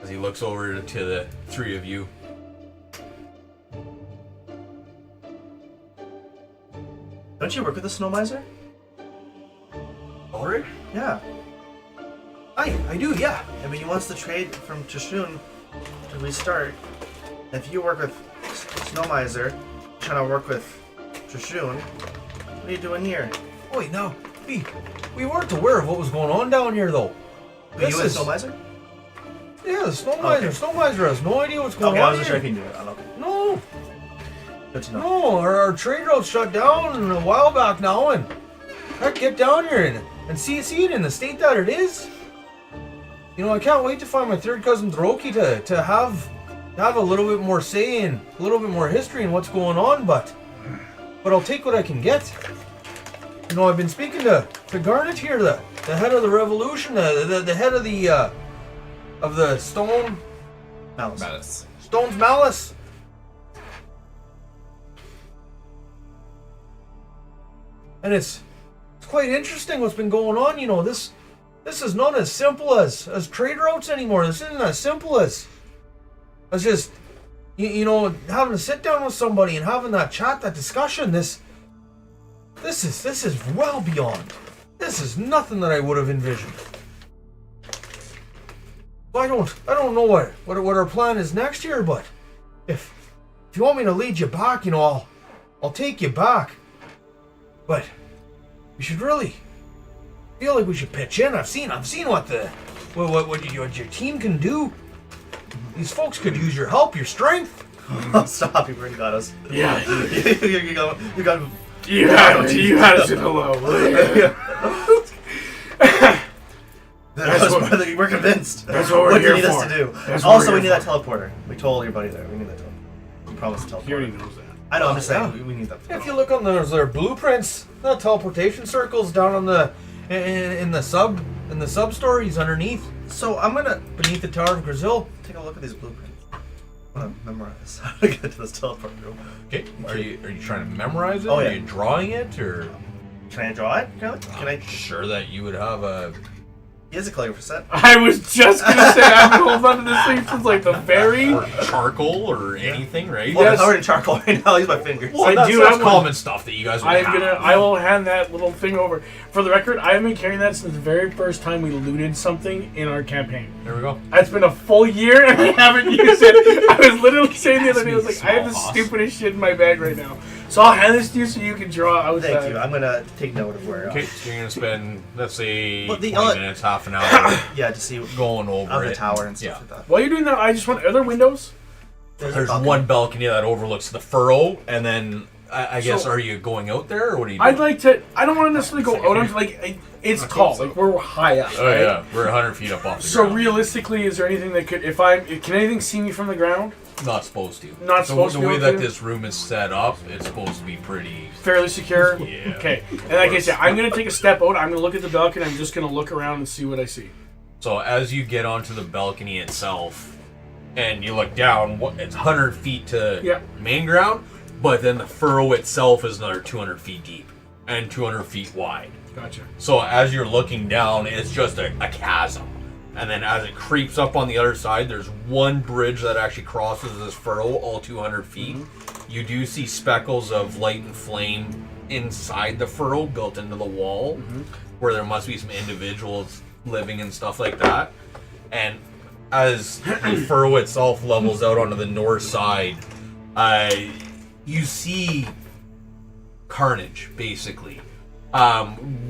As he looks over to the 3 of you. Don't you work with the Snow Miser? Gulrig? Yeah. I do, yeah. I mean, he wants to trade from Tashun to restart. If you work with Snow Miser, trying to work with Tashun, what are you doing here? Wait, no. We weren't aware of what was going on down here, though. Are you with Snow Miser? Yeah, the Snow Miser. Okay. Snow Miser has no idea what's going Okay, on I wasn't sure here. if you knew it. I don't know. No. Good to know. No, our trade route shut down a while back now, and heck, get down here and see it in the state that it is. You know, I can't wait to find my 3rd cousin Droki to have a little bit more say and a little bit more history in what's going on, but I'll take what I can get. You know, I've been speaking to Garnet here, the head of the revolution, the head of the Stone Malice. Stone's Malice. And it's quite interesting what's been going on. You know, this is not as simple as trade routes anymore. This isn't as simple as just you know, having to sit down with somebody and having that chat, that discussion. This is well beyond. This is nothing that I would have envisioned. I don't know what our plan is next year, but if you want me to lead you back, you know, I'll take you back. But we should really feel like we should pitch in. I've seen what your team can do. These folks could use your help, your strength. Oh, stop! You already got us. Yeah. you got. You had us in the low. That was We're convinced. That's what we're what here you need us for. to do. That's what Also, we're we need here that teleporter. We told your buddy there. We need that teleporter. We promised the He already teleporter. knows that. I know. I'm just saying Yeah. we need that. If you look on those there blueprints, the teleportation circles down on the in the sub stories underneath, So I'm gonna beneath the Tower of Brazil. take a look at these blueprints. I'm gonna memorize how to get to this teleport room. Okay. Are you trying to memorize it? Oh, yeah. Are you drawing it, or Can I draw it? Can I? sure that you would have a? He has a calligraphy set. I was just gonna say I've been holding on to this thing since like the very. Or charcoal or anything, right? Well, Yes. I'm covered in charcoal right now. I'll use my fingers. Well, I that's, do that's have one. common stuff that you guys would have. I will hand that little thing over. For the record, I have been carrying that since the very first time we looted something in our campaign. There we go. It's been a full year and I haven't used it. I was literally saying the other day, I was like, I have the Small boss. stupidest shit in my bag right now. So I'll hand this to you so you can draw. I was Thank you. I'm gonna take note of where. Okay, so you're gonna spend, let's say, But the 20 other- minutes, half an hour, Yeah, to see going over of the it. tower and stuff Yeah. like that. While you're doing that, I just want other windows. There's a There's balcony. one balcony that overlooks the furrow, and then I guess, So- are you going out there, or what are you doing? I'd like to. I don't want to necessarily go out onto it's tall. Like we're high up. Oh right? yeah, we're 100 feet up off the So ground. realistically, is there anything that could, can anything see me from the ground? Not supposed to. Not supposed the to be way able that to? this room is set up, it's supposed to be pretty. Fairly secure. Yeah. Okay. In that case, yeah, I'm gonna take a step out. I'm gonna look at the balcony. I'm just gonna look around and see what I see. So as you get onto the balcony itself, and you look down, it's 100 feet to Yeah. main ground, but then the furrow itself is another 200 feet deep and 200 feet wide. Gotcha. So as you're looking down, it's just a chasm. And then as it creeps up on the other side, there's one bridge that actually crosses this furrow all 200 feet. You do see speckles of light and flame inside the furrow built into the wall, where there must be some individuals living and stuff like that. And as the furrow itself levels out onto the north side, you see carnage, basically.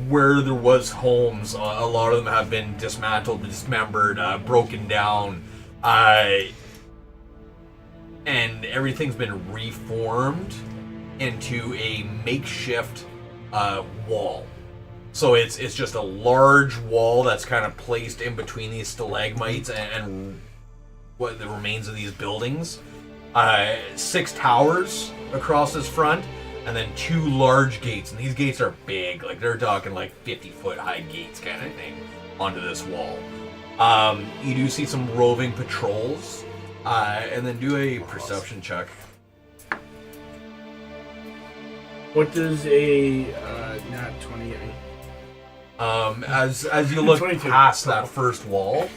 Where there was homes, a lot of them have been dismantled, dismembered, broken down, and everything's been reformed into a makeshift wall. So it's just a large wall that's kind of placed in between these stalagmites and what the remains of these buildings. 6 towers across this front, and then 2 large gates, and these gates are big, like they're talking like 50-foot high gates kind of thing onto this wall. You do see some roving patrols, and then do a perception check. What does a nat 20? As you look 22. past that first wall,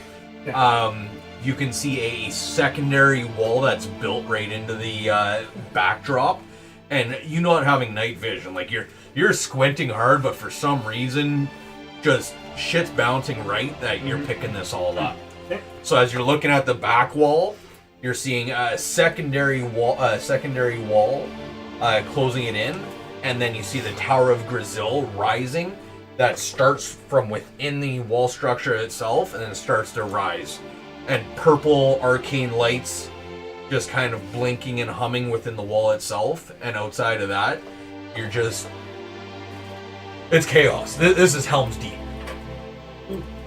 you can see a secondary wall that's built right into the backdrop. And you not having night vision, like you're squinting hard, but for some reason, just shit's bouncing right that you're picking this all up. So as you're looking at the back wall, you're seeing a secondary wall, closing it in, and then you see the Tower of Brazil rising. That starts from within the wall structure itself, and then starts to rise, and purple arcane lights just kind of blinking and humming within the wall itself, and outside of that, you're just... It's chaos. This is Helm's Deep.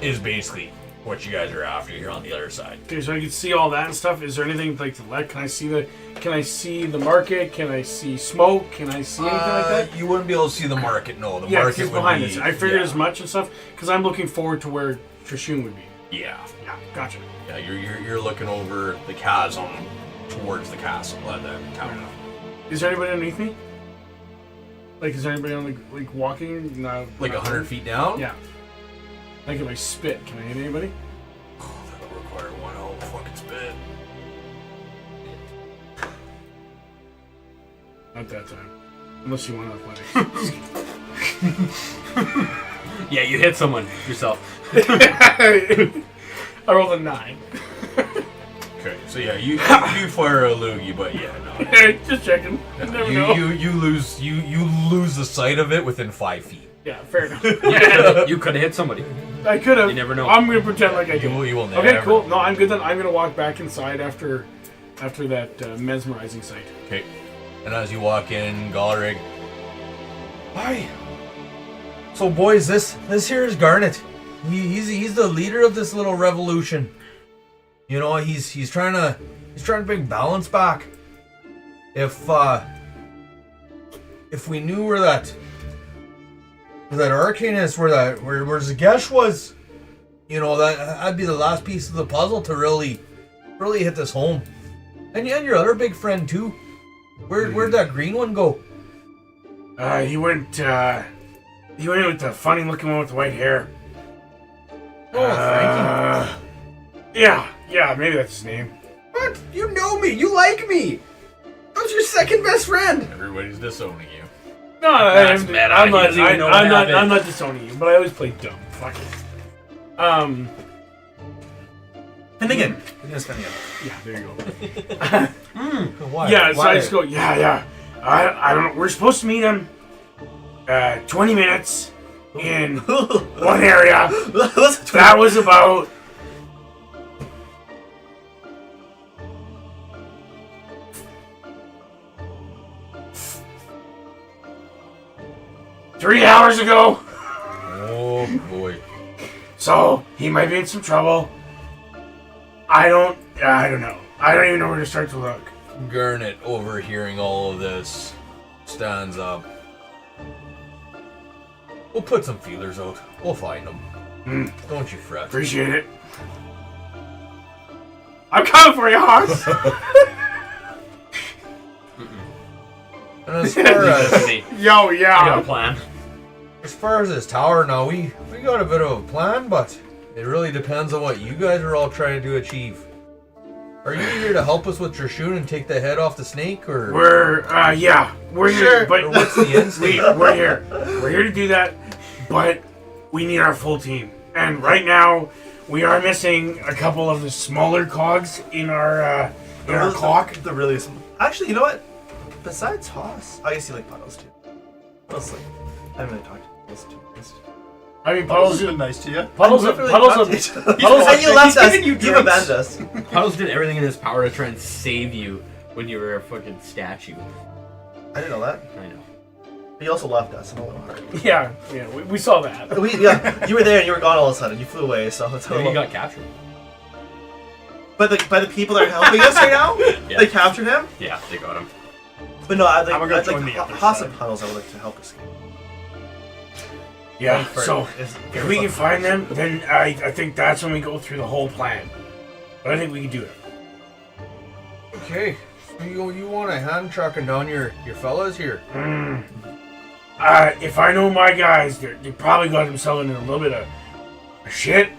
Is basically what you guys are after here on the other side. Okay, so I can see all that and stuff. Is there anything like to let? Can I see the market? Can I see smoke? Can I see anything like that? You wouldn't be able to see the market, no. The Yeah, 'cause market it's would behind be... us. I figured yeah. as much and stuff because I'm looking forward to where Trishun would be. Yeah. Yeah, gotcha. Yeah, you're looking over the chasm towards the castle, the town. Is there anybody underneath me? Like, is there anybody on like walking? No. Like 100 feet down? Yeah. Like if I spit, can I hit anybody? Oh, that'll require one hell of a fucking spit. Not that time. Unless you want athletics. Yeah, you hit someone yourself. I rolled a 9. Okay, so yeah, you do fire a loogie, but yeah, no. Just checking. You never know. You lose the sight of it within 5 feet. Yeah, fair enough. You could have hit somebody. I could have. You never know. I'm gonna pretend like I You did. will never. Okay, cool. No, I'm good then. I'm gonna walk back inside after that mesmerizing sight. Okay, and as you walk in, Gallerig. Hi. So boys, this here is Garnet, He's the leader of this little revolution. You know, he's trying to bring balance back. If we knew where that arcane is, where Zagesh was, you know, that'd be the last piece of the puzzle to really hit this home. And your other big friend too. Where'd that green one go? He went with the funny looking one with the white hair. Oh, Frankie. Yeah, maybe that's his name. What? You know me. You like me. I was your second best friend. Everybody's disowning you. No, That's meta. I'm He not. doesn't even know what I'm happened. not disowning you, but I always play dumb. Fuck it. Finnegan. We're gonna Finnegan. Yeah, there you go. Why? Yeah, so Why? I just go. Yeah. I don't know. We're supposed to meet him. 20 minutes in one area. That was about. Three hours ago. Oh boy. So he might be in some trouble. I don't know. I don't even know where to start to look. Garnet, overhearing all of this, stands up. We'll put some feelers out. We'll find them. Don't you fret. Appreciate it. I'm coming for you, Hoss. And as far as Yo, I got a yeah. plan. this tower now, we got a bit of a plan, but it really depends on what you guys are all trying to achieve. Are you here to help us with Trishun and take the head off the snake, or We're here, but or what's the end state? we're here. We're here to do that, but we need our full team. And right now, we are missing a couple of the smaller cogs in our clock. The really small. Actually, you know what? Besides Hoss, I guess you like Puddles too. Puddles, like, I haven't really talked to Puddles too. I mean, Puddles has been nice to you. Puddles, I haven't really Puddles, talked to Puddles, each other. Puddles, And you left us. giving you You've drinks. abandoned us. Puddles did everything in his power to try and save you when you were a fucking statue. I didn't know that. I know. But you also left us. I'm a little hard. Yeah, we saw that. You were there and you were gone all of a sudden. You flew away, so it's a Maybe little. he got captured. By the people that are helping us right now, Yeah. they captured him. Yeah, they got him. But no, I'd I'm gonna like join the other Hoss side. and Puddles. I would like to help us. Yeah, For- so if if we can find them, then I think that's when we go through the whole plan. But I think we can do it. Okay, so you want to hand trucking down your fellas here? If I know my guys, they probably got themselves in a little bit of shit.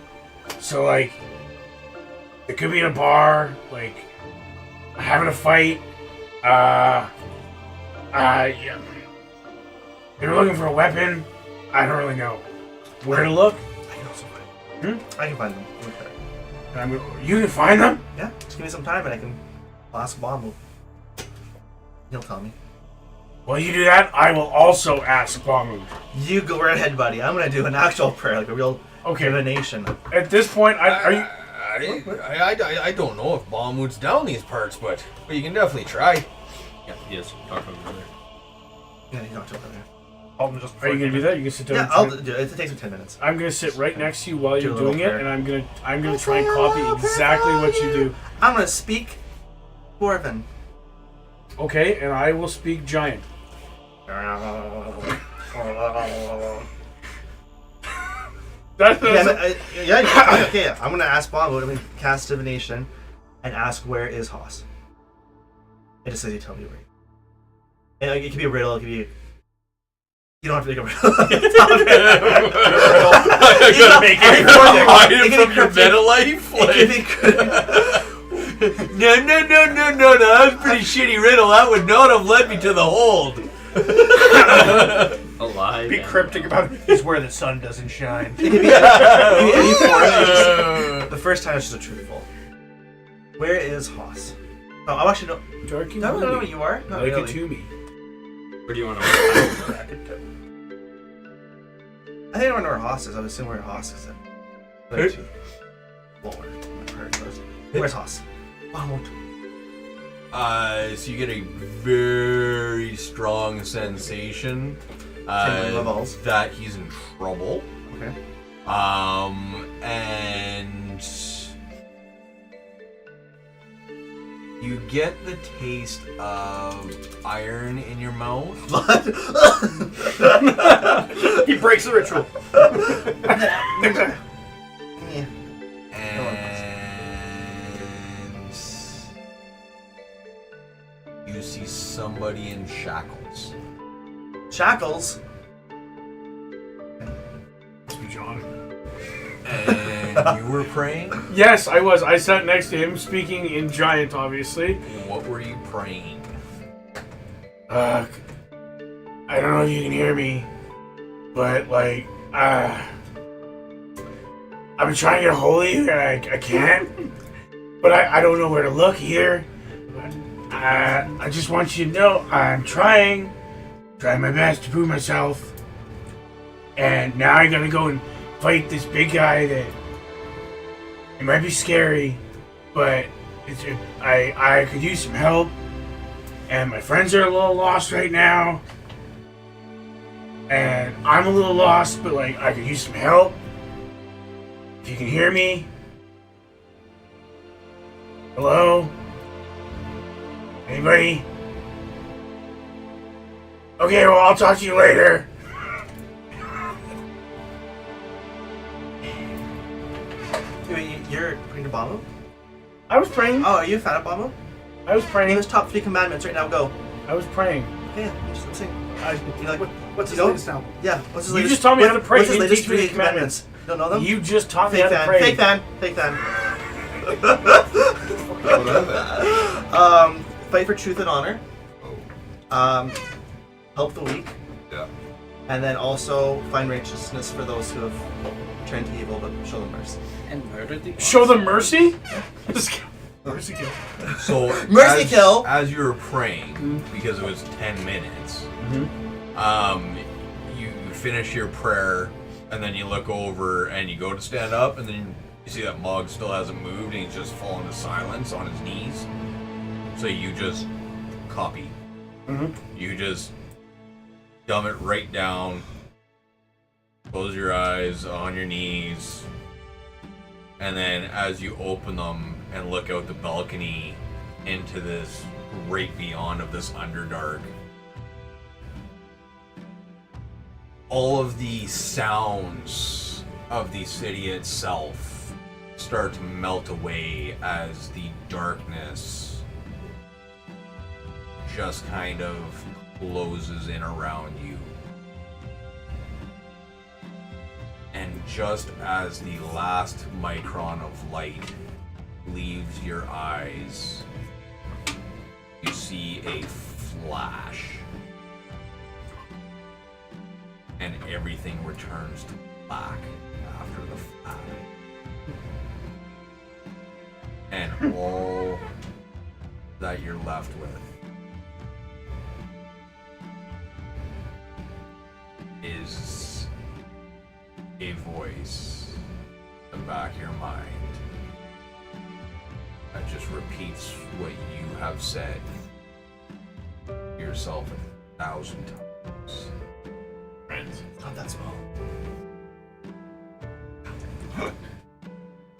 So, like, they could be in a bar, like, having a fight. Yeah. They were looking for a weapon. I don't really know where to look. I can also find. I can find them. Okay. And you can find them? Yeah, just give me some time and I can ask Bomb. He'll tell me. While you do that, I will also ask Bamu. You go right ahead, buddy. I'm gonna do an actual prayer, like a real divination. At this point, are you? I don't know if Bahamut's down these parts, but you can definitely try. Yeah, he is. Talk to him over there. Yeah, he's not over there. Alden just Are you gonna do that? You can sit down. Yeah, I'll do it. It takes me 10 minutes. I'm gonna sit right next to you while Do you're a little doing it, prayer. and I'm gonna try and copy exactly what you do. I'm gonna speak Dwarven. Okay, and I will speak giant. That's Okay. I'm gonna ask Bomb to cast divination and ask where is Hoss. It just says you tell me where. And it could be a riddle. It could be. You don't have to make a riddle. You gotta make it. hide It it can from be your cryptic. meta life. No, that was a pretty shitty riddle. That would not have led me to the hold. Alive. Be and- cryptic about it. Is where the sun doesn't shine. It could be any form. The first time it's just a truthful. Where is Hoss? Oh, I actually know. Darky, I don't know what you are. Not like really. it to me. Where do you want to I think I don't know where Hoss is. I would assume where Hoss is. Lower. Where's Hoss? Bahamut. So you get a very strong sensation Tingling my balls. that he's in trouble. Okay. And you get the taste of iron in your mouth. He breaks the ritual. And you see somebody in shackles. Shackles. John. And you were praying? Yes, I was. I sat next to him, speaking in giant, obviously. What were you praying? I don't know if you can hear me, but like, I've been trying to get a hold of you, and I can't. But I don't know where to look either. I just want you to know I'm trying my best to prove myself. And now I gotta go and fight this big guy that it might be scary, but I could use some help. And my friends are a little lost right now. And I'm a little lost, but like I could use some help. If you can hear me. Hello? Anybody? Okay, well I'll talk to you later. Wait, you're praying to Bamu? I was praying. Oh, are you a fan of Bamu? I was praying. English top 3 commandments right now. Go. I was praying. Okay, let's sing. You like? What's his You know? latest album? Yeah. What's his You latest? just taught me how to pray. What's his You latest teach me 3 the commandments? You don't know them? You just taught me Fake how to fan. pray. Fake fan. Fake fan. What are they? Fight for truth and honor. Help the weak. Yeah. And then also find righteousness for those who have turned to evil, but show them mercy. And murder the Show them mercy? Mercy kill. So Mercy as, kill. As you were praying, because it was 10 minutes, you finish your prayer, and then you look over and you go to stand up, and then you see that Mog still hasn't moved, and he's just fallen to silence on his knees. So you just copy. You just dumb it right down, close your eyes on your knees, and then as you open them and look out the balcony into this great beyond of this Underdark, all of the sounds of the city itself start to melt away as the darkness just kind of closes in around you. And just as the last micron of light leaves your eyes, you see a flash. And everything returns to black after the flash. And all that you're left with is a voice in the back of your mind that just repeats what you have said to yourself 1,000 times. Not that small.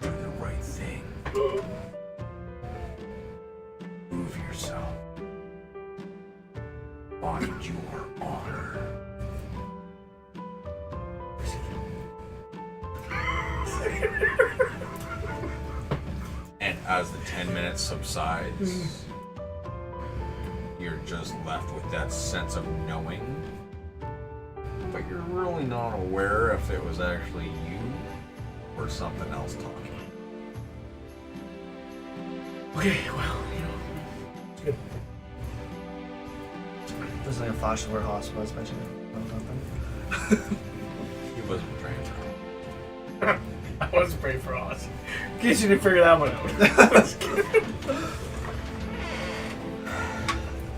Do the right thing. Prove yourself. Find your honor. And as the 10 minutes subsides, you're just left with that sense of knowing, but you're really not aware if it was actually you or something else talking. Okay, well, it's good. There's like a flash of where Haas was mentioning something. He wasn't trained. I was praying for us. In case you didn't figure that one out.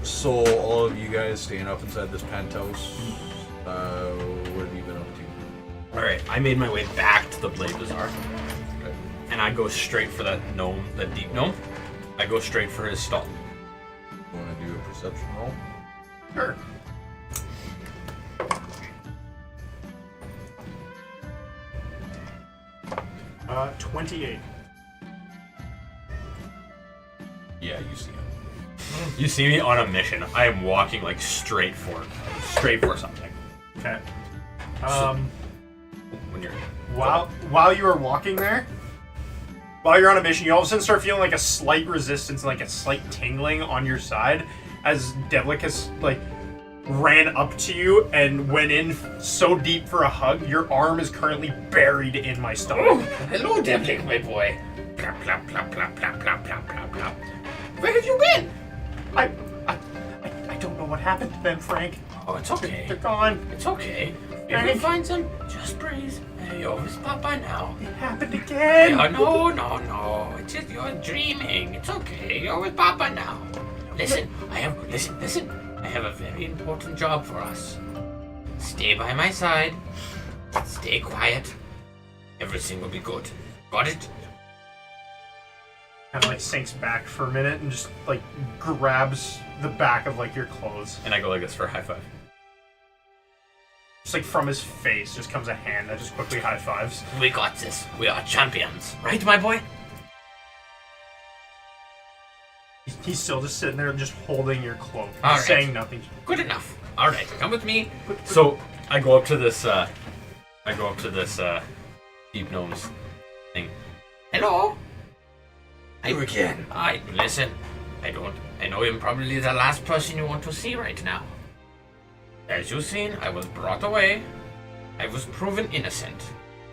So all of you guys staying up inside this penthouse, what have you been up to? Alright, I made my way back to the Blade Bazaar. Okay. And I go straight for that gnome, that deep gnome. I go straight for his stall. You want to do a perception roll? Sure. 28. Yeah, you see him. You see me on a mission. I am walking like straight for something. Okay. When you're While you are walking there, while you're on a mission, you all of a sudden start feeling like a slight resistance, like a slight tingling on your side, as Devlicus ran up to you and went in so deep for a hug. Your arm is currently buried in my stomach. Hello, Devlik, my boy. Plop, plop, plop, plop, plop, plop, plop, plop, plop. Where have you been? I don't know what happened to them, Frank. Oh, it's okay. They're gone. It's okay. If we find them, just breathe. You're with Papa now. It happened again. No. It's just you're dreaming. It's okay. You're with Papa now. Listen. I have a very important job for us. Stay by my side. Stay quiet. Everything will be good. Got it? Kind of sinks back for a minute and just grabs the back of your clothes. and I go like this for a high five. Just from his face just comes a hand that just quickly high fives. We got this. We are champions. Right, my boy? He's still just sitting there just holding your cloak. All right. Saying nothing. Good enough. All right, come with me. So I go up to this. Deep gnomes thing. Hello. You again. Listen. I know I'm probably the last person you want to see right now. As you've seen, I was brought away. I was proven innocent.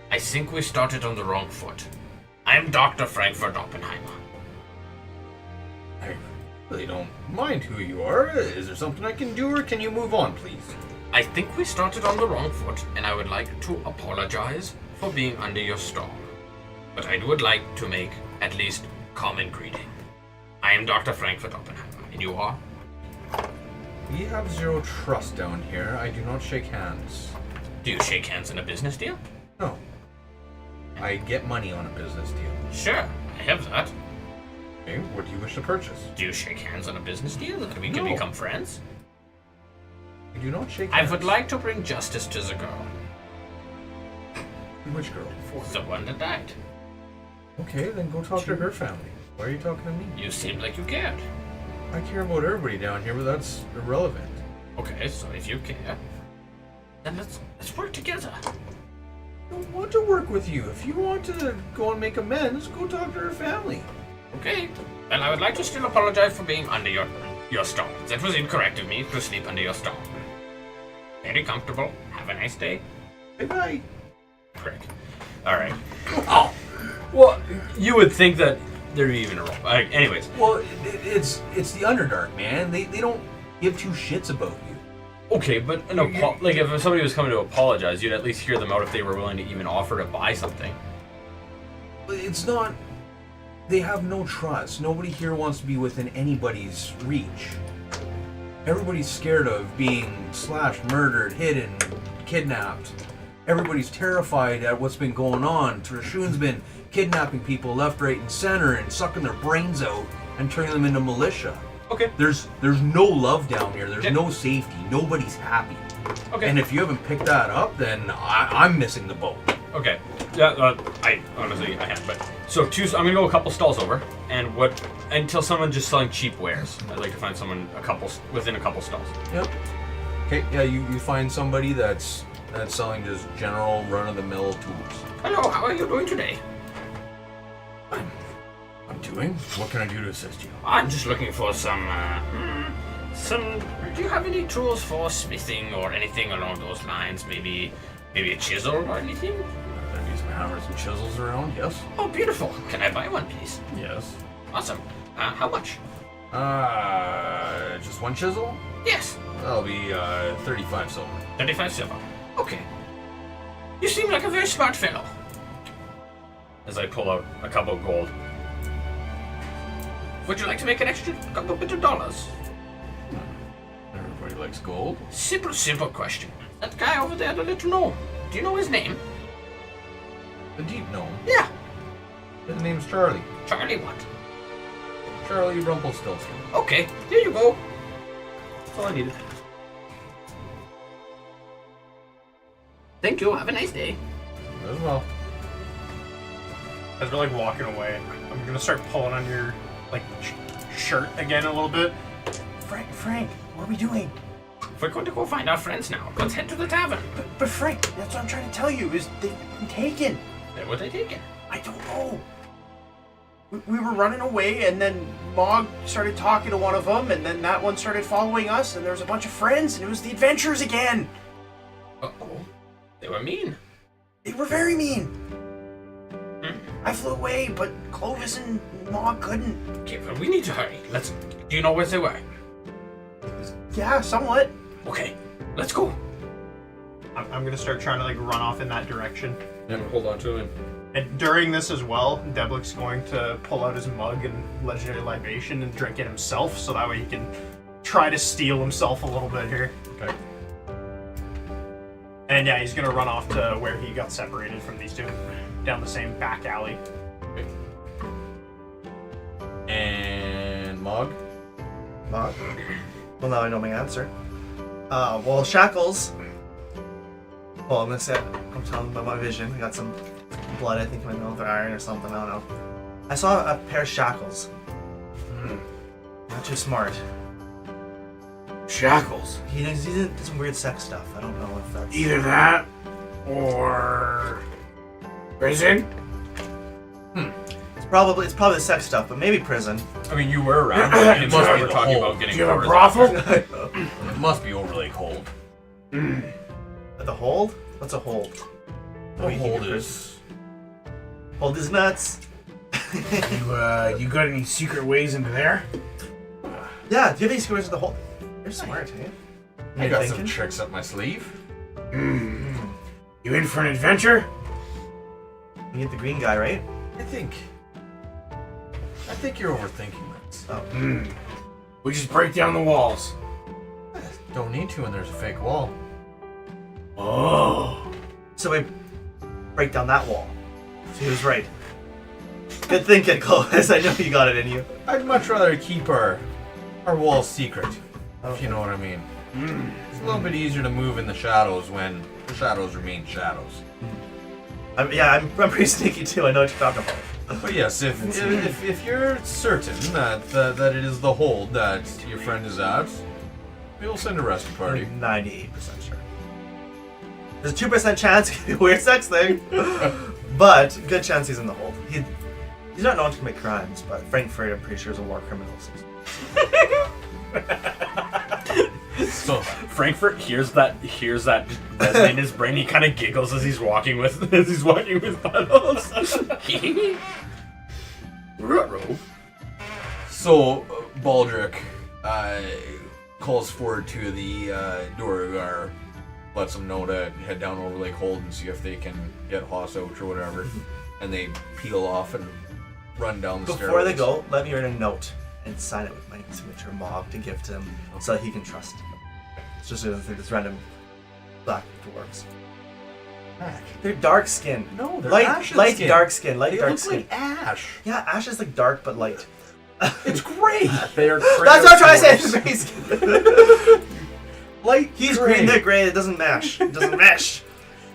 I think we started on the wrong foot. I'm Dr. Frankfurt Oppenheimer. I really don't mind who you are. Is there something I can do, or can you move on, please? I think we started on the wrong foot, and I would like to apologize for being under your stall. But I would like to make at least common greeting. I am Dr. Frankfurt Oppenheimer, and you are? We have zero trust down here. I do not shake hands. Do you shake hands in a business deal? No. I get money on a business deal. Sure, I have that. Okay, what do you wish to purchase? Do you shake hands on a business deal that we can No. become friends? I do not shake I hands. would like to bring justice to the girl. Which girl? The one that died. Okay, then go talk to her family. Why are you talking to me? You seemed like you cared. I care about everybody down here, but that's irrelevant. Okay, so if you care, then let's work together. I don't want to work with you. If you want to go and make amends, go talk to her family. Okay. Well, I would like to still apologize for being under your stall. That was incorrect of me to sleep under your stall. Very comfortable. Have a nice day. Bye-bye. Prick. Alright. Well, you would think that there'd be even a roll. Anyways, Well, it's the Underdark, man. They don't give two shits about you. okay, but if somebody was coming to apologize, you'd at least hear them out if they were willing to even offer to buy something. It's not... They have no trust. Nobody here wants to be within anybody's reach. Everybody's scared of being slashed, murdered, hidden, kidnapped. Everybody's terrified at what's been going on. Trishun's been kidnapping people left, right, and center and sucking their brains out and turning them into militia. Okay. There's no love down here. There's Yeah. no safety. Nobody's happy. Okay. And if you haven't picked that up, then I'm missing the boat. Okay. Yeah, I honestly I have, but so I'm gonna go a couple stalls over, and until someone just selling cheap wares. I'd like to find someone within a couple stalls. Yep. Okay. Yeah. You find somebody that's selling just general run-of-the-mill tools. Hello, how are you doing today? I'm doing. What can I do to assist you? I'm just looking for some. Do you have any tools for smithing or anything along those lines? Maybe a chisel or anything? There be some hammers and chisels around. Yes. Oh, beautiful. Can I buy one, please? Yes. Awesome. How much? Just one chisel? Yes. That'll be 35 silver. 35 silver. Okay. You seem like a very smart fellow. As I pull out a couple of gold. Would you like to make an extra couple bit of dollars? Everybody likes gold. Simple question. That guy over there, the little gnome. Do you know his name? The deep gnome. Yeah. His name's Charlie. Charlie what? Charlie Rumpelstiltskin. Okay, there you go. That's all I needed. Thank you. Have a nice day. As well. As we're like walking away, I'm gonna start pulling on your like shirt again a little bit. Frank, what are we doing? We're going to go find our friends now. Let's head to the tavern. But Frank, that's what I'm trying to tell you, is they've been taken. Where were they taken? I don't know. We were running away, and then Mog started talking to one of them, and then that one started following us, and there was a bunch of friends, and it was the adventurers again. Uh-oh. They were mean. They were very mean. I flew away, but Clovis and Mog couldn't. Okay, well, we need to hurry. Do you know where they were? Yeah, somewhat. Okay, let's go. I'm gonna start trying to like run off in that direction. Yeah, hold on to him. And during this as well, Deblic's going to pull out his mug and legendary libation and drink it himself, so that way he can try to steal himself a little bit here. Okay. And yeah, he's gonna run off to where he got separated from these two, down the same back alley. Okay. And Mog? Mog? Well, now I know my answer. Well, Shackles. Well, I'm telling by my vision. I got some blood, I think, in my mouth, or iron or something. I don't know. I saw a pair of shackles. Not too smart. Shackles. He did some weird sex stuff. I don't know if that's Either that or prison. It's probably the sex stuff, but maybe prison. I mean, you were around. It It must must be be we're the talking hole. about getting Do you have a doors. brothel? It must be overly cold. The hold? What's a hold? The hold is... Hold his nuts. You got any secret ways into there? Yeah. Do you have any secrets of the hold? You're smart, eh? I You're got thinking? some tricks up my sleeve. You in for an adventure? You get the green guy, right? I think you're overthinking this. Oh. We just break down the walls. Don't need to when there's a fake wall. Oh. So we break down that wall. So he was right. Good thinking, Clovis. I know you got it in you. I'd much rather keep our walls secret, if you know what I mean. It's a little bit easier to move in the shadows when the shadows remain shadows. I'm pretty sneaky too. I know what you're talking about. But yes, if you're certain that it is the hold that your friend is at, we'll send a rescue party. I'm 98% sure. There's a 2% chance it could be a weird sex thing, but good chance he's in the hold. He's not known to commit crimes, but Frankfurt, I'm pretty sure, is a war criminal. So Frankfurt hears that resonate in his brain. He kind of giggles as he's walking with Puddles. So Baldric calls forward to the Duragar, lets them know to head down over Lake Hold and see if they can get Hoss out or whatever, and they peel off and run down the stairs. Before they go, let me write a note and sign it with my signature Mog to give to him so that he can trust him. It's just this random black dwarves. They're dark skinned. No, they're light skin. dark skin. Light They dark look skin. like ash. Yeah, ash is like dark but light. It's great. They're That's what I'm trying to say. He's gray skin. Light. He's green, they're gray. It doesn't mash. It doesn't mesh.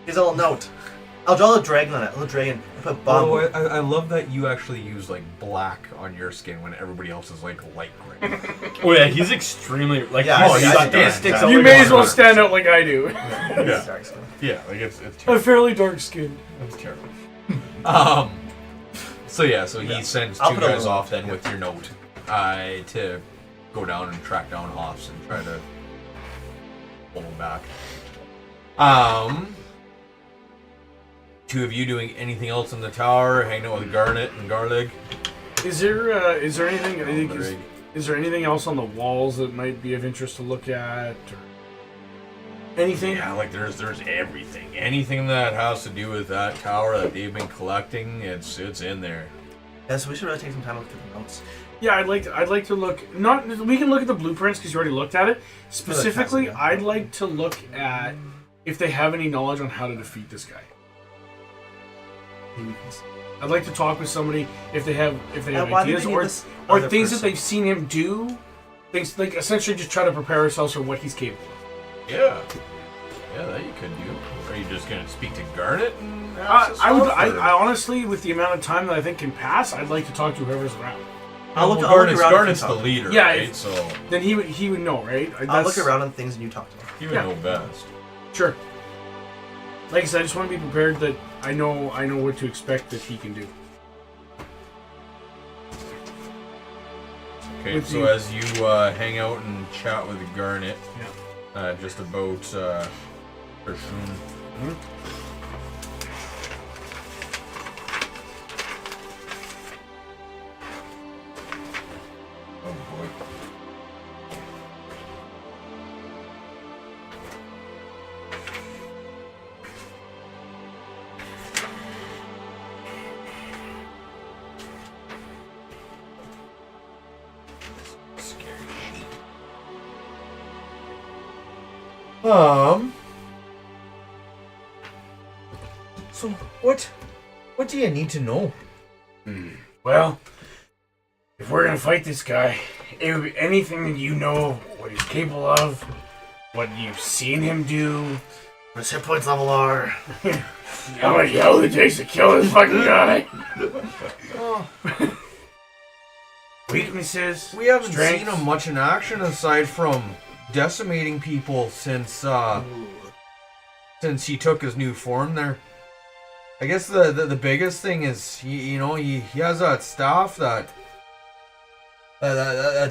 Here's a little note. I'll draw a dragon on it. A little dragon. Put bomb. Oh, I love that you actually use like black on your skin when everybody else is like light gray. Oh yeah, he's extremely like. Yeah, he's yeah, got yeah, his sticks yeah. out You like may as well water. stand out like I do. He's dark skin. Yeah, like it's A terrible. fairly dark skin. That's terrible. So he sends I'll two put a guys little- off then with your note to go down and track down Hoffs and try to pull him back. Two of you doing anything else in the tower, hanging out with Garnet and Garlig? Is there anything? I think is there anything else on the walls that might be of interest to look at, or anything? Yeah, like there's everything. Anything that has to do with that tower that they've been collecting, it's in there. Yeah, so we should really take some time to look at the notes. Yeah, I'd like to look. Not we can look at the blueprints because you already looked at it. Specifically, yeah. I'd like to look at if they have any knowledge on how to defeat this guy. I'd like to talk with somebody if they have why do ideas they need or this or other things that person? they've seen him do. Things like essentially just try to prepare ourselves for what he's capable of. Yeah. Yeah, that you could do. Are you just gonna speak to Garnet? And ask I would. stuff, or- I honestly, with the amount of time that I think can pass, I'd like to talk to whoever's around. I'll look Garnet's around. Garnet's the leader, Yeah, right? if- So Then he would know, right? I'll look around on things and you talk to me. he would Yeah. know best. Sure. Like I said, I just want to be prepared that I know what to expect that he can do. Okay, With so you. as you hang out and chat with Garnet, just about Pershun. Oh boy. Scary shit. So what do you need to know? Well, if we're gonna fight this guy, it would be anything that you know, what he's capable of, what you've seen him do, What his hit points level are. how much hell it takes to kill this fucking guy. Weaknesses. We haven't strengths. seen him much in action aside from decimating people since he took his new form there. I guess the biggest thing is he has that staff that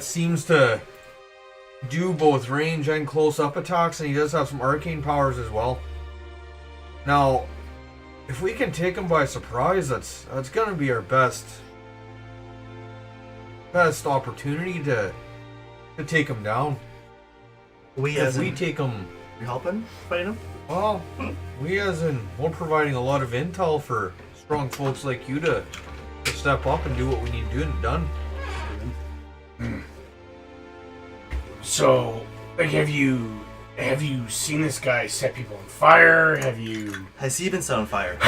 seems to do both range and close up attacks, and he does have some arcane powers as well. Now, if we can take him by surprise, that's gonna be our best opportunity to take him down. If we take him, You helping fighting him? well, we're providing a lot of intel for strong folks like you to step up and do what we need to do done. So, like, have you seen this guy set people on fire? Has he been set on fire?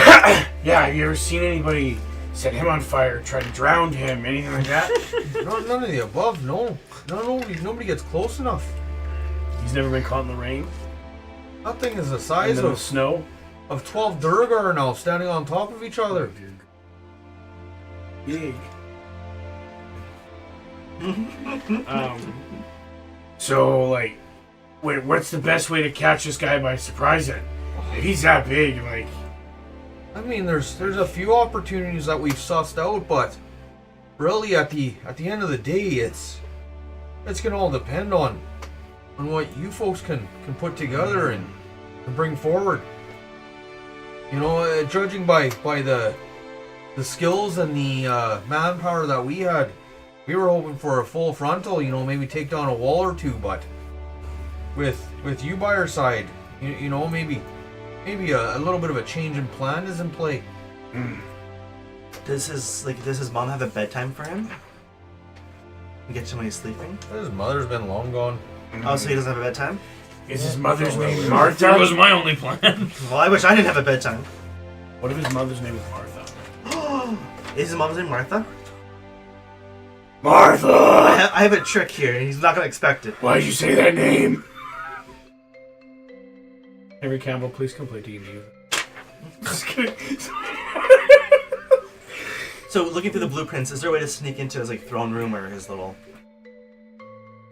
Yeah, have you ever seen anybody set him on fire, try to drown him, anything like that? None of the above. No, nobody gets close enough. He's never been caught in the rain, That thing is the and size then the snow. of 12 Durgar now, standing on top of each other. Big. So, like, what's the best way to catch this guy by surprise then? If he's that big, like, I mean, there's a few opportunities that we've sussed out, but really at the end of the day, it's gonna all depend on what you folks can put together and bring forward. You know, judging by the skills and the manpower that we had, we were hoping for a full frontal. You know, maybe take down a wall or two, but with you by our side, you know, maybe a little bit of a change in plan is in play. Does his mom have a bedtime for him? You get to when he's sleeping? His mother's been long gone. Oh, so he doesn't have a bedtime? is his mother's name That Martha? was my only plan. Well, I wish I didn't have a bedtime. What if his mother's name is Martha? Is his mom's name Martha? Martha! I have a trick here, and he's not gonna expect it. Why'd you say that name? Henry Campbell, please come play D&D. Just kidding. So, looking through the blueprints, is there a way to sneak into his throne room or his little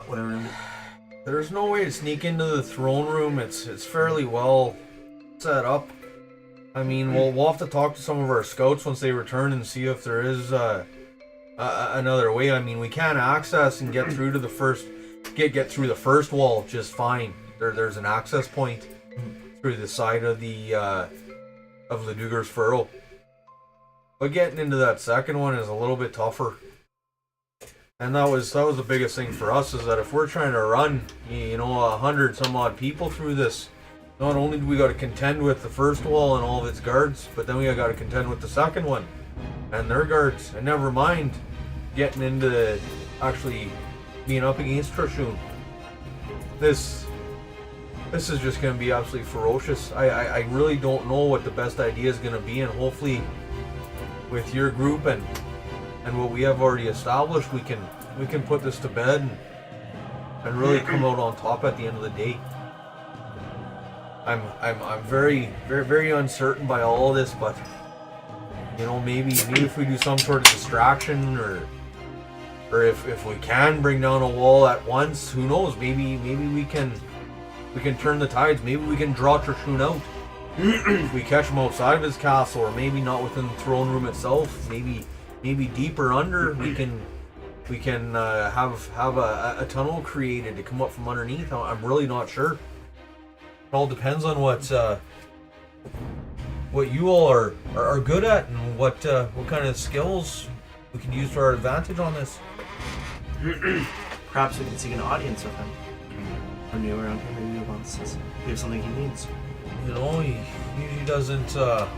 whatever room? There's no way to sneak into the throne room. It's fairly well set up. I mean, we'll have to talk to some of our scouts once they return and see if there is another way. I mean, we can access and get through to the first get through the first wall just fine. There's an access point through the side of the Dugar's Furrow. But getting into that second one is a little bit tougher. And that was the biggest thing for us, is that if we're trying to run, 100 some odd people through this, not only do we got to contend with the first wall and all of its guards, but then we got to contend with the second one and their guards, and never mind getting into actually being up against Trishun. This is just going to be absolutely ferocious. I really don't know what the best idea is going to be, and hopefully with your group and what we have already established, we can put this to bed and really come out on top at the end of the day. I'm very uncertain by all of this, but you know, maybe if we do some sort of distraction, or if we can bring down a wall at once, who knows? Maybe we can turn the tides. Maybe we can draw Trishun out. If we catch him outside of his castle, or maybe not within the throne room itself. Maybe deeper under. We can have a tunnel created to come up from underneath. I'm really not sure. It all depends on what you all are good at, and what kind of skills we can use to our advantage on this. Perhaps we can seek an audience with him. Or new around here, maybe he wants us. We have something he needs. You know, he usually doesn't have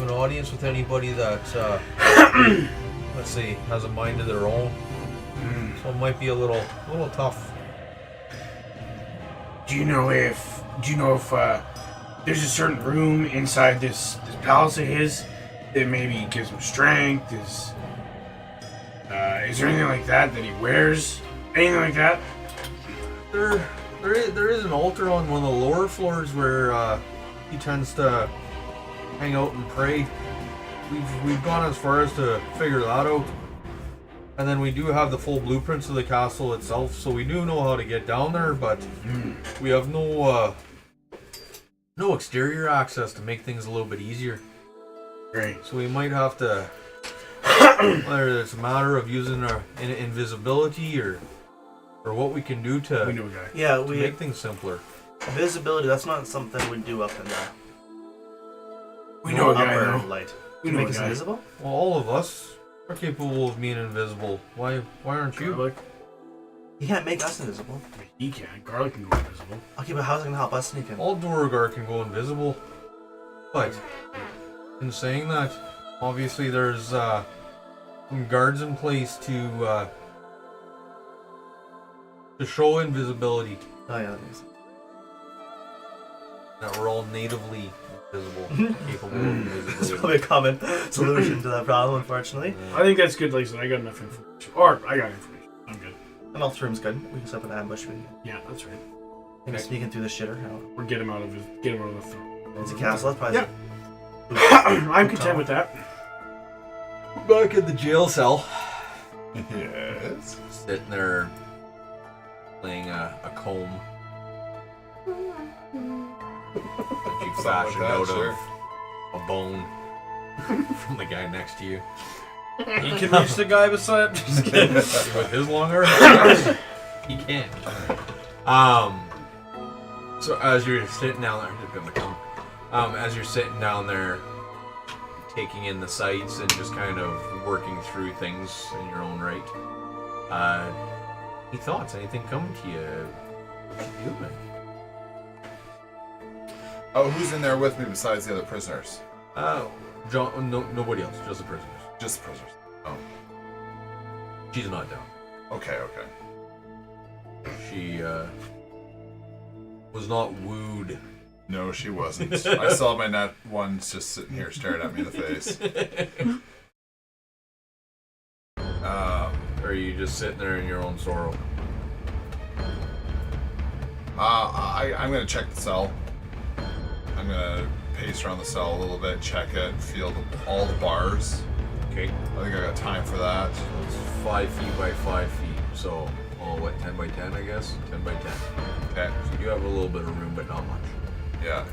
an audience with anybody that, let's say, has a mind of their own. So it might be a little tough. Do you know if there's a certain room inside this palace of his that maybe gives him strength? Is there anything like that he wears? Anything like that? There is an altar on one of the lower floors where he tends to hang out and pray. We've gone as far as to figure that out. And then we do have the full blueprints of the castle itself, so we do know how to get down there, but we have no exterior access to make things a little bit easier. Great. So we might have to, whether it's a matter of using our invisibility or what we can do to, We know a guy. Yeah, to make things simpler. visibility. That's not something we do up in the We know a guy upper though. light. We Can know make a us guy. invisible. Well, all of us are capable of being invisible. Why aren't you? Garlic. He can't make us invisible. He can. Garlic can go invisible. Okay, but how's it gonna help us sneak in? All Duergar can go invisible. But in saying that, obviously there's some guards in place to show invisibility. Oh yeah, that makes sense. That we're all natively invisible, capable of It's invisibility. probably a common solution to that problem, unfortunately. I think that's good. Like I said, I got enough information. Or I got information. I'm good. And all room's good. We can set up an ambush. We can Yeah, that's right. maybe sneaking through the shitter. I don't know. Or get him out of the throne. It's a castle. That's probably. Yeah. I'm content with that. Back in the jail cell, Yes. sitting there playing a comb that you fashioned that, out sure. of a bone from the guy next to you. He can reach the guy beside. Just kidding. With his long arm, he can. So as you're sitting down there, as you're sitting down there, taking in the sights and just kind of working through things in your own right. Any thoughts? Anything coming to you? What you doing? Oh, who's in there with me besides the other prisoners? John. No, nobody else. Just the prisoners. Just the prisoners. Oh. She's not down. Okay, okay. She was not wooed. No, she wasn't. I saw my nat ones just sitting here staring at me in the face. Or are you just sitting there in your own sorrow? I'm gonna check the cell. I'm gonna pace around the cell a little bit, check it, feel all the bars. Okay. I think I got time for that. It's 5 feet by 5 feet. So, 10 by 10, I guess? 10 by 10. Okay. So you have a little bit of room, but not much. Yeah.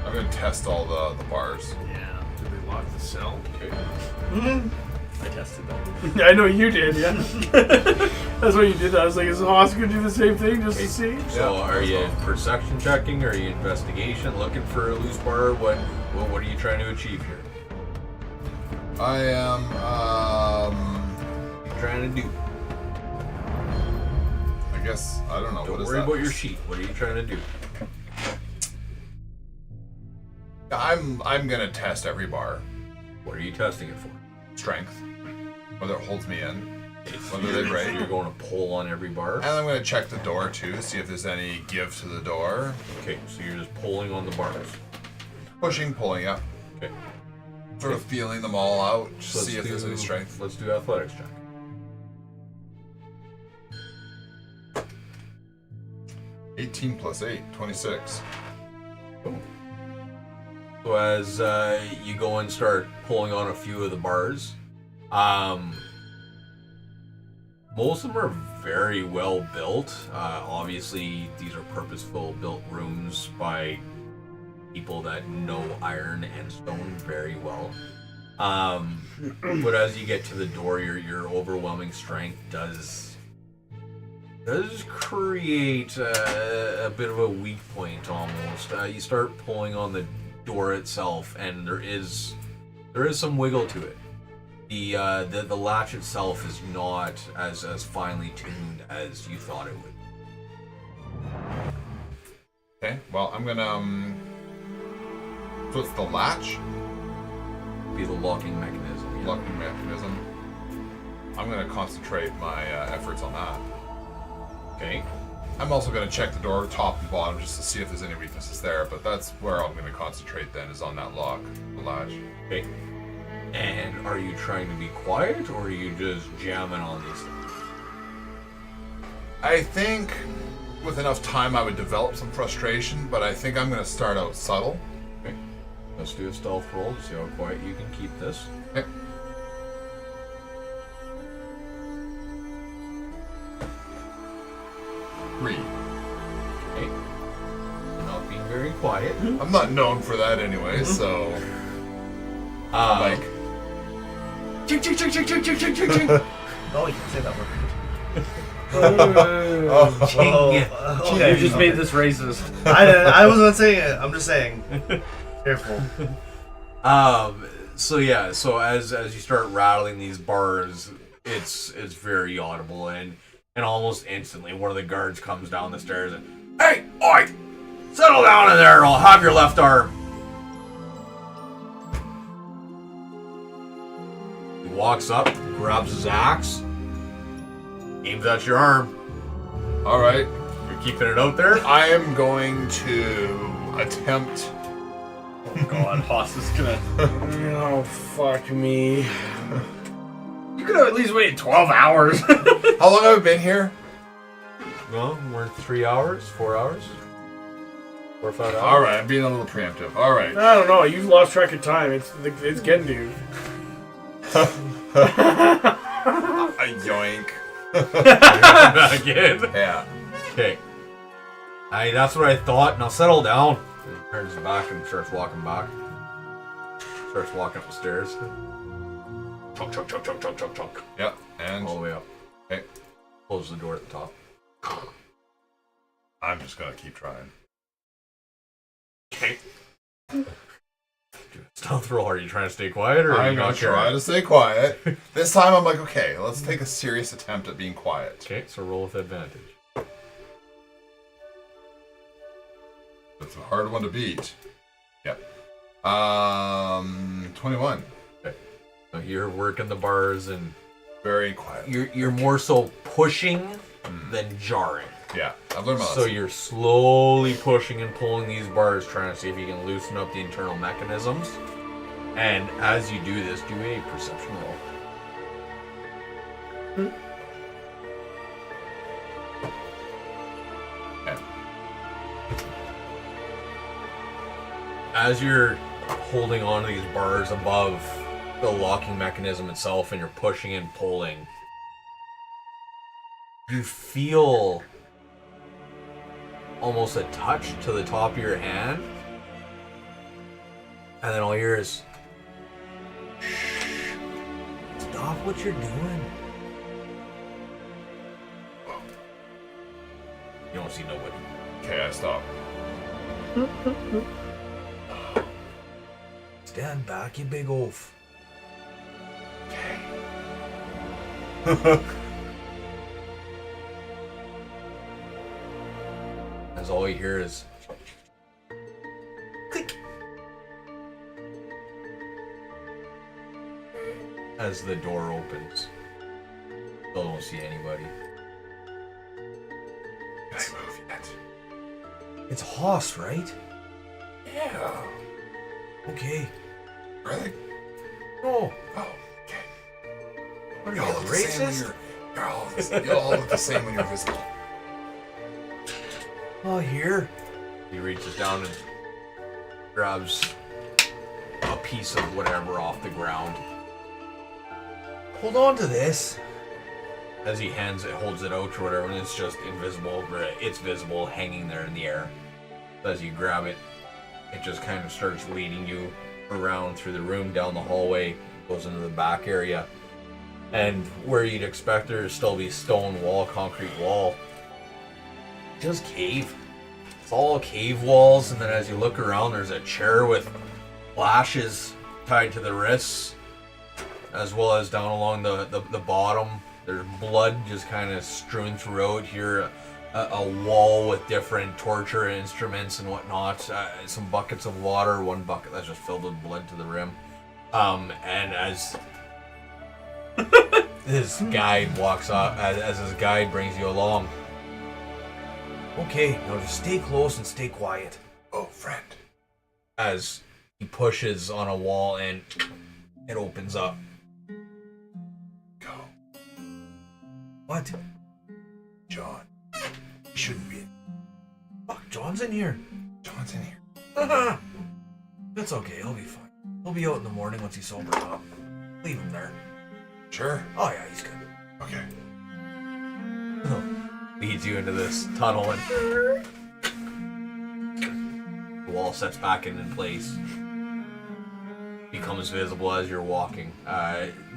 I'm gonna test all the bars. Yeah. Did they lock the cell? Okay. I tested that. I know you did, yeah. That's what you did. I was like, is Haas going to do the same thing just to see? So Yeah, are you that's perception checking? Are you investigation? Looking for a loose bar? What are you trying to achieve here? I am. What are you trying to do? I guess I don't know. Don't what is worry that? about your sheet. What are you trying to do? I'm gonna test every bar. What are you testing it for? Strength. Whether it holds me in. Whether You're- they break. so you're going to pull on every bar? And I'm gonna check the door too, see if there's any give to the door. Okay, so you're just pulling on the bars. Pushing, pulling up. Okay. Sort of feeling them all out, just So see if there's any strength. Let's do athletics check. 18 plus 8, 26. So as you go and start pulling on a few of the bars, most of them are very well built. Obviously, these are purposeful built rooms by people that know iron and stone very well. But as you get to the door, your overwhelming strength does create a bit of a weak point almost. You start pulling on the door itself, and there is some wiggle to it. The latch itself is not as finely tuned as you thought it would. Okay, well, I'm gonna, so it's the latch? Be the locking mechanism. Yeah. Locking mechanism. I'm gonna concentrate my efforts on that. Okay. I'm also gonna check the door top and bottom just to see if there's any weaknesses there, but that's where I'm gonna concentrate then, is on that lock, the latch. Okay. And are you trying to be quiet, or are you just jamming on these things? I think with enough time I would develop some frustration, but I think I'm gonna start out subtle. Okay. Let's do a stealth roll to see how quiet you can keep this. Okay. Three. Okay. You're not being very quiet. I'm not known for that anyway, so like Ching, ching, ching, ching, ching, ching, ching, ching, ching. Oh, you can say that word. You just made this racist. I wasn't saying it. I'm just saying. Careful. So yeah, so as you start rattling these bars, it's very audible, and almost instantly one of the guards comes down the stairs and, "Hey, oi! Settle down in there and I'll have your left arm." He walks up, grabs his axe, aims at your arm. alright. You're keeping it out there? I am going to attempt. Oh god, Haas is gonna. Oh, fuck me. You could have at least waited 12 hours. How long have I been here? Well, we're 3 hours, 4 hours, 4 or 5 hours. Alright, I'm being a little preemptive. Alright. I don't know. You've lost track of time. It's getting to you. A yoink. Again. Yeah. Okay. That's what I thought. Now settle down. And he turns back and starts walking back. Starts walking up the stairs. Chunk, chunk, chunk, chunk, chunk, chunk, chunk. Yep. And All the way up. okay. Closes the door at the top. I'm just gonna keep trying. Okay. Stealth roll. Are you trying to stay quiet, or are I'm you gonna not try caring? to stay quiet. This time I'm like, okay, let's take a serious attempt at being quiet. Okay, so roll with advantage. It's a hard one to beat. Yep. 21. So you're working the bars, and Very quiet. you're more so pushing than jarring. Yeah, I've learned my So lesson. you're slowly pushing and pulling these bars, trying to see if you can loosen up the internal mechanisms. And as you do this, do a perception roll. Okay. As you're holding on to these bars above the locking mechanism itself, and you're pushing and pulling, you feel almost a touch to the top of your hand, and then all you hear is, "Shh, stop what you're doing." You don't see nobody. Okay, I stop. Stand back, you big oaf. As all you hear is click as the door opens. Still don't see anybody. Can I move yet? It's Hoss, right? Yeah. Okay. Really? No. Oh, okay. What are You you, all look the same when racist? you all look the same when you're visible. Oh, here. He reaches down and grabs a piece of whatever off the ground. Hold on to this. As he holds it out or whatever, and it's just invisible, it's visible, hanging there in the air. As you grab it, it just kind of starts leading you around through the room, down the hallway, goes into the back area. And where you'd expect there to still be stone wall, concrete wall, just cave. It's all cave walls, and then as you look around, there's a chair with lashes tied to the wrists, as well as down along the bottom. There's blood just kind of strewn throughout here. A wall with different torture instruments and whatnot. Some buckets of water. One bucket that's just filled with blood to the rim. And as his guide walks up, as his guide brings you along. Okay, now just stay close and stay quiet. Oh, friend. As he pushes on a wall and it opens up. Go. What? John. He shouldn't be. Fuck, John's in here. John's in here. That's okay, he'll be fine. He'll be out in the morning once he's sobered up. Leave him there. Sure. Oh yeah, he's good. Okay. Leads you into this tunnel and the wall sets back in place. Becomes visible as you're walking.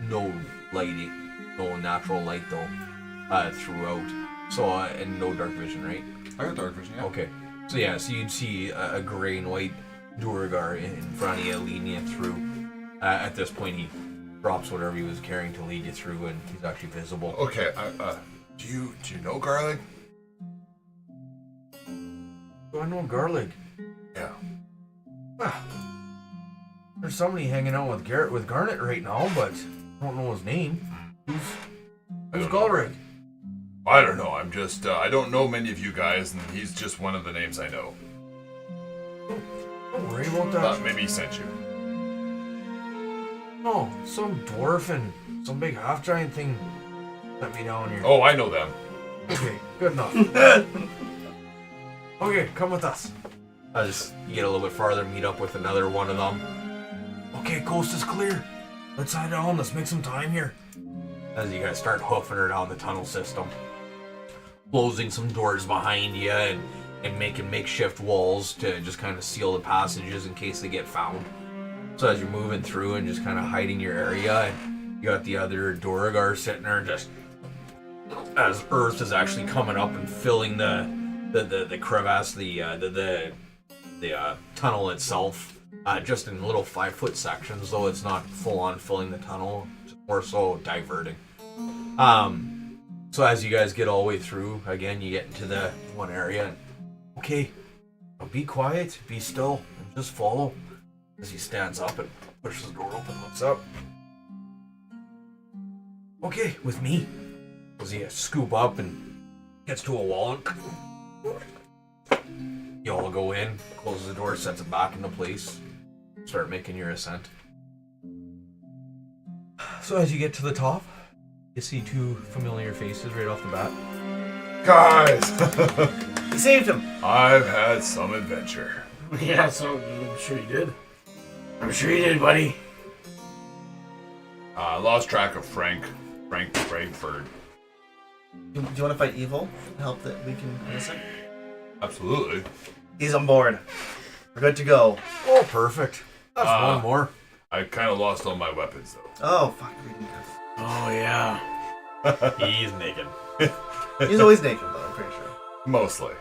No lighting, no natural light though throughout. So and no dark vision, right? I got dark vision, yeah. Okay. So yeah, so you'd see a gray and white Duergar in front of you, leading you through. At this point, he drops whatever he was carrying to lead you through, and he's actually visible. Okay, do you know Garlic? Do I know Garlic? Yeah. Ah, there's somebody hanging out with Garnet right now, but I don't know his name. Who's Garlic? I don't know. I'm just, I don't know many of you guys, and he's just one of the names I know. Don't worry about that. Maybe he sent you. No, some dwarf and some big half-giant thing let me down here. Oh, I know them. Okay, good enough. Okay, come with us. You get a little bit farther, meet up with another one of them. Okay, coast is clear. Let's head on, let's make some time here. As you guys start hoofing her down the tunnel system. Closing some doors behind you and making makeshift walls to just kind of seal the passages in case they get found. So as you're moving through and just kind of hiding your area, and you got the other Duergar sitting there just as earth is actually coming up and filling the crevasse, the tunnel itself, just in little 5-foot sections, though it's not full on filling the tunnel, it's more so diverting. So as you guys get all the way through, again, you get into the one area, and okay, now be quiet, be still, and just follow. As he stands up and pushes the door open, looks up. Okay, with me. As he scoop up and gets to a wall and you all go in, closes the door, sets it back into place, start making your ascent. So as you get to the top, you see two familiar faces right off the bat. Guys! He saved him. I've had some adventure. Yeah, so I'm sure you did. I'm sure you did, buddy. I lost track of Frank Frankfurt. Do you want to fight evil? Help that we can listen? Absolutely. He's on board. We're good to go. Oh, perfect. That's one more. I kind of lost all my weapons, though. Oh, fuck. We didn't have... Oh, yeah. He's naked. He's always naked, though, I'm pretty sure. Mostly.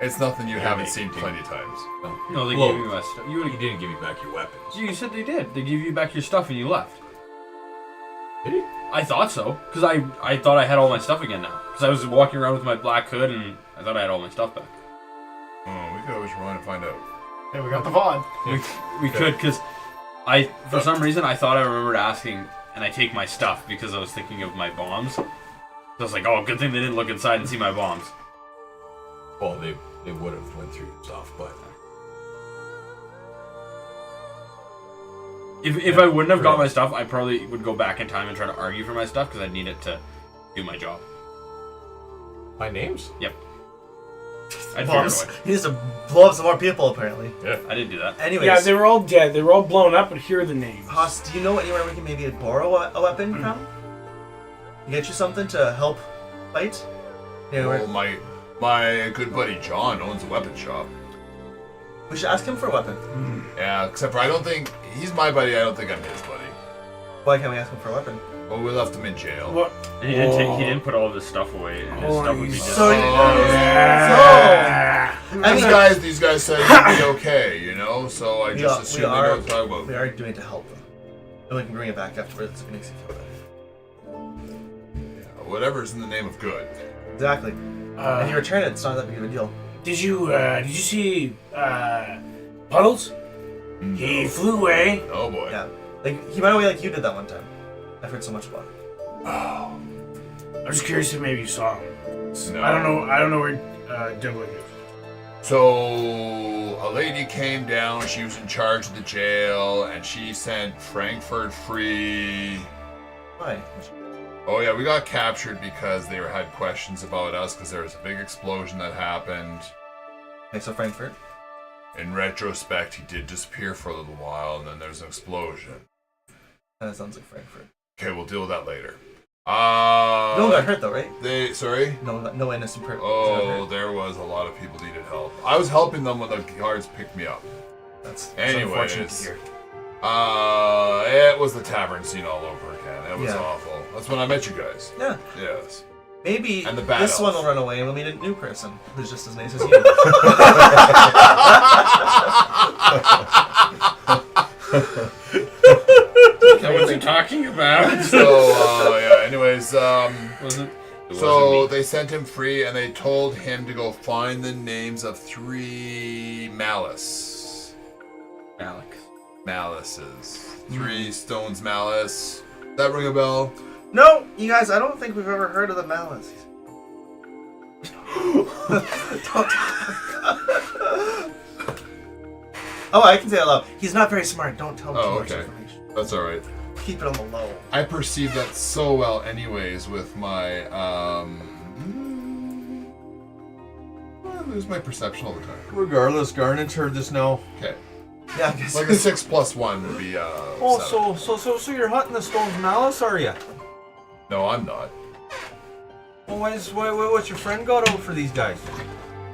It's nothing you haven't seen plenty of times. No, they Whoa. gave me my stuff. You didn't give me back your weapons. You said they did. They gave you back your stuff and you left. Did he? I thought so, because I thought I had all my stuff again now. Because I was walking around with my black hood and I thought I had all my stuff back. Oh, we could always run and find out. Hey, we got the VOD. We could, because for some reason, I thought I remembered asking, and I take my stuff because I was thinking of my bombs. So I was like, oh, good thing they didn't look inside and see my bombs. Well, they would have went through your stuff, but... If I wouldn't have got my stuff, I probably would go back in time and try to argue for my stuff because I'd need it to do my job. My names? Yep. I'd bombs. figure it He needs to blow up some more people, apparently. I didn't do that. Anyways, Yeah, they were all dead. They were all blown up, but here are the names. Haas, do you know anywhere we can maybe borrow a weapon from? Get you something to help fight? Yeah, Well, my good buddy John owns a weapon shop. we should ask him for a weapon. Yeah, except for I don't think he's my buddy. I don't think I'm his buddy. Why can't we ask him for a weapon? Well, we left him in jail. What? And he didn't put all of his stuff away. And his Oh, stuff would be you just. So, Yeah. These guys said he'd be okay, you know. So I just assumed they know what to talk about. we are doing it to help them. And we can bring it back afterwards if it makes you feel better. Whatever's in the name of good. Exactly. And you return it, it's not that big of a deal. Did you see Puddles? He flew away. Oh boy. Yeah. Like, he went away like you did that one time. I've heard so much about it. I'm just curious if maybe you saw him. No. I don't know where Dimbling is. So a lady came down. She was in charge of the jail, and she sent Frankfurt free. Why? Oh yeah, we got captured because they had questions about us because there was a big explosion that happened. Okay, so Frankfurt. In retrospect, he did disappear for a little while, and then there was an explosion. That sounds like Frankfurt. Okay, we'll deal with that later. No one got hurt though, right? Sorry? No innocent person. Oh, there was a lot of people needed help. I was helping them when the guards picked me up. That's Anyways. unfortunate to hear. It was the tavern scene all over again. It was Yeah. awful. That's when I met you guys. Yeah. Yes. Maybe And the bad this elf. one will run away and we'll meet a new person who's just as nice as you. What you talking about? So, yeah, anyways, Wasn't. so they sent him free and they told him to go find the names of 3 malices. Malices. 3 stones malice. That ring a bell? No, you guys, I don't think we've ever heard of the Malice. Oh, I can say it loud. He's not very smart. Don't tell him too much Okay. information. That's alright. Keep it on the low. I perceive that so well anyways with my, I lose my perception all the time. Regardless, Garnet's heard this now. Okay. Yeah, I guess. Like a 6 + 1 would be, Oh, 7. so you're hunting the Stone's Malice, are you? No, I'm not. Well, what's your friend got out for these guys?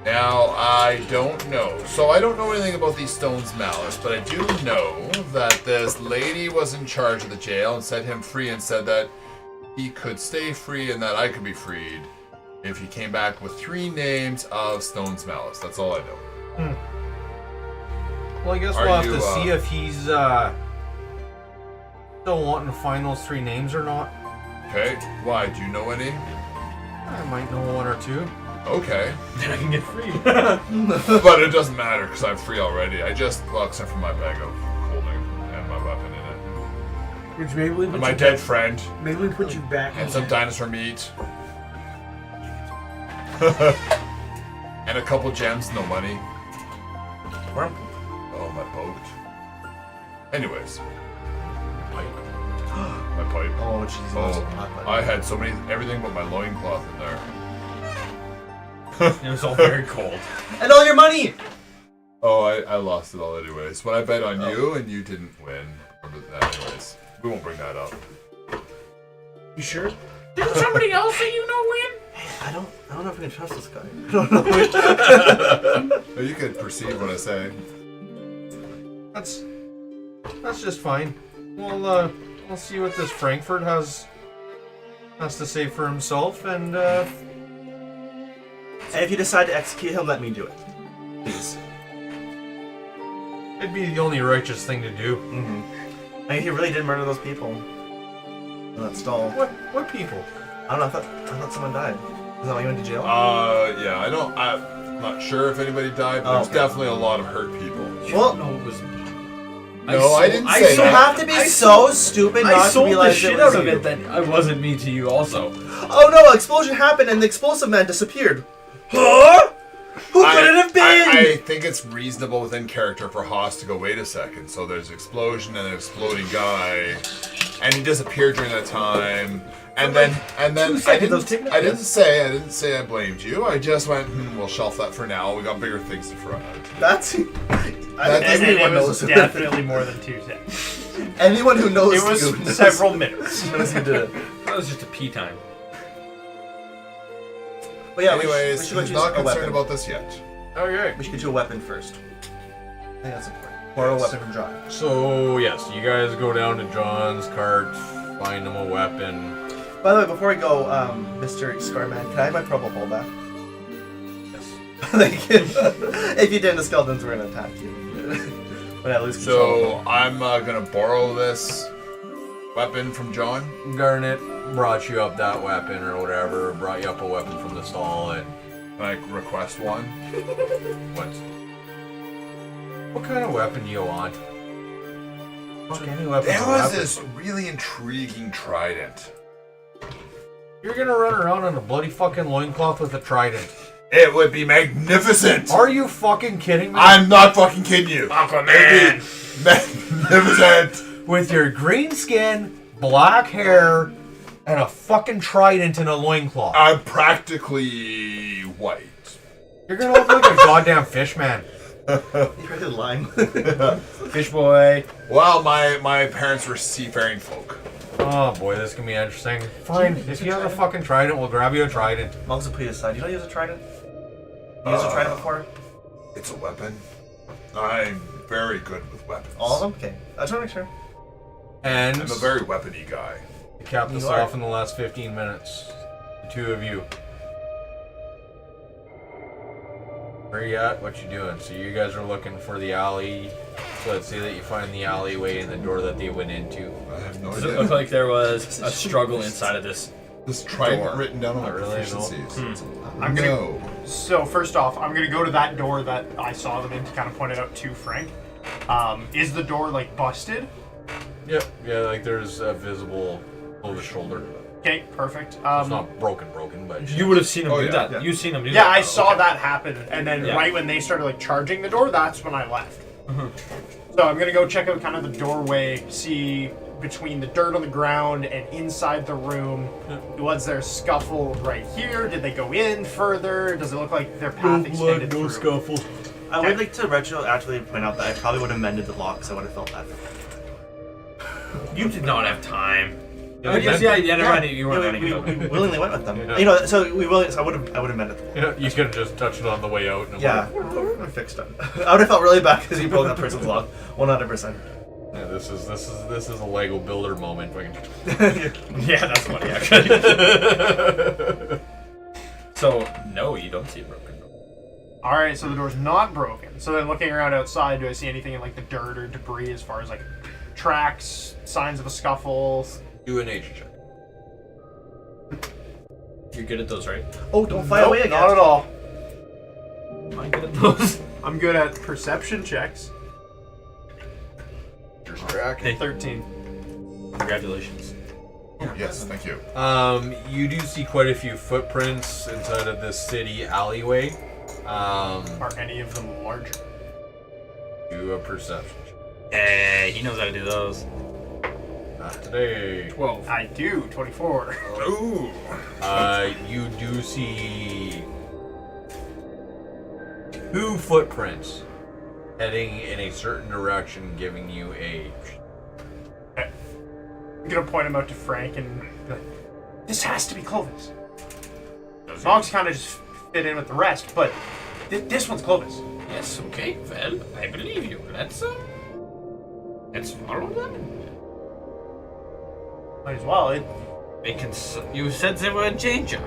Now, I don't know. So I don't know anything about these stones malice, but I do know that this lady was in charge of the jail and set him free and said that he could stay free and that I could be freed if he came back with 3 names of stones malice. That's all I know. Well, I guess Are we'll have you, to see if he's still wanting to find those 3 names or not. Okay. Why? Do you know any? I might know 1 or 2. Okay. Then I can get free. But it doesn't matter because I'm free already. I just, well, except for my bag of holding and my weapon in it. Which maybe we And put my you dead friend. Maybe we put you back. And some dinosaur meat. And a couple gems, no money. Worm. Oh, my boat. Anyways. Pipe. My pipe. Oh, jeez. Oh, I had so many, everything but my loincloth in there. It was all very cold. And all your money! Oh, I lost it all anyways. When I bet on you and you didn't win. Remember that anyways. We won't bring that up. You sure? Didn't somebody else say you know win? I don't know if I can trust this guy. I don't know. Oh, you could perceive what I say. That's just fine. We'll see what this Frankfurt has to say for himself, and And if you decide to execute him, let me do it. Please. it'd be the only righteous thing to do. Mm-hmm. I mean, he really did murder those people. In that stall. What people? I don't know, I thought someone died. Is that why you went to jail? Yeah, I'm not sure if anybody died, but there's okay. definitely a lot of hurt people. Well, No, it was me. No, I didn't say you that. have to be so stupid I not to sold the realize shit it was out of you. it that it wasn't me to you also. Oh no, an explosion happened and the explosive man disappeared. Huh? Who could it have been? I think it's reasonable within character for Haas to go, wait a second. So there's an explosion and an exploding guy, and he disappeared during that time. And then 2 seconds, I didn't say I blamed you. I just went, we'll shelf that for now. We got bigger things to throw out. That's. And Anyone it was knows. definitely more than 2 seconds. Anyone who knows. It was you knows. several minutes. Knows you did it. That was just a pee time. But yeah, Anyways, we should go he's choose not a concerned weapon. about this yet. Okay. We should get you a weapon first. I think that's important. Borrow a weapon from John. So yes, you guys go down to John's cart, find him a weapon. By the way, before we go, Mr. Scarman, can I have my propofol back? Yes. Thank you. If you didn't, the skeletons were gonna attack you. When I lose control. So I'm gonna borrow this weapon from John. Garnet brought you up that weapon or whatever, brought you up a weapon from the stall, and Can I request one? what kind of weapon do you want? Fuck, any weapon. There was this really intriguing trident. You're gonna run around on a bloody fucking loincloth with a trident. It would be magnificent. Are you fucking kidding me? I'm not fucking kidding you. Aquaman! Magnificent. With your green skin, black hair, and a fucking trident in a loincloth. I'm practically white. You're gonna look like a goddamn fish man. You're really lying. Fish boy. Well, my parents were seafaring folk. Oh boy, this can be interesting. Fine, if you have a fucking trident, we'll grab you a trident. Monks will put you aside. You don't use a trident? You used a trident before? It's a weapon. I'm very good with weapons. All of them? Okay. I just want to make sure. And I'm a very weapony guy. to cap this You are. off in the last 15 minutes, the two of you. Where you at? What you doing? So you guys are looking for the alley. So let's say that you find the alleyway and the door that they went into. I have no Does it idea. look like there was a struggle inside of this? This trident door? written down on my Not really, no. proficiencies. I'm gonna. No. So first off, I'm gonna go to that door that I saw them in to kind of point it out to Frank. Is the door like busted? Yep, yeah, like there's a visible over the shoulder. Okay, perfect. It's not broken, but You would have seen him Oh, do yeah, that. yeah. You've seen him do that. Yeah, I though. saw Okay. that happen, and then Yeah. right when they started like charging the door, that's when I left. So I'm gonna go check out kind of the doorway, see between the dirt on the ground and inside the room. Was there a scuffle right here? Did they go in further? Does it look like their path extended through? scuffle. I would like to retroactively point out that I probably would have mended the lock because I would have felt bad. You did not have time. Yeah, Oh, yes, then- never mind. You weren't running we it. willingly went with them. Yeah. You know, so we willingly. So I would have mended the lock. Yeah, you could have just touched it on the way out. And Yeah, I fixed it. I would have felt really bad because you broke that person's lock. 100%. Yeah, this is a Lego builder moment. Yeah, that's funny actually. So no, you don't see it broken. All right, so the door's not broken. So then, looking around outside, do I see anything in like the dirt or debris as far as like tracks, signs of a scuffle? Do a nature check. You're good at those, right? Oh, don't fly Nope, away again. not at all. I'm good at those. I'm good at perception checks. Here's Draken. 13. Congratulations. Yes, thank you. You do see quite a few footprints inside of this city alleyway. Are any of them larger? Do a perception. He knows how to do those. Not today. 12. I do. 24. Ooh. You do see 2 footprints heading in a certain direction, giving you a. I'm gonna point him out to Frank and be like, this has to be Clovis. Monks kind of just fit in with the rest, but this one's Clovis. Yes, okay, well, I believe you. Let's follow them. Might as well. You said they were in danger.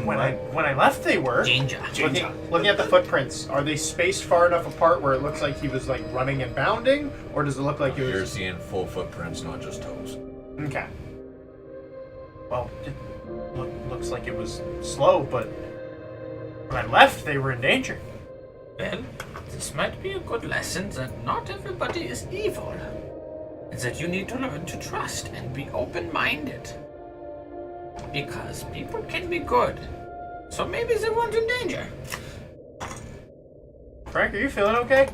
When I left, they were. Danger. Looking at the footprints, are they spaced far enough apart where it looks like he was like running and bounding, or does it look like he You're was? seeing full footprints, not just toes. Okay. Well, it looks like it was slow, but when I left, they were in danger. Well, this might be a good lesson that not everybody is evil. And that you need to learn to trust and be open-minded. Because people can be good. So maybe they weren't in danger. Frank, are you feeling okay?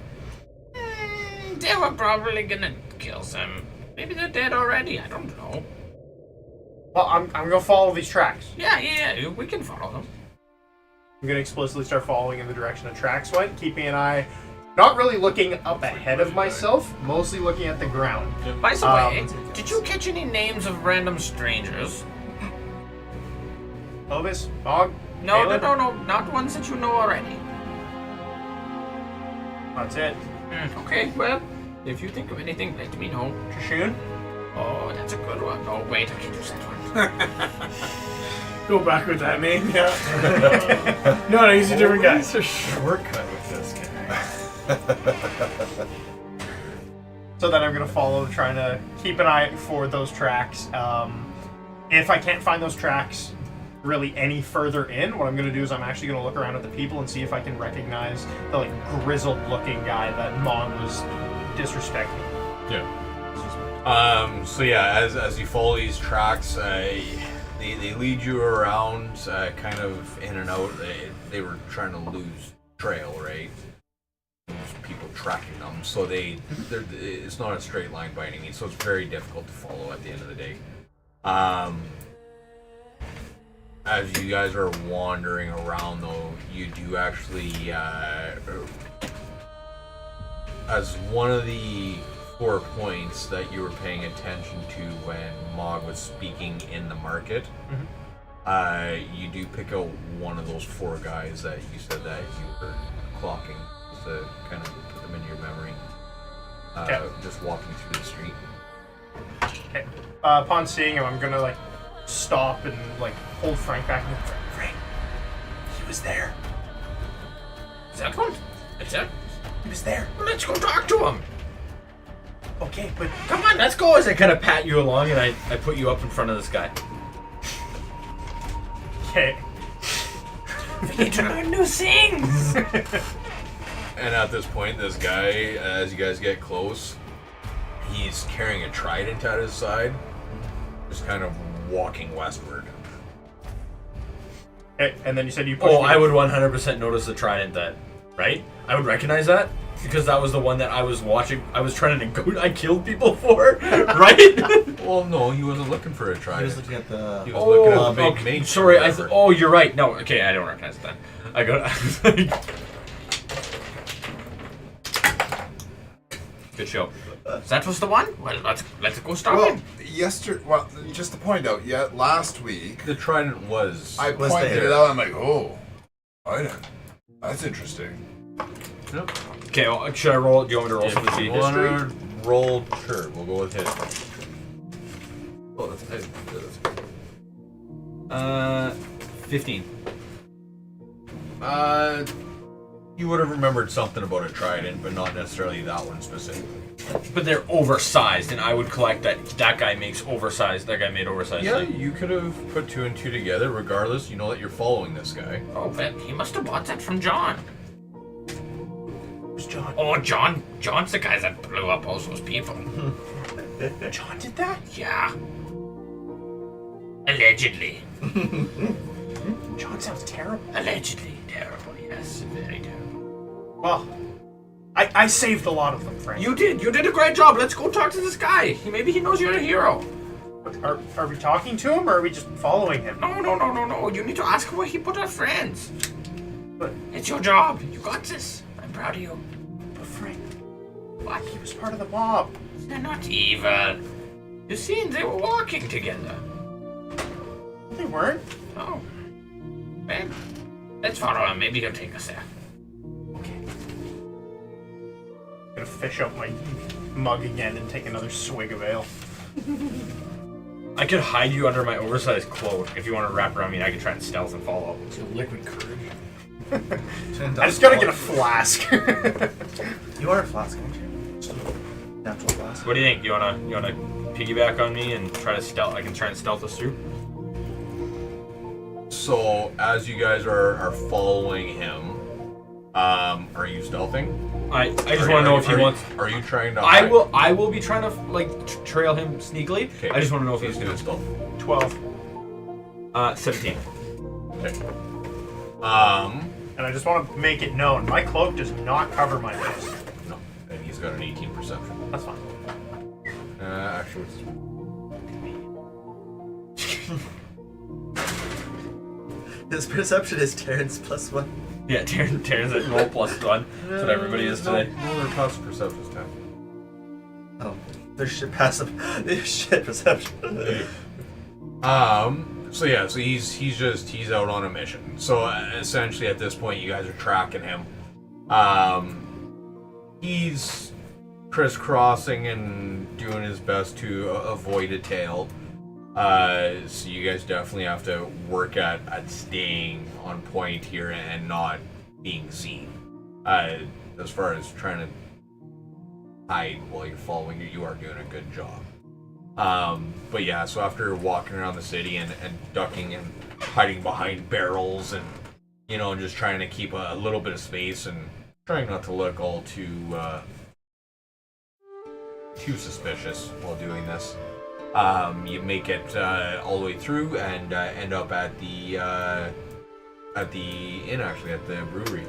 They were probably gonna kill them. Maybe they're dead already. I don't know. Well, I'm gonna follow these tracks. Yeah, we can follow them. I'm gonna explicitly start following in the direction of tracks went, keeping an eye, not really looking up ahead of myself, mostly looking at the ground. By the way, did you catch any names of random strangers? Elvis, Mog, No, Caleb? no, not ones that you know already. That's it. Okay, well, if you think of anything, let me know. Shashoon? Oh, that's a good one. Oh, wait, I can use that one. Go back with that name, yeah. No, he's a different guy. It's a shortcut with this guy. So then I'm gonna follow, trying to keep an eye for those tracks. If I can't find those tracks really any further in, what I'm gonna do is I'm actually gonna look around at the people and see if I can recognize the like grizzled looking guy that Mog was disrespecting. Yeah. So yeah, as you follow these tracks, they lead you around, kind of in and out. They were trying to lose trail, right? People tracking them, so it's not a straight line by any means. So it's very difficult to follow at the end of the day. As you guys are wandering around, though, you do actually, as one of the 4 points that you were paying attention to when Mog was speaking in the market, you do pick out one of those 4 guys that you said that you were clocking, just to kind of put them in your memory. Just walking through the street. Okay. Upon seeing him, I'm gonna like stop and like hold Frank back. And Frank, he was there. Is that one? That's it? He was there. Well, let's go talk to him. Okay, but Come on, let's go. As I kind of pat you along and I put you up in front of this guy. okay. We need to learn new things. And at this point, this guy, as you guys get close, he's carrying a trident at his side, just kind of walking westward. Okay, and then you said you pushed Oh, me. I would 100% notice the trident then, right? I would recognize that because that was the one that I was watching. I was trying to go. I killed people for, right? Well, no, he wasn't looking for a He trident. was looking at the. He was looking at the big okay, mage. sorry. whatever. Oh, you're right. No, okay, I don't recognize it then. I got. Good show. That was the one? Well, let's go stop Well, him. just to point out, last week The trident was. I Was pointed there. it out. I'm like, oh, trident. That's interesting. Yep. Okay, should I roll? Do you want me to roll some If speed you history? wanna roll, sure, we'll go with hit. Oh, that's 15. You would have remembered something about a trident, but not necessarily that one specifically. But they're oversized, and I would collect that. That guy makes oversized. That guy made oversized. Yeah, thing. you could have put 2 and 2 together. Regardless, you know that you're following this guy. Oh, but he must have bought that from John. Who's John? Oh, John's the guy that blew up all those people. John did that? Yeah. Allegedly. John sounds terrible. Allegedly terrible, yes. Very terrible. Well, I saved a lot of them, Frank. You did a great job. Let's go talk to this guy. Maybe he knows you're a hero. Are we talking to him or are we just following him? No. You need to ask him where he put our friends. But, It's your job. You got this. I'm proud of you. but Frank, What? he was part of the mob. They're not evil. You seen they were walking together. They weren't. Oh. Well, let's follow him. Maybe he'll take us there. Okay. Gonna fish out my mug again and take another swig of ale. I could hide you under my oversized cloak if you want to wrap around me. And I could try and stealth and follow. Liquid courage. I just gotta get a flask. You are a flask, aren't you? Just a natural flask. What do you think? You wanna piggyback on me and try to stealth? I can try and stealth us through. So, as you guys are following him, are you stealthing? I just want to know if he wants. Are you trying to? I hide? will be trying to like trail him sneakily. Okay. I just want to know if Please he's do doing it stealth. 12. 17. Okay. And I just want to make it known, my cloak does not cover my face. No. And he's got an 18 perception. That's fine. Actually, His perception is Terrence +1. Yeah, Terran's at roll +1. That's what everybody is today. No, their passive perception is 10. Oh, there's shit passive. There's shit perception. So he's out on a mission. So essentially at this point you guys are tracking him. He's crisscrossing and doing his best to avoid a tail. So you guys definitely have to work at staying on point here and not being seen. As far as trying to hide while you're following, you are doing a good job. But yeah, so after walking around the city and ducking and hiding behind barrels and, you know, just trying to keep a little bit of space and trying not to look all too suspicious while doing this, you make it all the way through and end up at the inn, actually, at the brewery.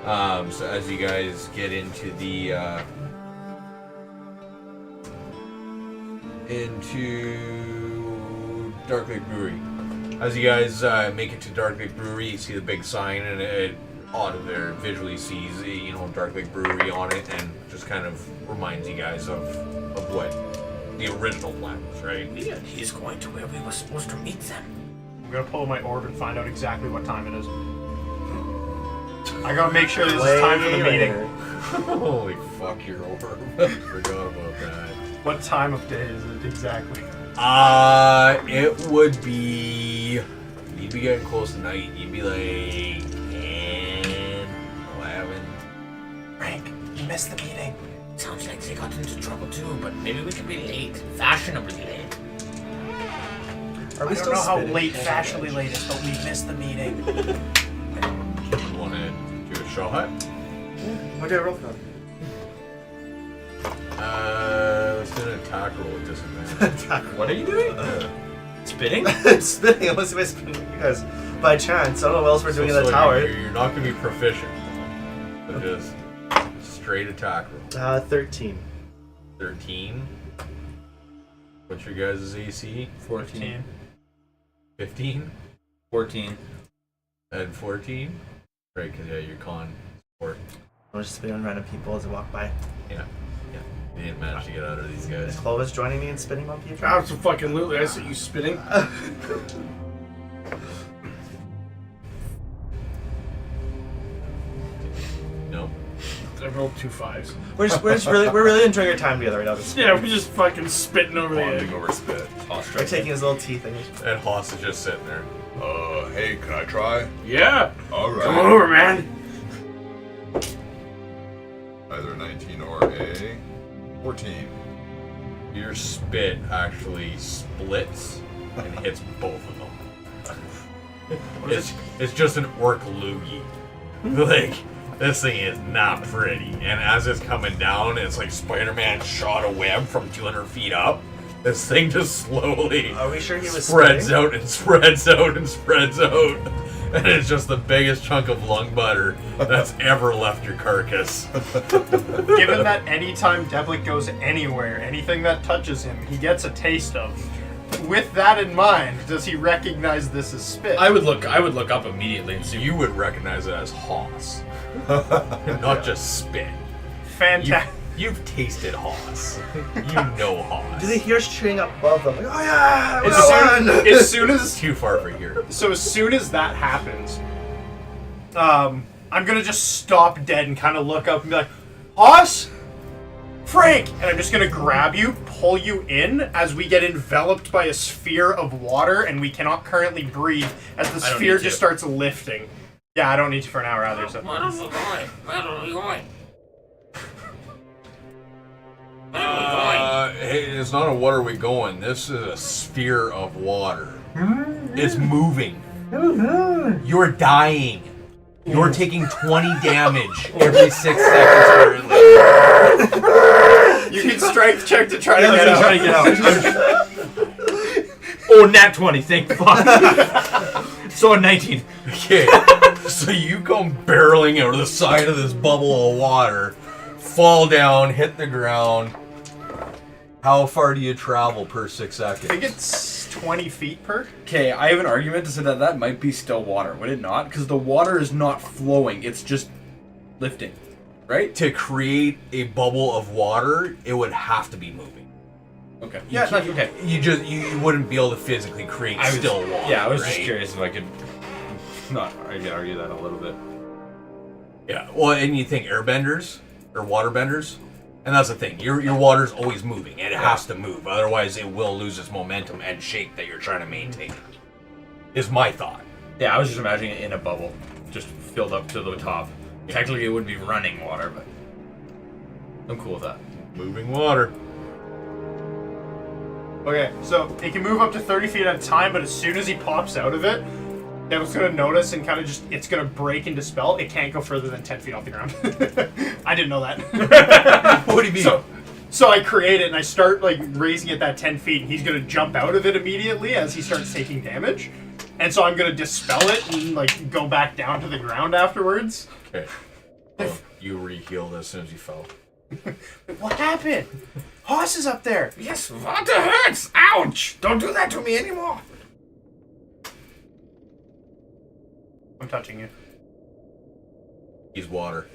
So as you guys get into Dark Lake Brewery. As you guys make it to Dark Lake Brewery, you see the big sign, and it out of there visually sees, you know, Dark Lake Brewery on it, and just kind of reminds you guys of what the original plan was, right? Yeah, he's going to where we were supposed to meet them. I'm gonna pull my orb and find out exactly what time it is. I gotta make sure this is time for the meeting. Holy fuck, you're over. Forgot about that. What time of day is it exactly? It would be... You'd be getting close to night. You'd be like 10, 11. Frank, you missed the meeting. Sounds like they got into trouble too, but maybe we could be late. Fashionably late. Are we I don't still know how spitting? late fashionably late is, but we missed the meeting. You want to do a shot? What do I roll for? Let's do an attack roll with disadvantage. What are you doing? Spitting? Spitting. I want to see if I spitting you guys by chance. I don't know what else we're doing in the tower. You're not going to be proficient. But just straight attack roll. 13. 13. What's your guys' AC? 14. 15? 14. And 14? Right, because yeah, your con 4. I was just spitting on random people as I walk by. Yeah. You didn't manage to get out of these Is guys. Clovis joining me in spitting on people? Absolutely. I see you spitting. No. I rolled 2 5s. We're really enjoying our time together right now. Yeah, we're just fucking spitting over the Bonding edge. over spit. We're taking his little teeth and And Haas is just sitting there. Hey, can I try? Yeah. Alright. Come on over, man. Either 19 or a 14. Your spit actually splits and hits both of them. It's just an orc loogie. Like, this thing is not pretty. And as it's coming down, it's like Spider-Man shot a web from 200 feet up. This thing just slowly Are we sure he was spreads spitting? out and spreads out and spreads out. And it's just the biggest chunk of lung butter that's ever left your carcass. Given that anytime Devlik goes anywhere, anything that touches him, he gets a taste of. With that in mind, does he recognize this as spit? I would look up immediately and see. You would recognize it as Hoss, not just spit. Fantastic. You've tasted Hoss. You know Hoss. Do they hear us cheering up above them? Like, oh yeah! We got one! As soon It's as too far for here. so, as soon as that happens, I'm gonna just stop dead and kind of look up and be like, "Hoss, Frank!" And I'm just gonna grab you, pull you in as we get enveloped by a sphere of water, and we cannot currently breathe as the I don't sphere need just to. starts lifting. Yeah, I don't need to for an hour either. So. Where are we going? Where are we going? Hey, it's not a what are we going. This is a sphere of water. It's moving. You're dying. You're taking 20 damage every 6 seconds currently. You can strength check to try to get out. Trying to get out. Oh, nat 20, thank fuck. So a 19. Okay. So you come barreling out of the side of this bubble of water, fall down, hit the ground. How far do you travel per 6 seconds? I think it's 20 feet per. Okay, I have an argument to say that that might be still water, would it not? Because the water is not flowing, it's just lifting, right? To create a bubble of water, it would have to be moving. Okay. Yeah, okay. You wouldn't be able to physically create still water. Yeah, I was just right? curious if I could not argue that a little bit. Yeah, well, and you think airbenders or waterbenders, and that's the thing. Your water's always moving, and it has to move. Otherwise, it will lose its momentum and shape that you're trying to maintain. Is my thought. Yeah, I was just imagining it in a bubble, just filled up to the top. Technically, it would be running water, but I'm cool with that. Moving water. Okay, so it can move up to 30 feet at a time, but as soon as he pops out of it, Devil's gonna notice and kind of just, it's gonna break and dispel. It can't go further than 10 feet off the ground. I didn't know that. What do you mean? So I create it and I start like raising it that 10 feet. And he's gonna jump out of it immediately as he starts taking damage. And so I'm gonna dispel it and like go back down to the ground afterwards. Okay. Well, you re-healed as soon as you fell. What happened? Hoss is up there. Yes, water hurts! Ouch! Don't do that to me anymore! I'm touching you. He's water.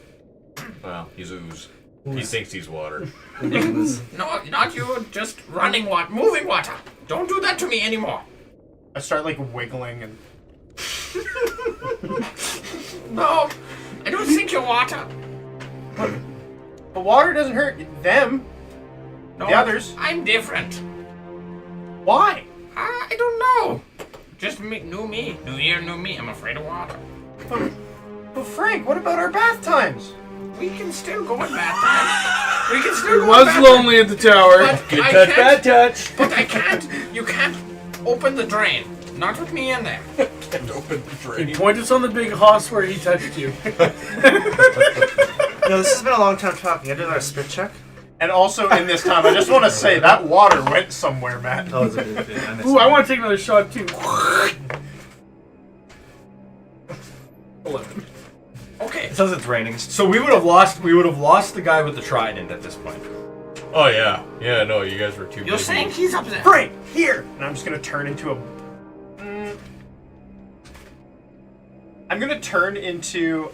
Well, he's ooze. He thinks he's water. No, not you, just running water, moving water! Don't do that to me anymore! I start like wiggling and No, I don't think you're water. the water doesn't hurt them. No, The others. I'm different. Why? I don't know. Just new me. New year, new me. I'm afraid of water. But Frank, what about our bath times? We can still go in bath time. We can still It go was in bath lonely at the tower. But Good I touch, can't- bad touch. But I can't. You can't open the drain. Not with me in there. Can't open the drain. Point us on the big hoss where he touched you. No, this has been a long time talking. I did another spit check. And also in this time, I just want to say that water went somewhere, Matt. Oh, it's a good thing. I missed Ooh, I it. want to take another shot too. 11. Okay. It says it's raining. So we would have lost the guy with the trident at this point. Oh yeah, yeah. No, you guys were too. You're busy. saying he's up there. Frank, here! And I'm just gonna turn into a. I'm gonna turn into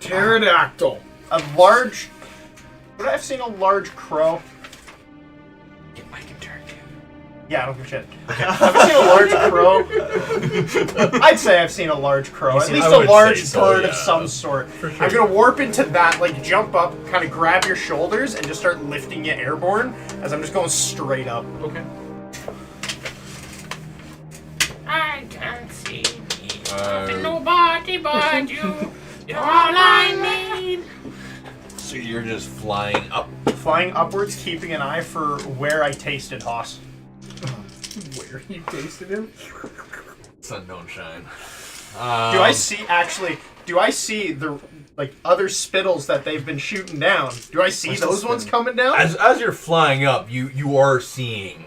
Pterodactyl. a large. Would I have seen a large crow? I can turn too. Yeah, I don't give a shit. I've seen a large crow. I'd say I've seen a large crow. At least I a would large say so, bird of yeah. some sort. I'm gonna warp into that, like jump up, kind of grab your shoulders, and just start lifting you airborne as I'm just going straight up. Okay. I can't see me. Nobody but you. You're all I need. So you're just flying up. Flying upwards, keeping an eye for where I tasted Hoss. Where you tasted him? Sun don't shine. Do I see the like other spittles that they've been shooting down? Do I see What's those the ones spin? coming down? As you're flying up, you are seeing.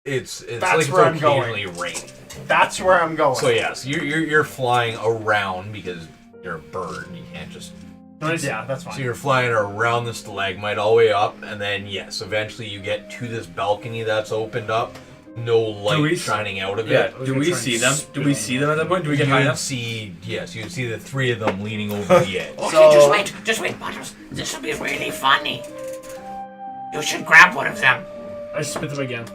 It's That's like it's where I'm going. occasionally raining. That's where I'm going. So yes, you're flying around because you're a bird. You can't just. Yeah, that's So fine. you're flying around the stalagmite all the way up, and then yes, eventually you get to this balcony that's opened up. No light shining out of Yeah. it. Do we see them? Do we see them at that point? Do we get high You'd enough? see, yes, you'd see the three of them leaning over the edge. Okay, So- just wait, Butters. This will be really funny. You should grab one of them. I spit them again.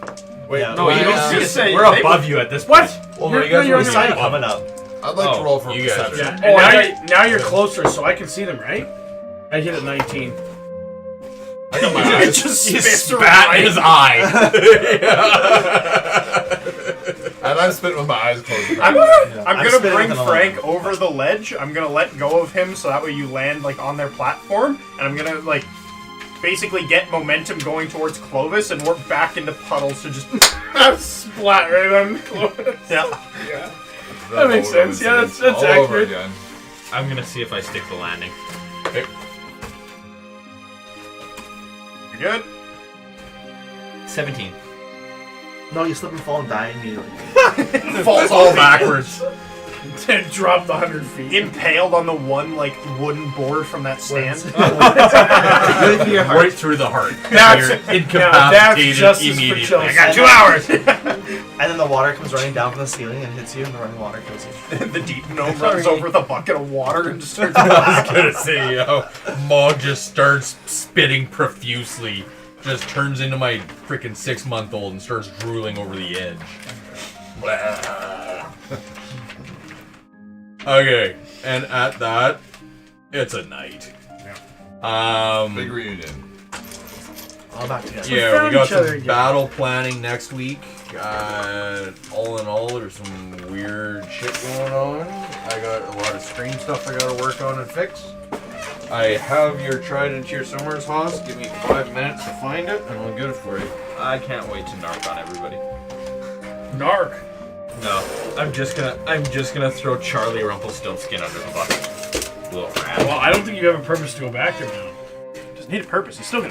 Wait, Yeah. No, you don't I see was us. gonna say, We're they- above you at this point. What? Well, no, you guys you're were on Sign the coming up. I'd like to roll for you guys are- perception. Yeah, Oh, and now you're closer, so I can see them, right? I hit at 19. I got my It eyes. just He spits spat in his eye. And I'm spitting with my eyes closed. I'm I'm gonna spitting bring with an Frank over the ledge. I'm gonna let go of him so that way you land like on their platform, and I'm gonna like basically get momentum going towards Clovis and warp back into puddles to just Splat right on Clovis. yeah. That makes sense. Yeah, that's all over accurate. again. I'm gonna see if I stick the landing. Okay. You good? 17. No, you slip and fall and die immediately. Falls Fall off backwards. And dropped 100 feet. Impaled on the one like wooden board from that stand. Good for your heart. Right through the heart. That's- You're now, that's incapacitated justice for immediately. Chelsea. I got 2 hours. And then the water comes running down from the ceiling and hits you, and the running water kills you. The deep gnome runs over with a bucket of water and just starts. I was gonna say, Mog just starts spitting profusely. Just turns into my freaking 6-month-old and starts drooling over the edge. Okay, and at that, it's a night. Big reunion. All back together. Yeah, found we got each other some again. battle planning next week. All in all, there's some weird shit going on. I got a lot of stream stuff I gotta work on and fix. I have your tried and true Summers Hoss. Give me 5 minutes to find it, and I'll get it for you. I can't wait to narc on everybody. Narc. No, I'm just gonna throw Charlie Rumpelstiltskin under the bus. Little rat. Well, I don't think you have a purpose to go back there now. Doesn't need a purpose. He's still gonna